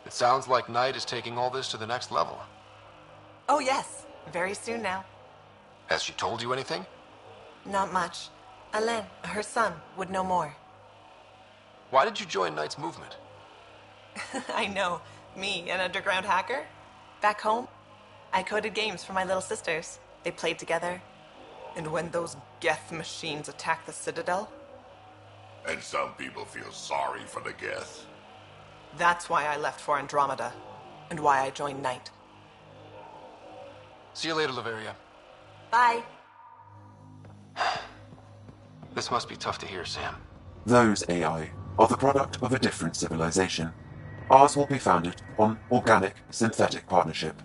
It sounds like Knight is taking all this to the next level. Oh, yes. Very soon now. Has she told you anything? Not much. Alain, her son, would know more. Why did you join Knight's movement? I know. Me, an underground hacker? Back home, I coded games for my little sisters. They played together. And when those Geth machines attacked the Citadel... And some people feel sorry for the Geth. That's why I left for Andromeda. And why I joined Knight. See you later, Laveria. Bye. This must be tough to hear, Sam. Those AI are the product of a different civilization. Ours will be founded on organic, synthetic partnership.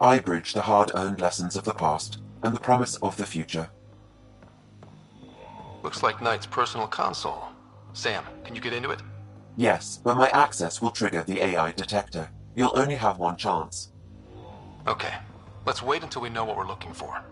I bridge the hard-earned lessons of the past and the promise of the future. Looks like Knight's personal console. Sam, can you get into it? Yes, but my access will trigger the AI detector. You'll only have one chance. Okay. Let's wait until we know what we're looking for.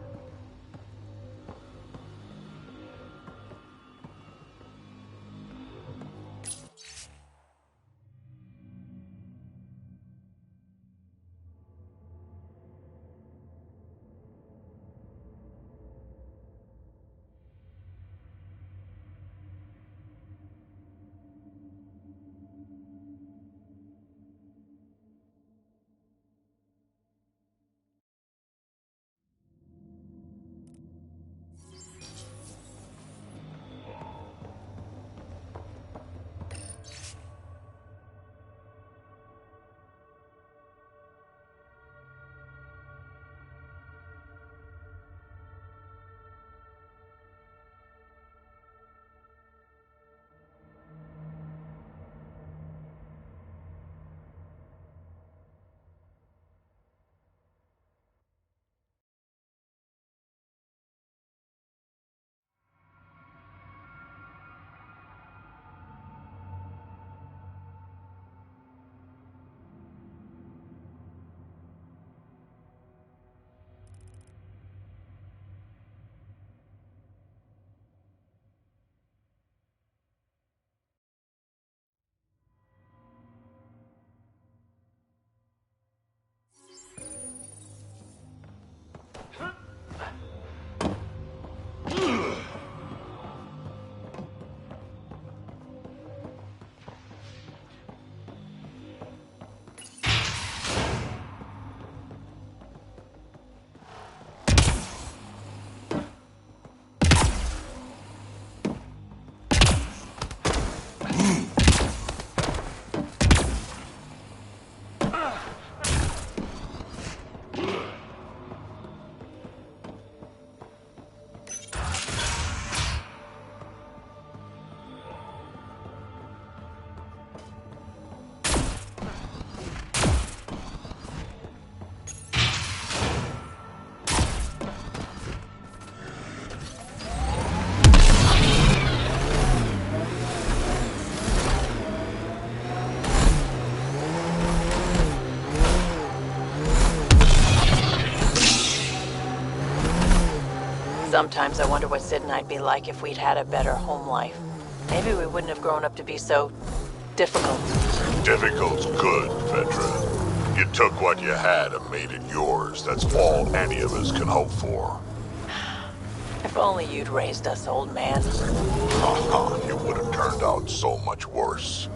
Sometimes I wonder what Sid and I'd be like if we'd had a better home life. Maybe we wouldn't have grown up to be so difficult. Difficult's good, Petra. You took what you had and made it yours. That's all any of us can hope for. If only you'd raised us, old man. Haha, it would have turned out so much worse.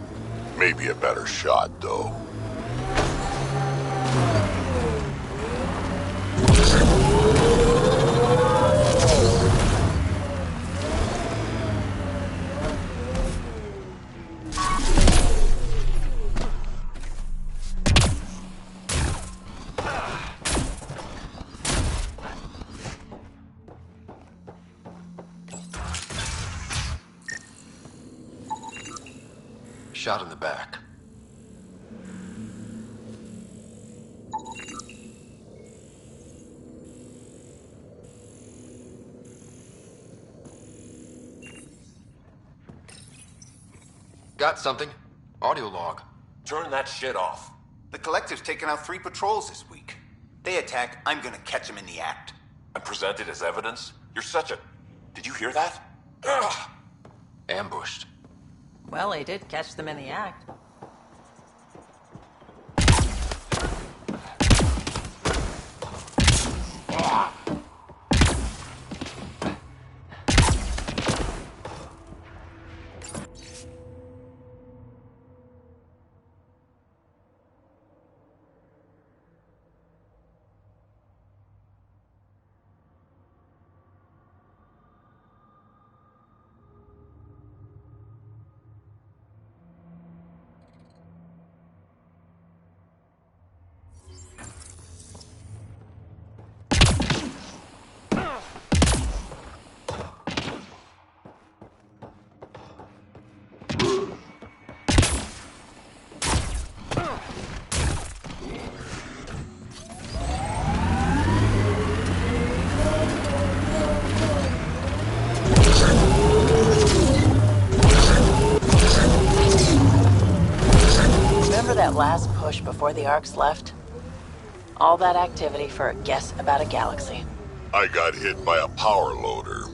Maybe a better shot, though. Shot in the back. Got something. Audio log. Turn that shit off. The Collective's taken out 3 patrols this week. They attack, I'm gonna catch them in the act. And present it as evidence? You're such a... Did you hear that? Ugh. Ambushed. Well, he did catch them in the act. That last push before the Arcs left? All that activity for a guess about a galaxy. I got hit by a power loader.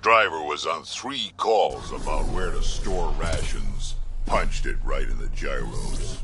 Driver was on 3 calls about where to store rations. Punched it right in the gyros.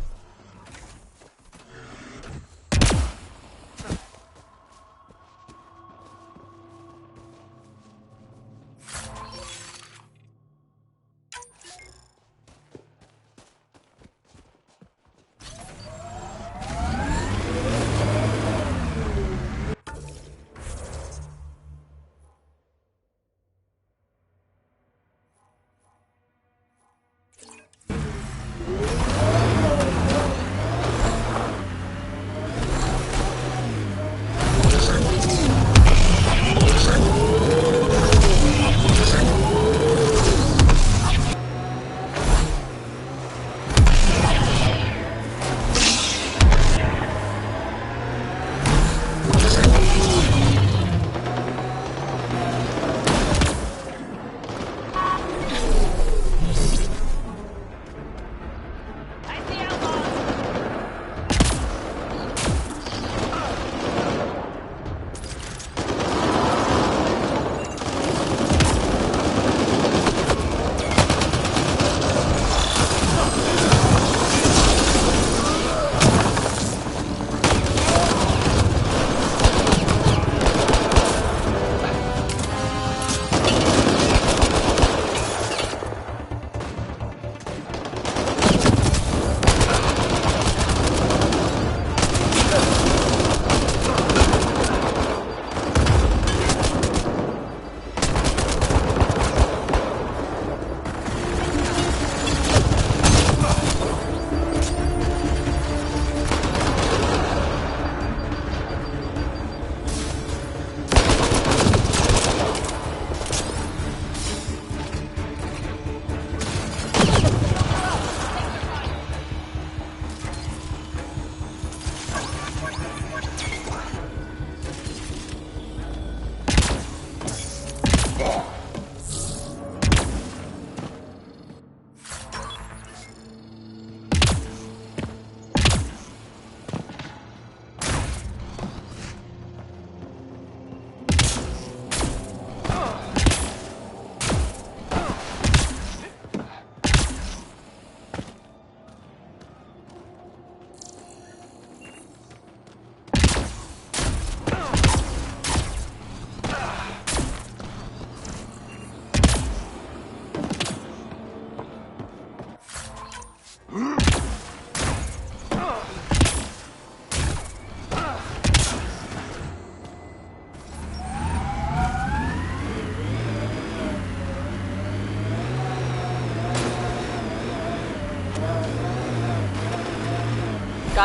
Got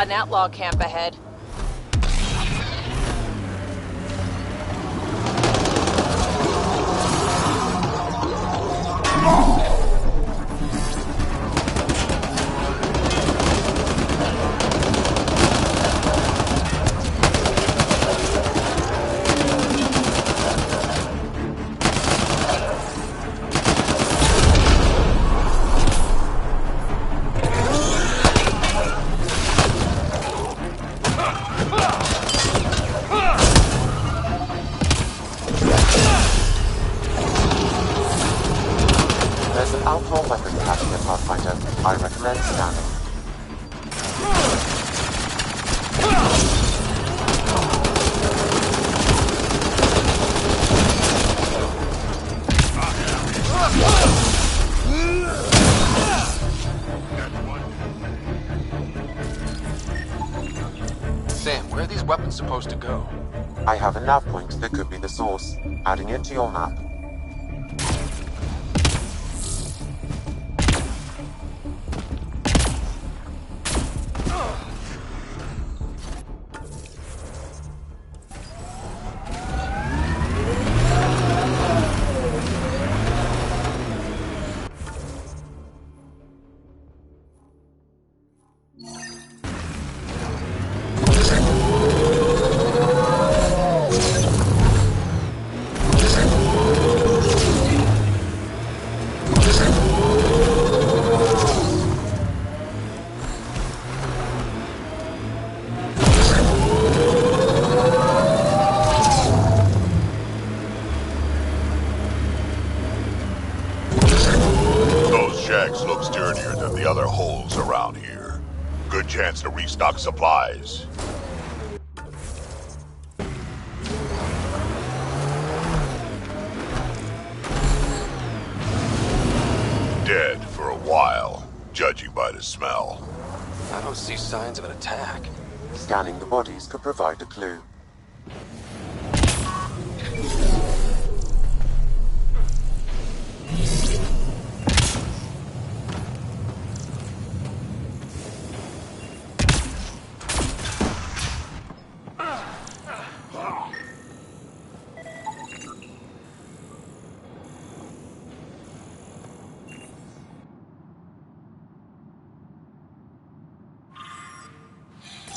an outlaw camp ahead. There's an outlaw weapon cache at Pathfinder. I recommend scanning. Sam, where are these weapons supposed to go? I have a nav point that could be the source. Adding it to your map. Look sturdier than the other holes around here. Good chance to restock supplies. Dead for a while, judging by the smell. I don't see signs of an attack. Scanning the bodies could provide a clue.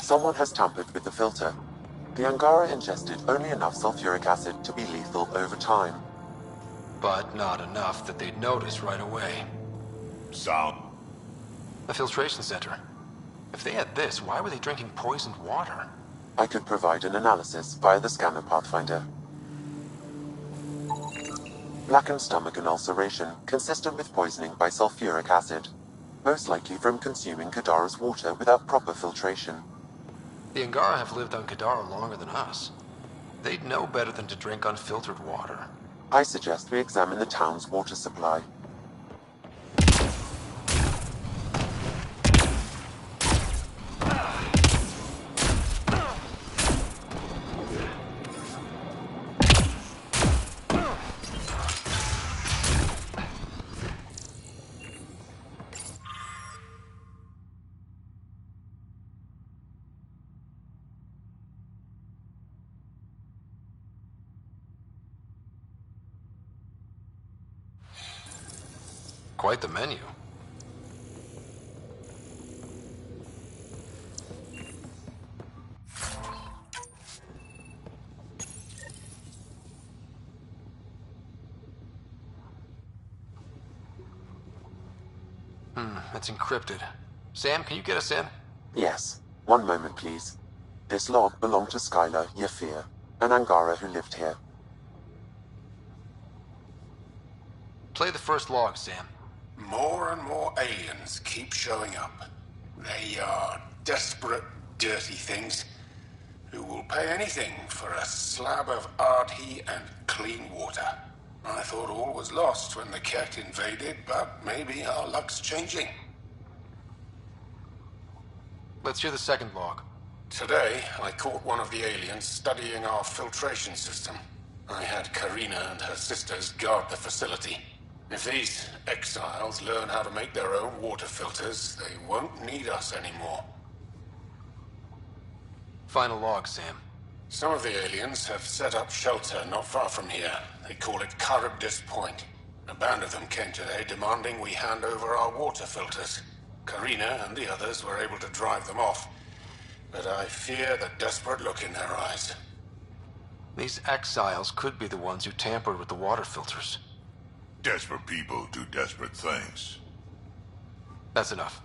Someone has tampered with the filter. The Angara ingested only enough sulfuric acid to be lethal over time. But not enough that they'd notice right away. Sound? A filtration center. If they had this, why were they drinking poisoned water? I could provide an analysis via the scanner Pathfinder. Blackened stomach and ulceration, consistent with poisoning by sulfuric acid. Most likely from consuming Kadara's water without proper filtration. The Angara have lived on Kadara longer than us. They'd know better than to drink unfiltered water. I suggest we examine the town's water supply. Quite the menu. It's encrypted. Sam, can you get us in? Yes. One moment, please. This log belonged to Skylar Yafir, an Angara who lived here. Play the first log, Sam. More and more aliens keep showing up. They are desperate, dirty things who will pay anything for a slab of Ardhi and clean water. I thought all was lost when the Ket invaded, but maybe our luck's changing. Let's hear the second log. Today, I caught one of the aliens studying our filtration system. I had Karina and her sisters guard the facility. If these exiles learn how to make their own water filters, they won't need us anymore. Final log, Sam. Some of the aliens have set up shelter not far from here. They call it Charybdis Point. A band of them came today demanding we hand over our water filters. Karina and the others were able to drive them off, but I fear the desperate look in their eyes. These exiles could be the ones who tampered with the water filters. Desperate people do desperate things. That's enough.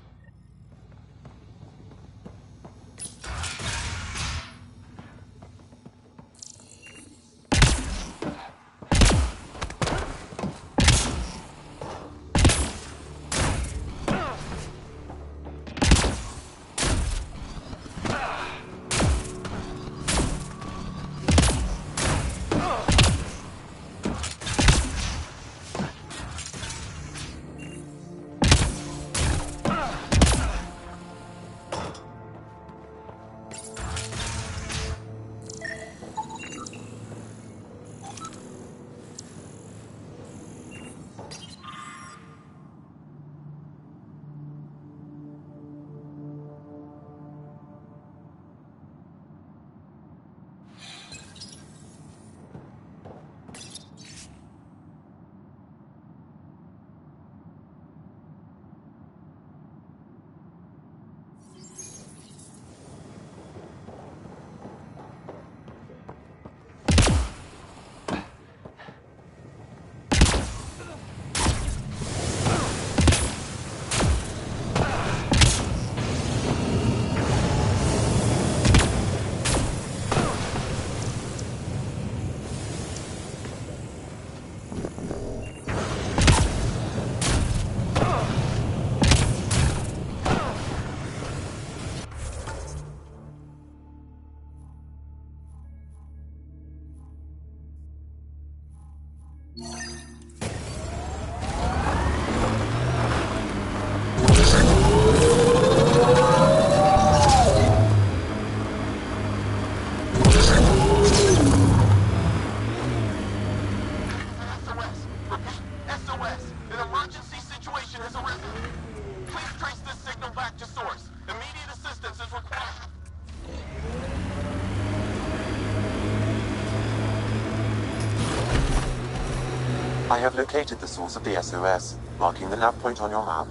I have located the source of the SOS, marking the nav point on your map.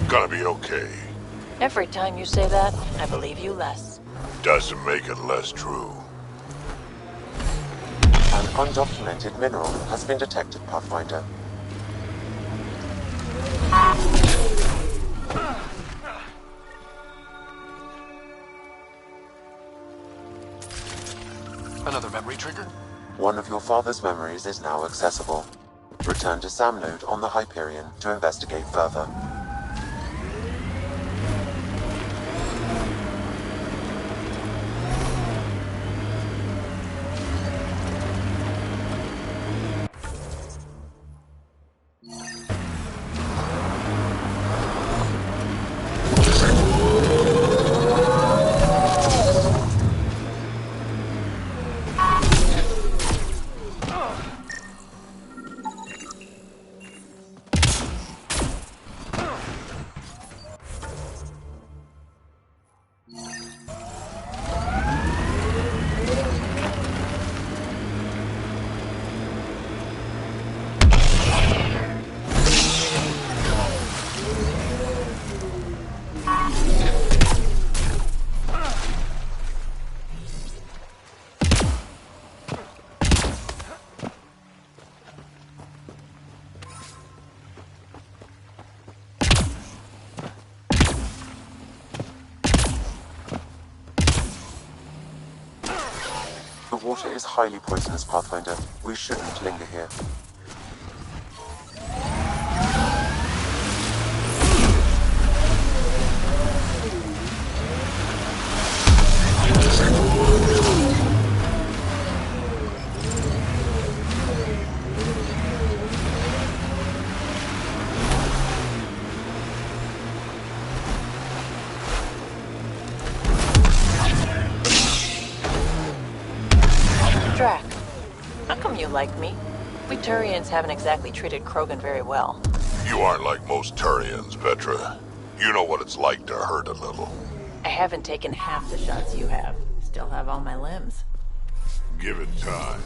Gonna be okay. Every time you say that, I believe you less. Doesn't make it less true. An undocumented mineral has been detected, Pathfinder. Another memory trigger? One of your father's memories is now accessible. Return to Sam Node on the Hyperion to investigate further. The water is highly poisonous, Pathfinder. We shouldn't linger here. Drac, how come you like me? We Turians haven't exactly treated Krogan very well. You aren't like most Turians, Petra. You know what it's like to hurt a little. I haven't taken half the shots you have. Still have all my limbs. Give it time.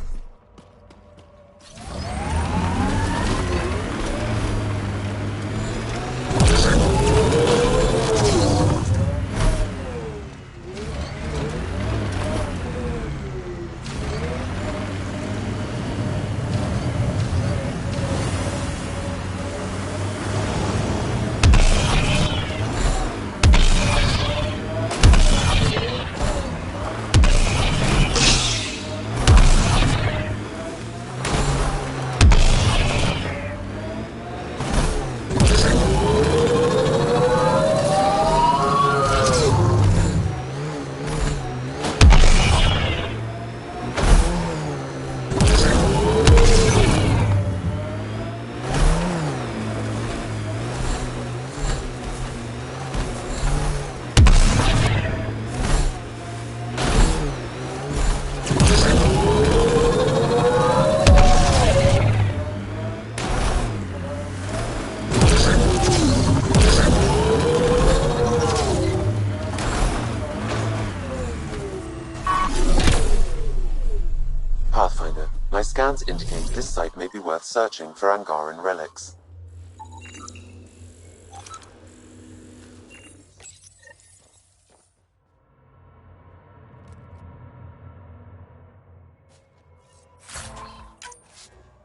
Pathfinder, my scans indicate this site may be worth searching for Angaran relics.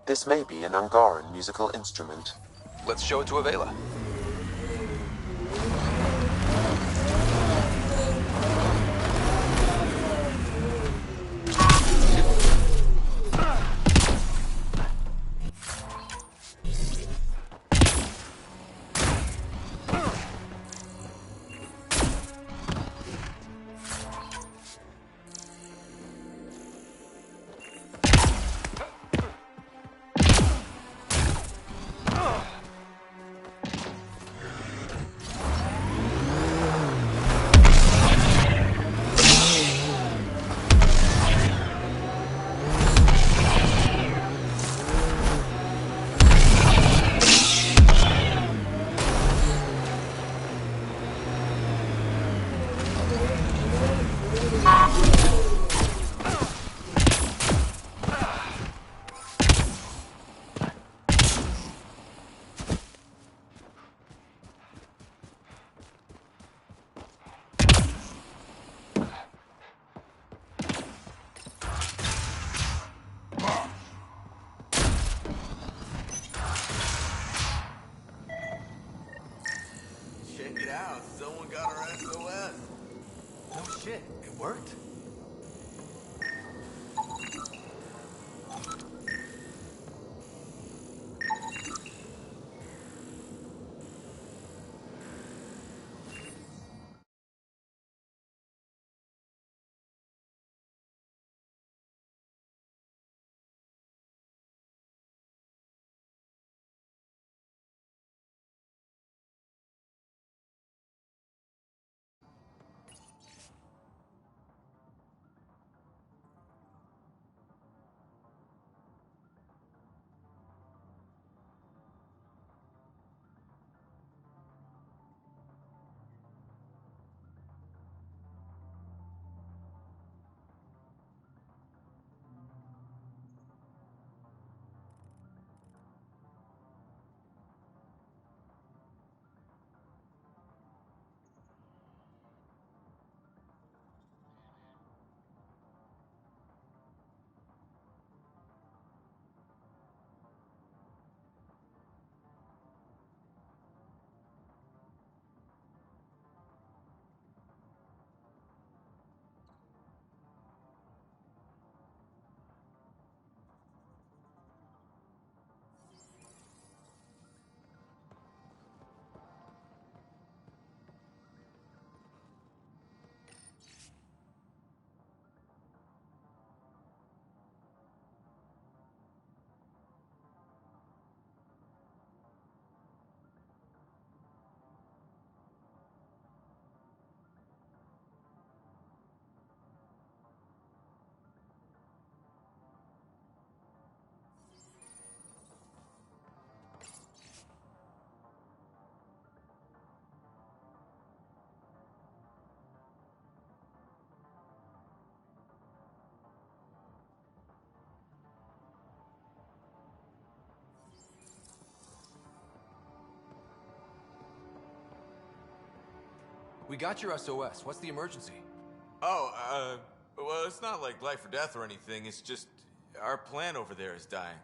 This may be an Angaran musical instrument. Let's show it to Avela. Check it out. Someone got our SOS. No shit. It worked. We got your SOS. What's the emergency? Oh, well, it's not like life or death or anything. It's just our plant over there is dying.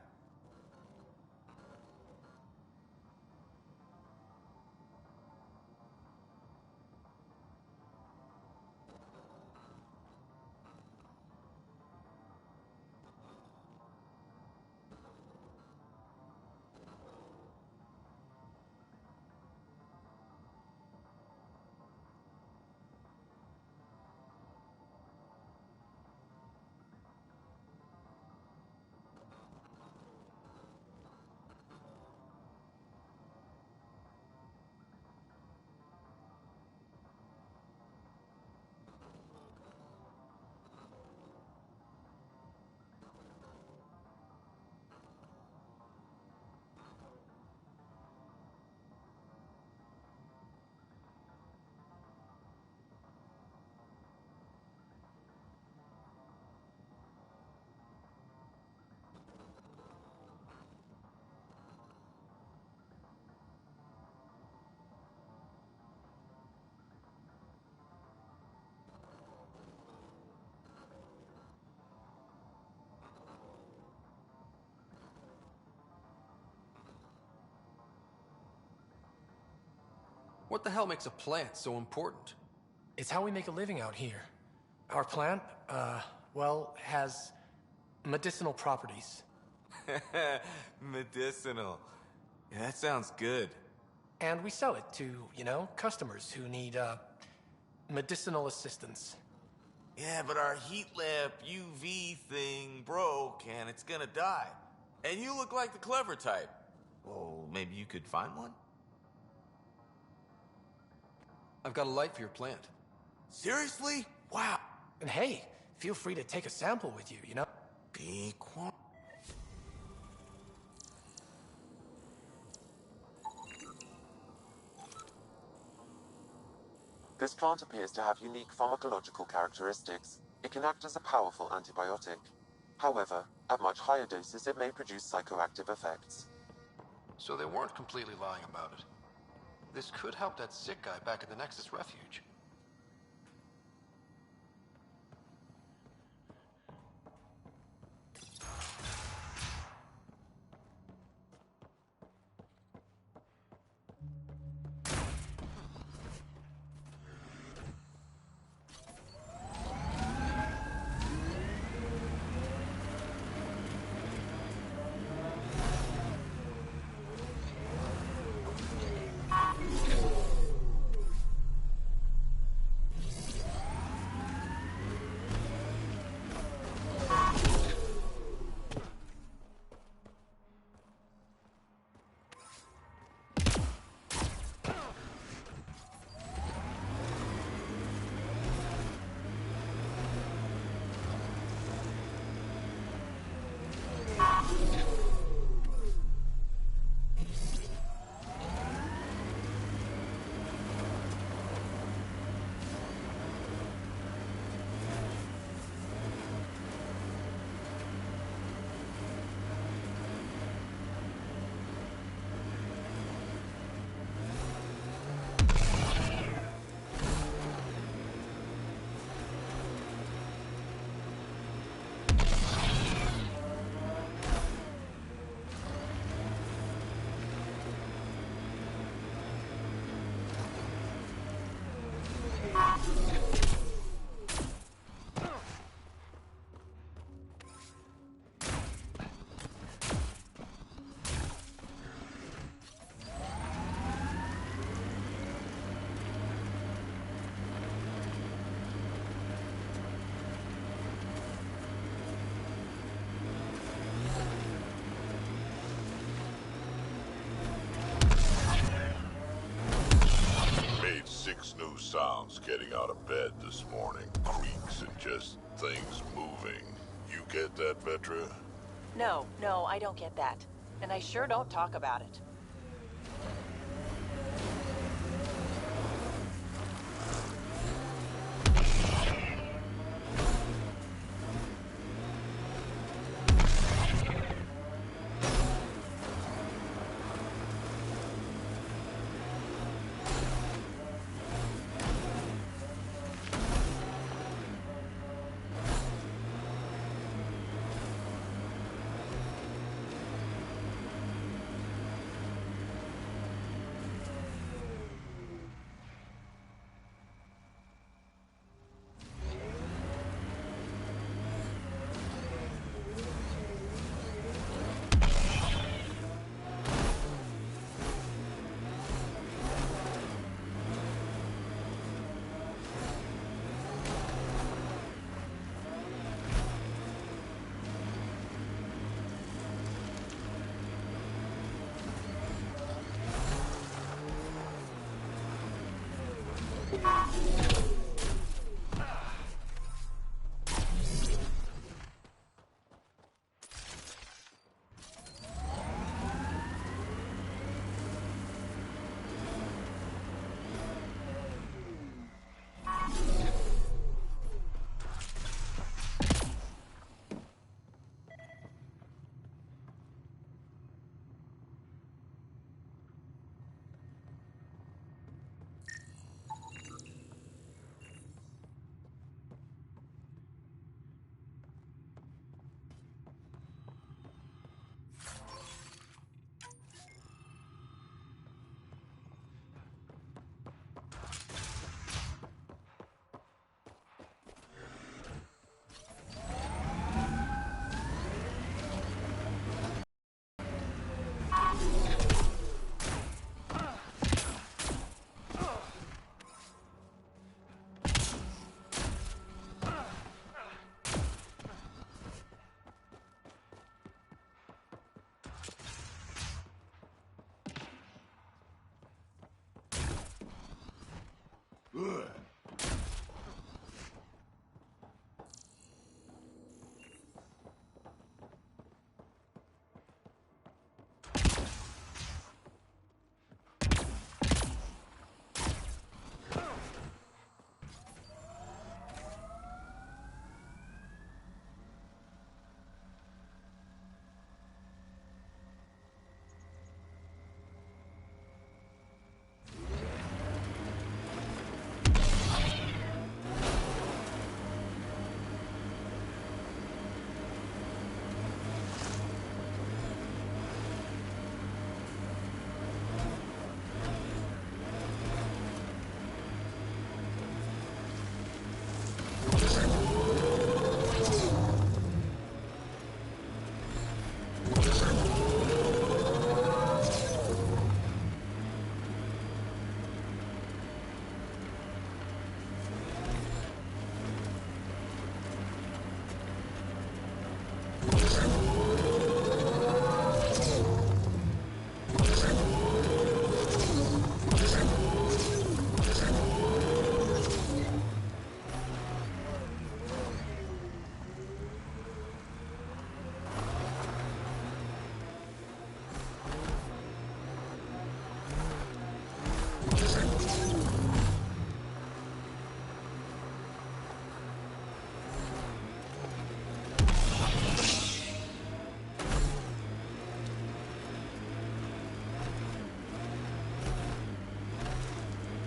What the hell makes a plant so important? It's how we make a living out here. Our plant, well, has medicinal properties. Medicinal. Yeah, that sounds good. And we sell it to, customers who need, medicinal assistance. Yeah, but our heat lamp UV thing broke and it's gonna die. And you look like the clever type. Well, maybe you could find one? I've got a light for your plant. Seriously? Wow. And hey, feel free to take a sample with you, Be quiet. This plant appears to have unique pharmacological characteristics. It can act as a powerful antibiotic. However, at much higher doses it may produce psychoactive effects. So they weren't completely lying about it. This could help that sick guy back at the Nexus Refuge. Made 6 new sounds getting out of bed this morning. Creaks and just things moving. You get that, Vetra? No, I don't get that. And I sure don't talk about it.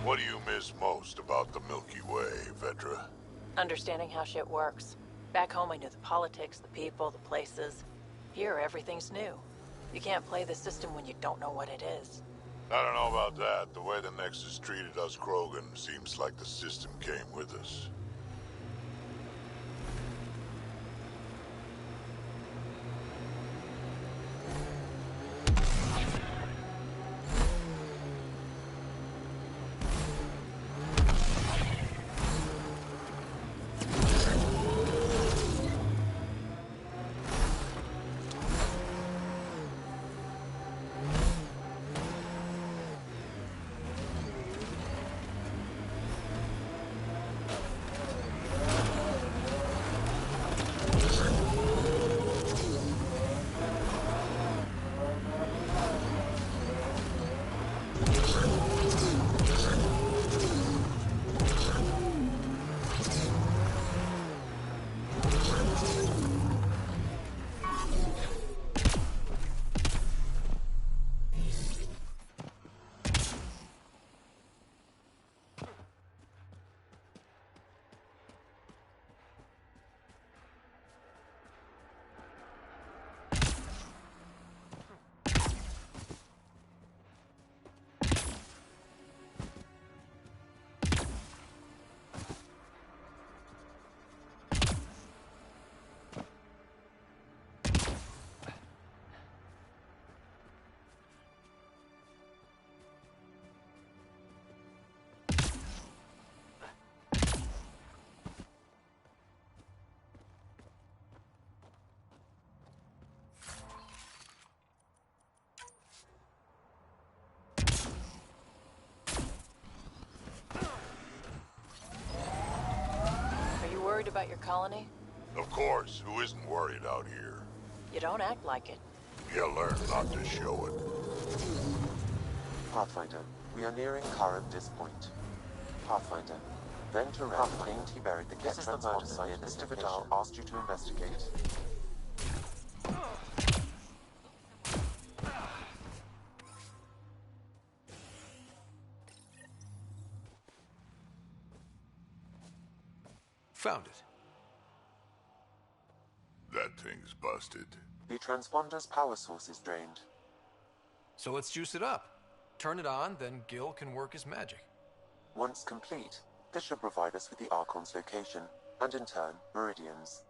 What do you miss most about the Milky Way, Vedra? Understanding how shit works. Back home I knew the politics, the people, the places. Here everything's new. You can't play the system when you don't know what it is. I don't know about that. The way the Nexus treated us Krogan seems like the system came with us. Are you worried about your colony? Of course, who isn't worried out here? You don't act like it. You learn not to show it. Pathfinder, we are nearing Karam-Dis Point. Pathfinder, then to Pathfinder, he buried the Get transponder site Mr. Vidal asked you to investigate. Found it. That thing's busted. The transponder's power source is drained. So let's juice it up. Turn it on, then Gil can work his magic. Once complete, this should provide us with the Archon's location, and in turn, Meridian's.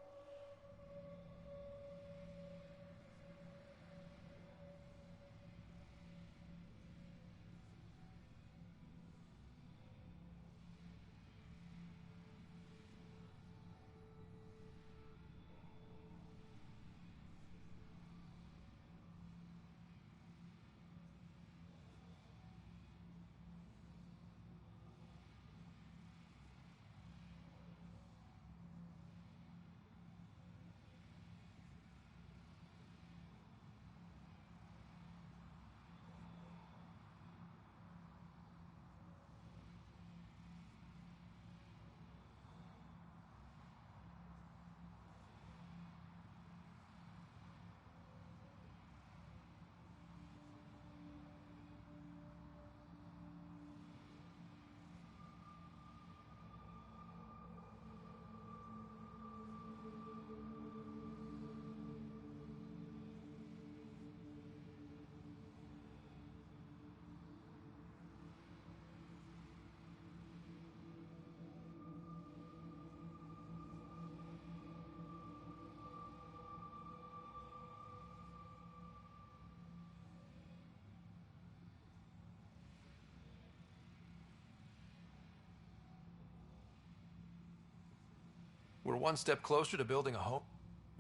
We're one step closer to building a home.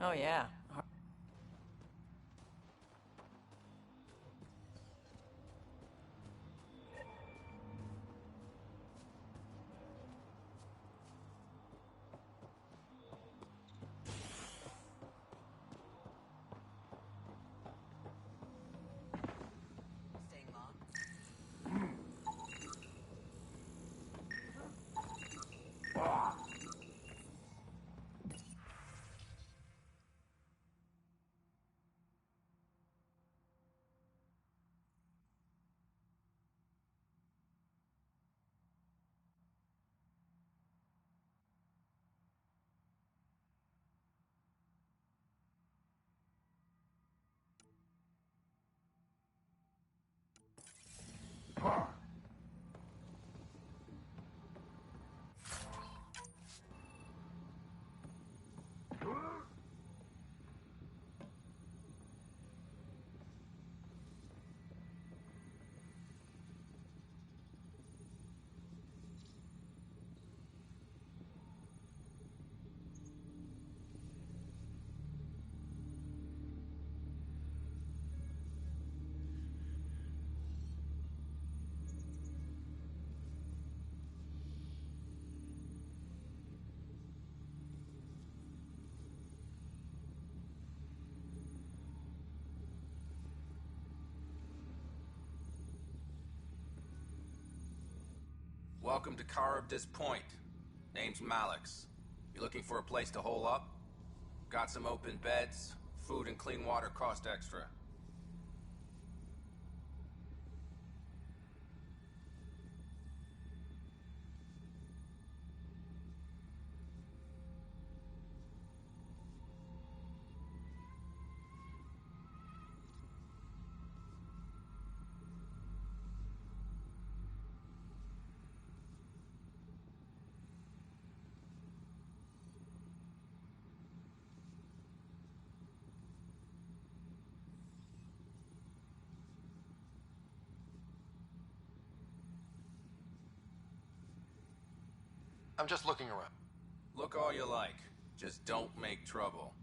Oh yeah. Welcome to Caribdis Point. Name's Malix. You looking for a place to hole up? Got some open beds. Food and clean water cost extra. I'm just looking around. Look all you like. Just don't make trouble.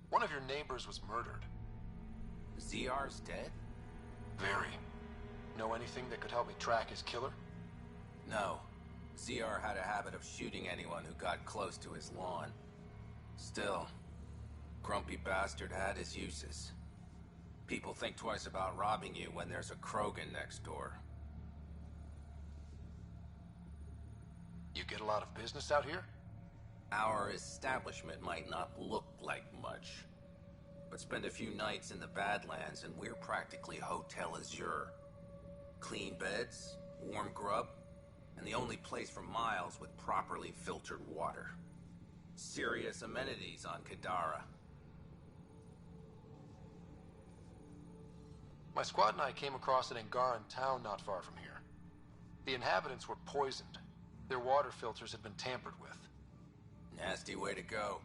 One of your neighbors was murdered. ZR's dead? Very. Know anything that could help me track his killer? No. ZR had a habit of shooting anyone who got close to his lawn. Still, grumpy bastard had his uses. People think twice about robbing you when there's a Krogan next door. You get a lot of business out here? Our establishment might not look like much, but spend a few nights in the Badlands and we're practically Hotel Azure. Clean beds, warm grub, and the only place for miles with properly filtered water. Serious amenities on Kadara. My squad and I came across an Angaran town not far from here. The inhabitants were poisoned. Their water filters had been tampered with. Nasty way to go.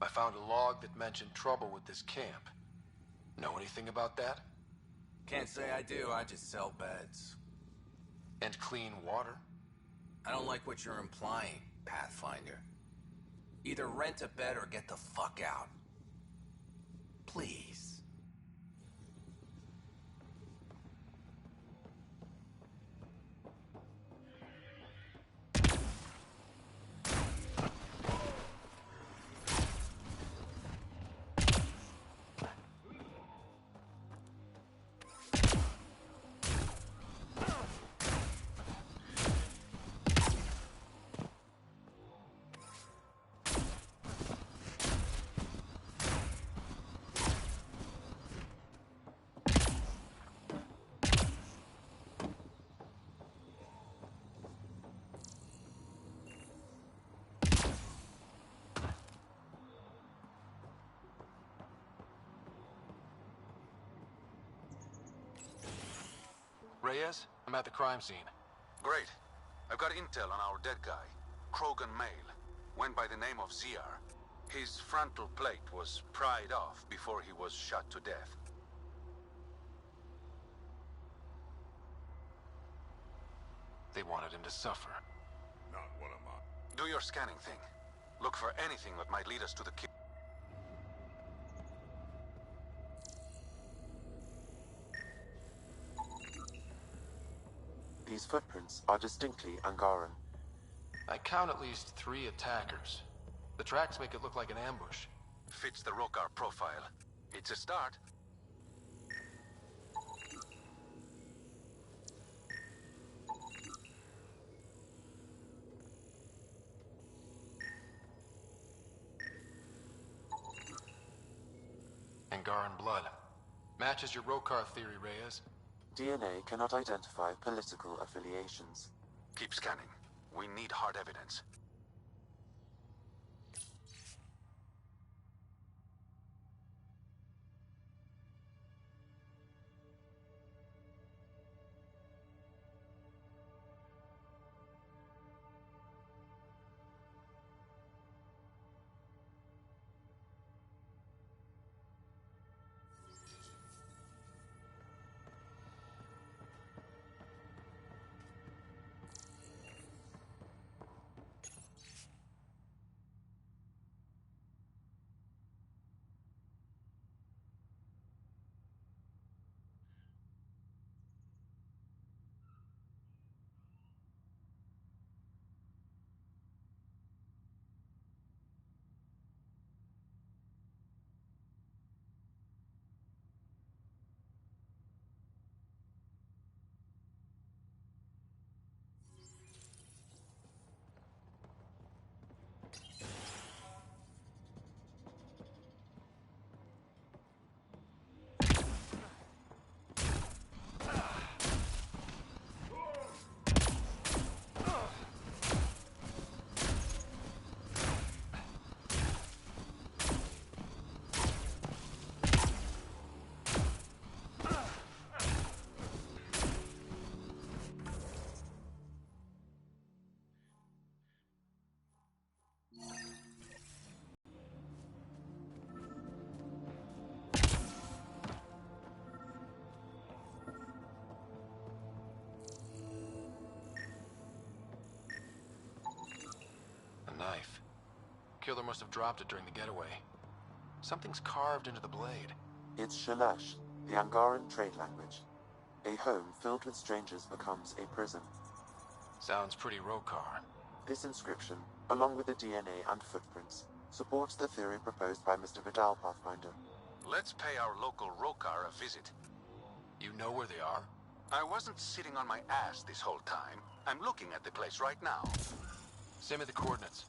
I found a log that mentioned trouble with this camp. Know anything about that? Can't say I do, I just sell beds. And clean water? I don't like what you're implying, Pathfinder. Either rent a bed or get the fuck out. Please. Reyes, I'm at the crime scene. Great. I've got intel on our dead guy. Krogan male. Went by the name of ZR. His frontal plate was pried off before he was shot to death. They wanted him to suffer. Not one of mine. Do your scanning thing. Look for anything that might lead us to the kill. These footprints are distinctly Angaran. I count at least 3 attackers. The tracks make it look like an ambush. Fits the Rokar profile. It's a start. Angaran blood. Matches your Rokar theory, Reyes. DNA cannot identify political affiliations. Keep scanning. We need hard evidence. Knife. Killer must have dropped it during the getaway. Something's carved into the blade. It's Shalash, the Angaran trade language. A home filled with strangers becomes a prison. Sounds pretty Rokar. This inscription, along with the DNA and footprints, supports the theory proposed by Mr. Vidal, Pathfinder. Let's pay our local Rokar a visit. You know where they are? I wasn't sitting on my ass this whole time. I'm looking at the place right now. Send me the coordinates.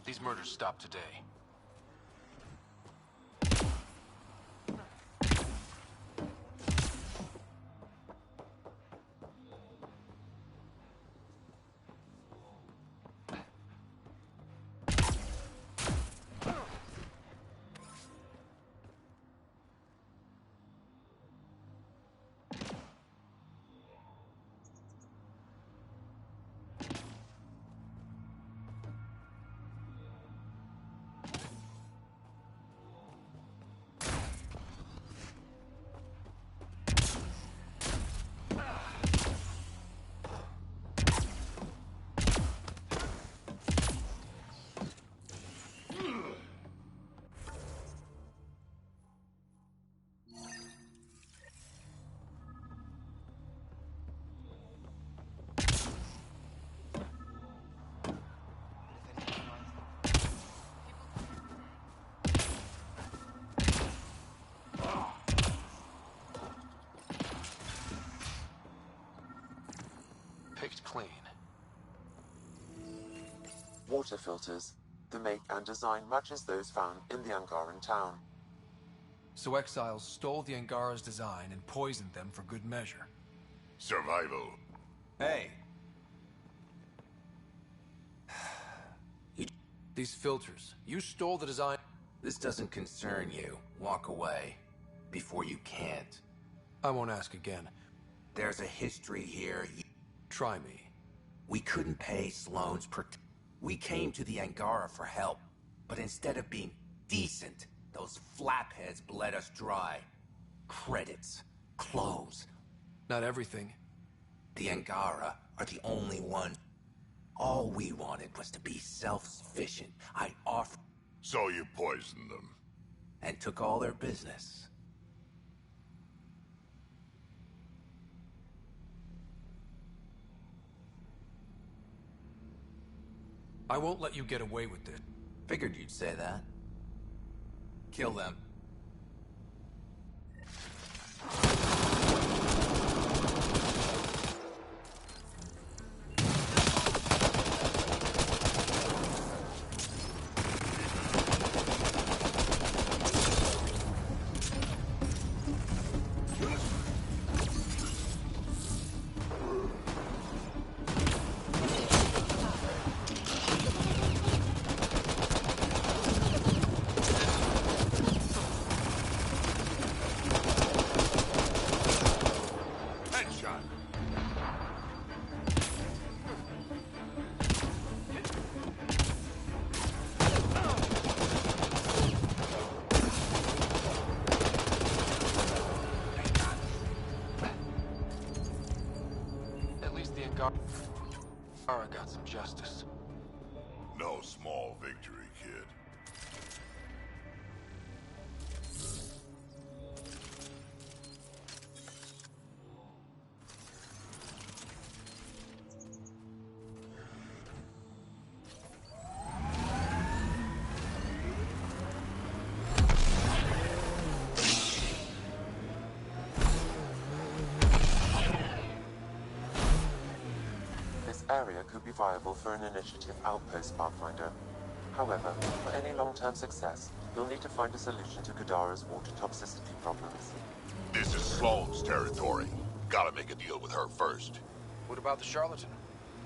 These murders stopped today. Picked clean. Water filters. The make and design matches those found in the Angaran town. So exiles stole the Angara's design and poisoned them for good measure. Survival. Hey. These filters. You stole the design. This doesn't concern you. Walk away. Before you can't. I won't ask again. There's a history here. Try me. We couldn't pay Sloane's We came to the Angara for help. But instead of being decent, those flapheads bled us dry. Credits. Clothes. Not everything. The Angara are the only one. All we wanted was to be self-sufficient. I offered... So you poisoned them. And took all their business. I won't let you get away with it. Figured you'd say that. Kill them. Angara got some justice. No small victory, kid. Area could be viable for an initiative outpost, Pathfinder. However, for any long-term success, you'll need to find a solution to Kadara's water toxicity problems. This is Sloane's territory. Gotta make a deal with her first. What about the charlatan?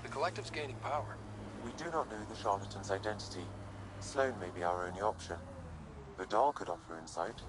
The Collective's gaining power. We do not know the charlatan's identity. Sloane may be our only option. Vidal could offer insight.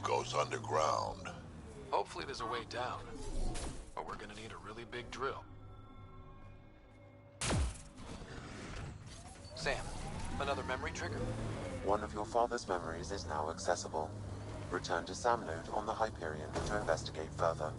Goes underground. Hopefully there's a way down. But we're gonna need a really big drill. Sam, another memory trigger? One of your father's memories is now accessible. Return to Sam Node on the Hyperion to investigate further.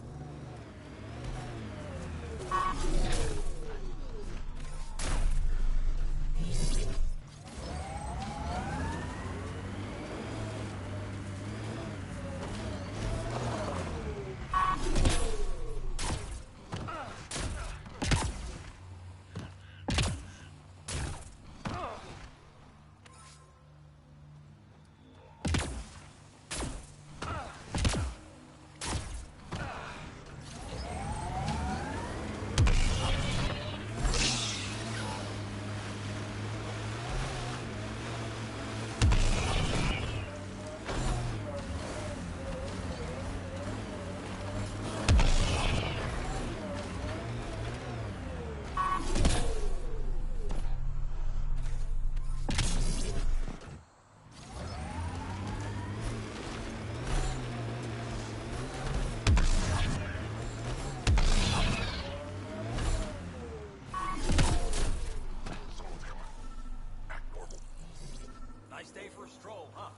Nice day for a stroll, huh?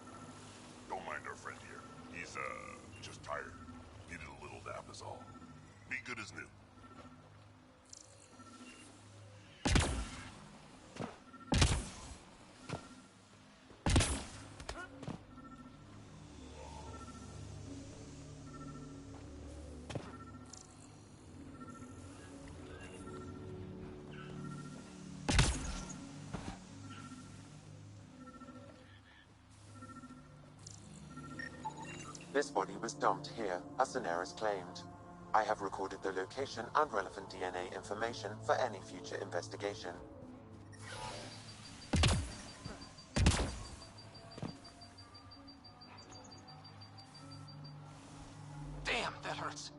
Don't mind our friend here. He's, just tired. Needed a little nap is all. Be good as new. This body was dumped here, as Daenerys claimed. I have recorded the location and relevant DNA information for any future investigation. Damn, that hurts.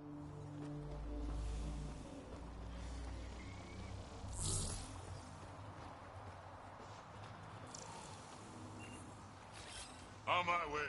On my way.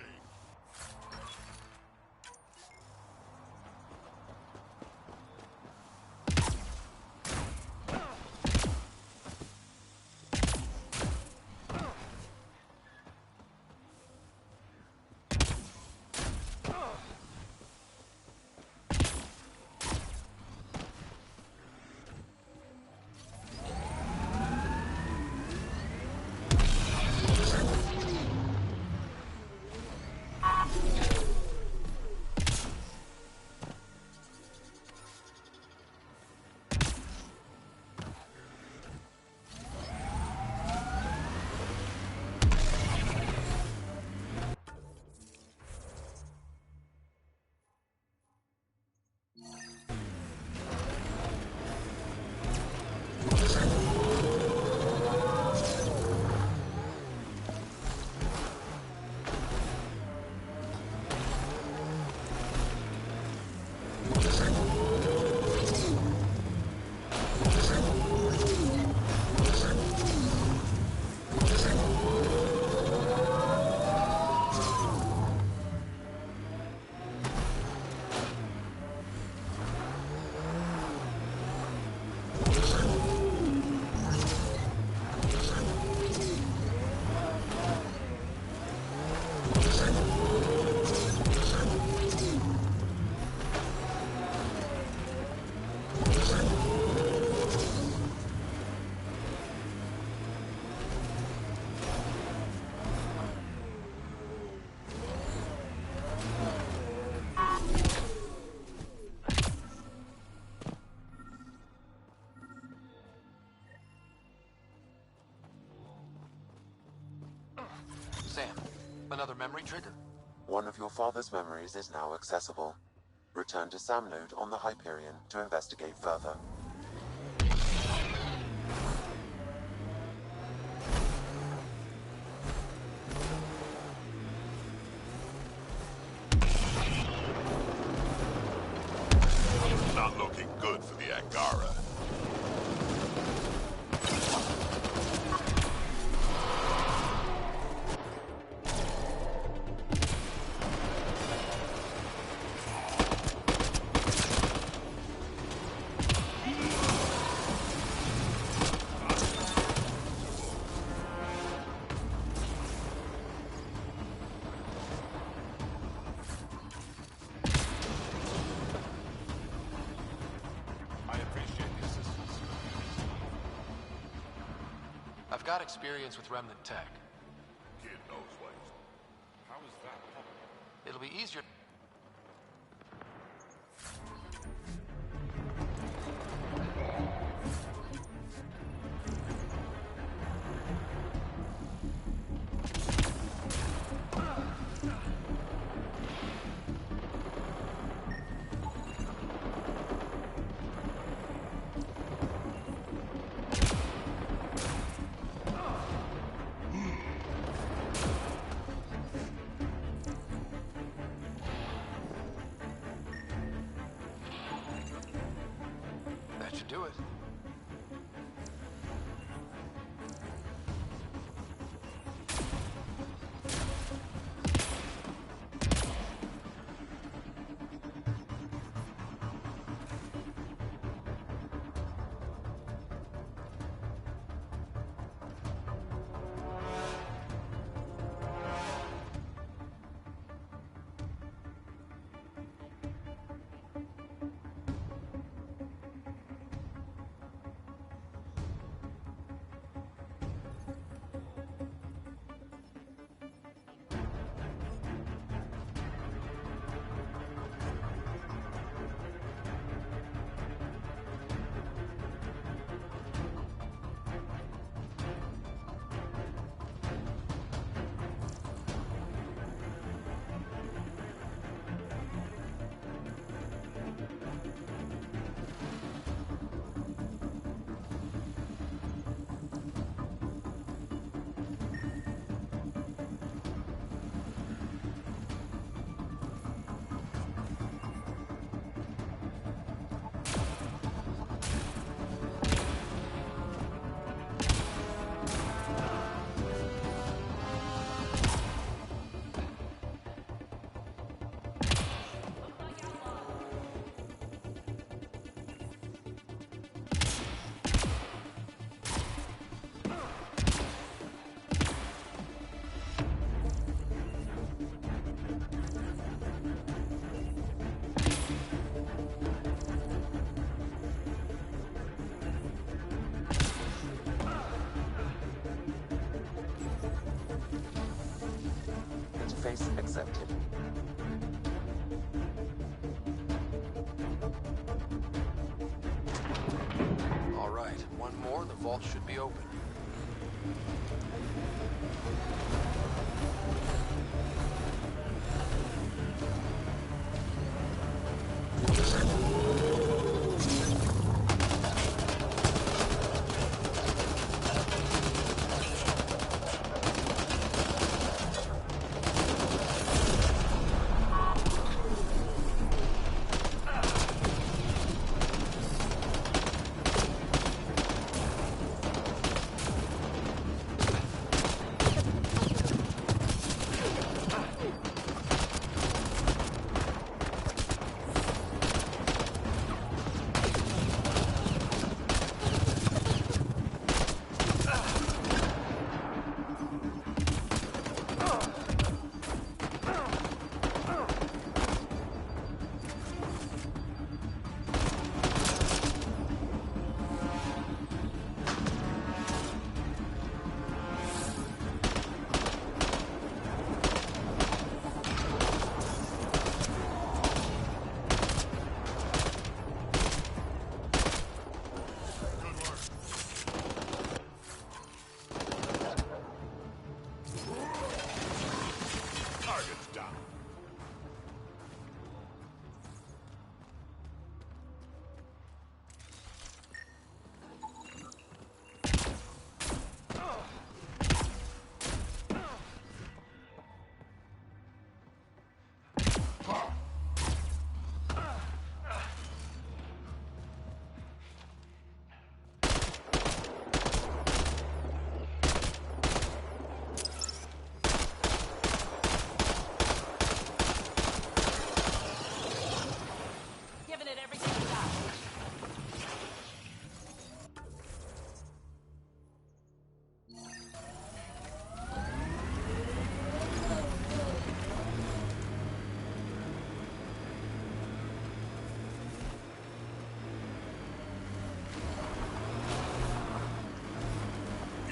Another memory trigger? One of your father's memories is now accessible. Return to Sam Node on the Hyperion to investigate further. Not looking good for the Angara. I've got experience with remnant tech. Kid knows what he's... How is that? It'll be easier. That should do it. Interface accepted. All right, one more, the vault should be open.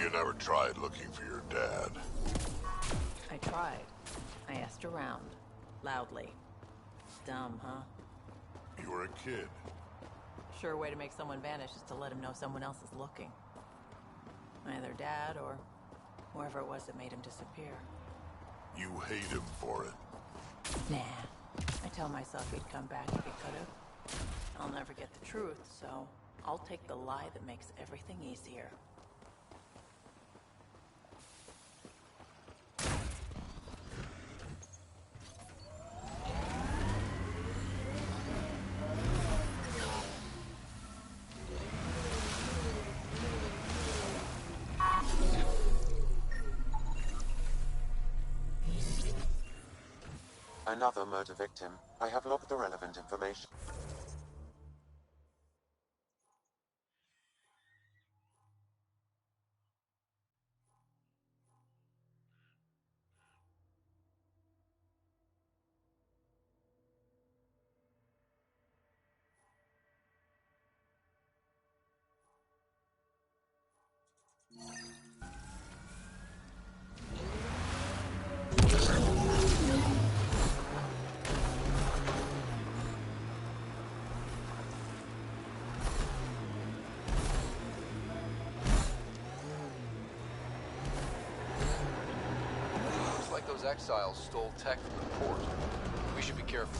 You never tried looking for your dad. I tried. I asked around. Loudly. Dumb, huh? You were a kid. Sure way to make someone vanish is to let them know someone else is looking. Either Dad or whoever it was that made him disappear. You hate him for it. Nah. I tell myself he'd come back if he could've. I'll never get the truth, so I'll take the lie that makes everything easier. Another murder victim. I have logged the relevant information. Looks like those exiles stole tech from the port. We should be careful.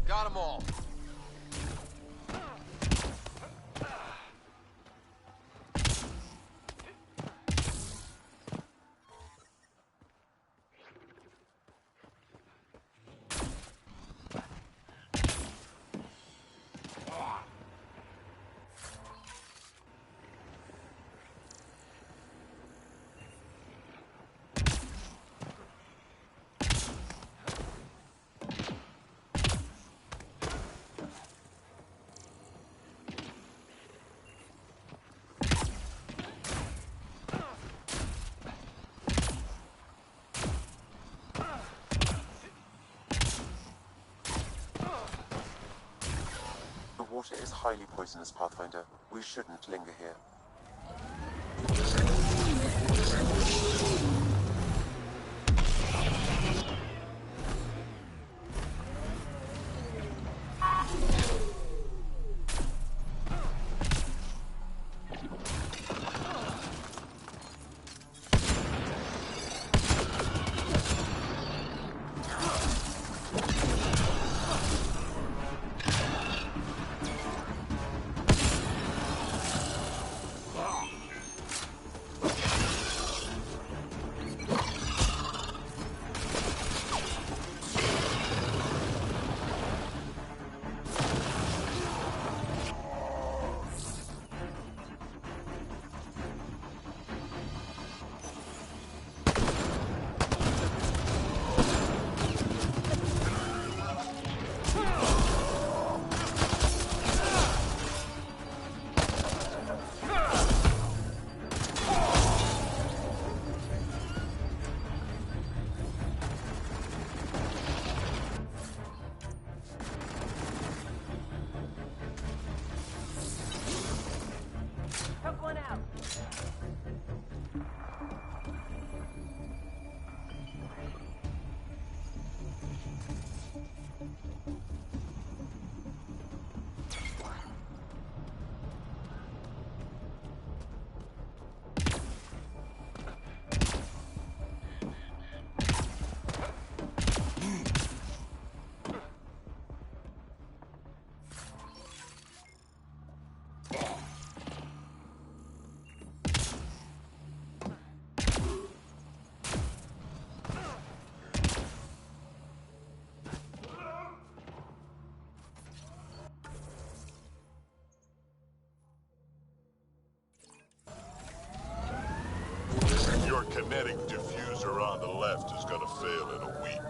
Got them all. The water is highly poisonous, Pathfinder. We shouldn't linger here. Your kinetic diffuser on the left is gonna fail in a week,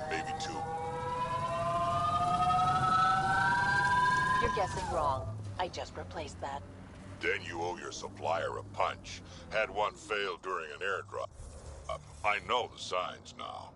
maybe 2. You're guessing wrong. I just replaced that. Then you owe your supplier a punch. Had one fail during an airdrop. I know the signs now.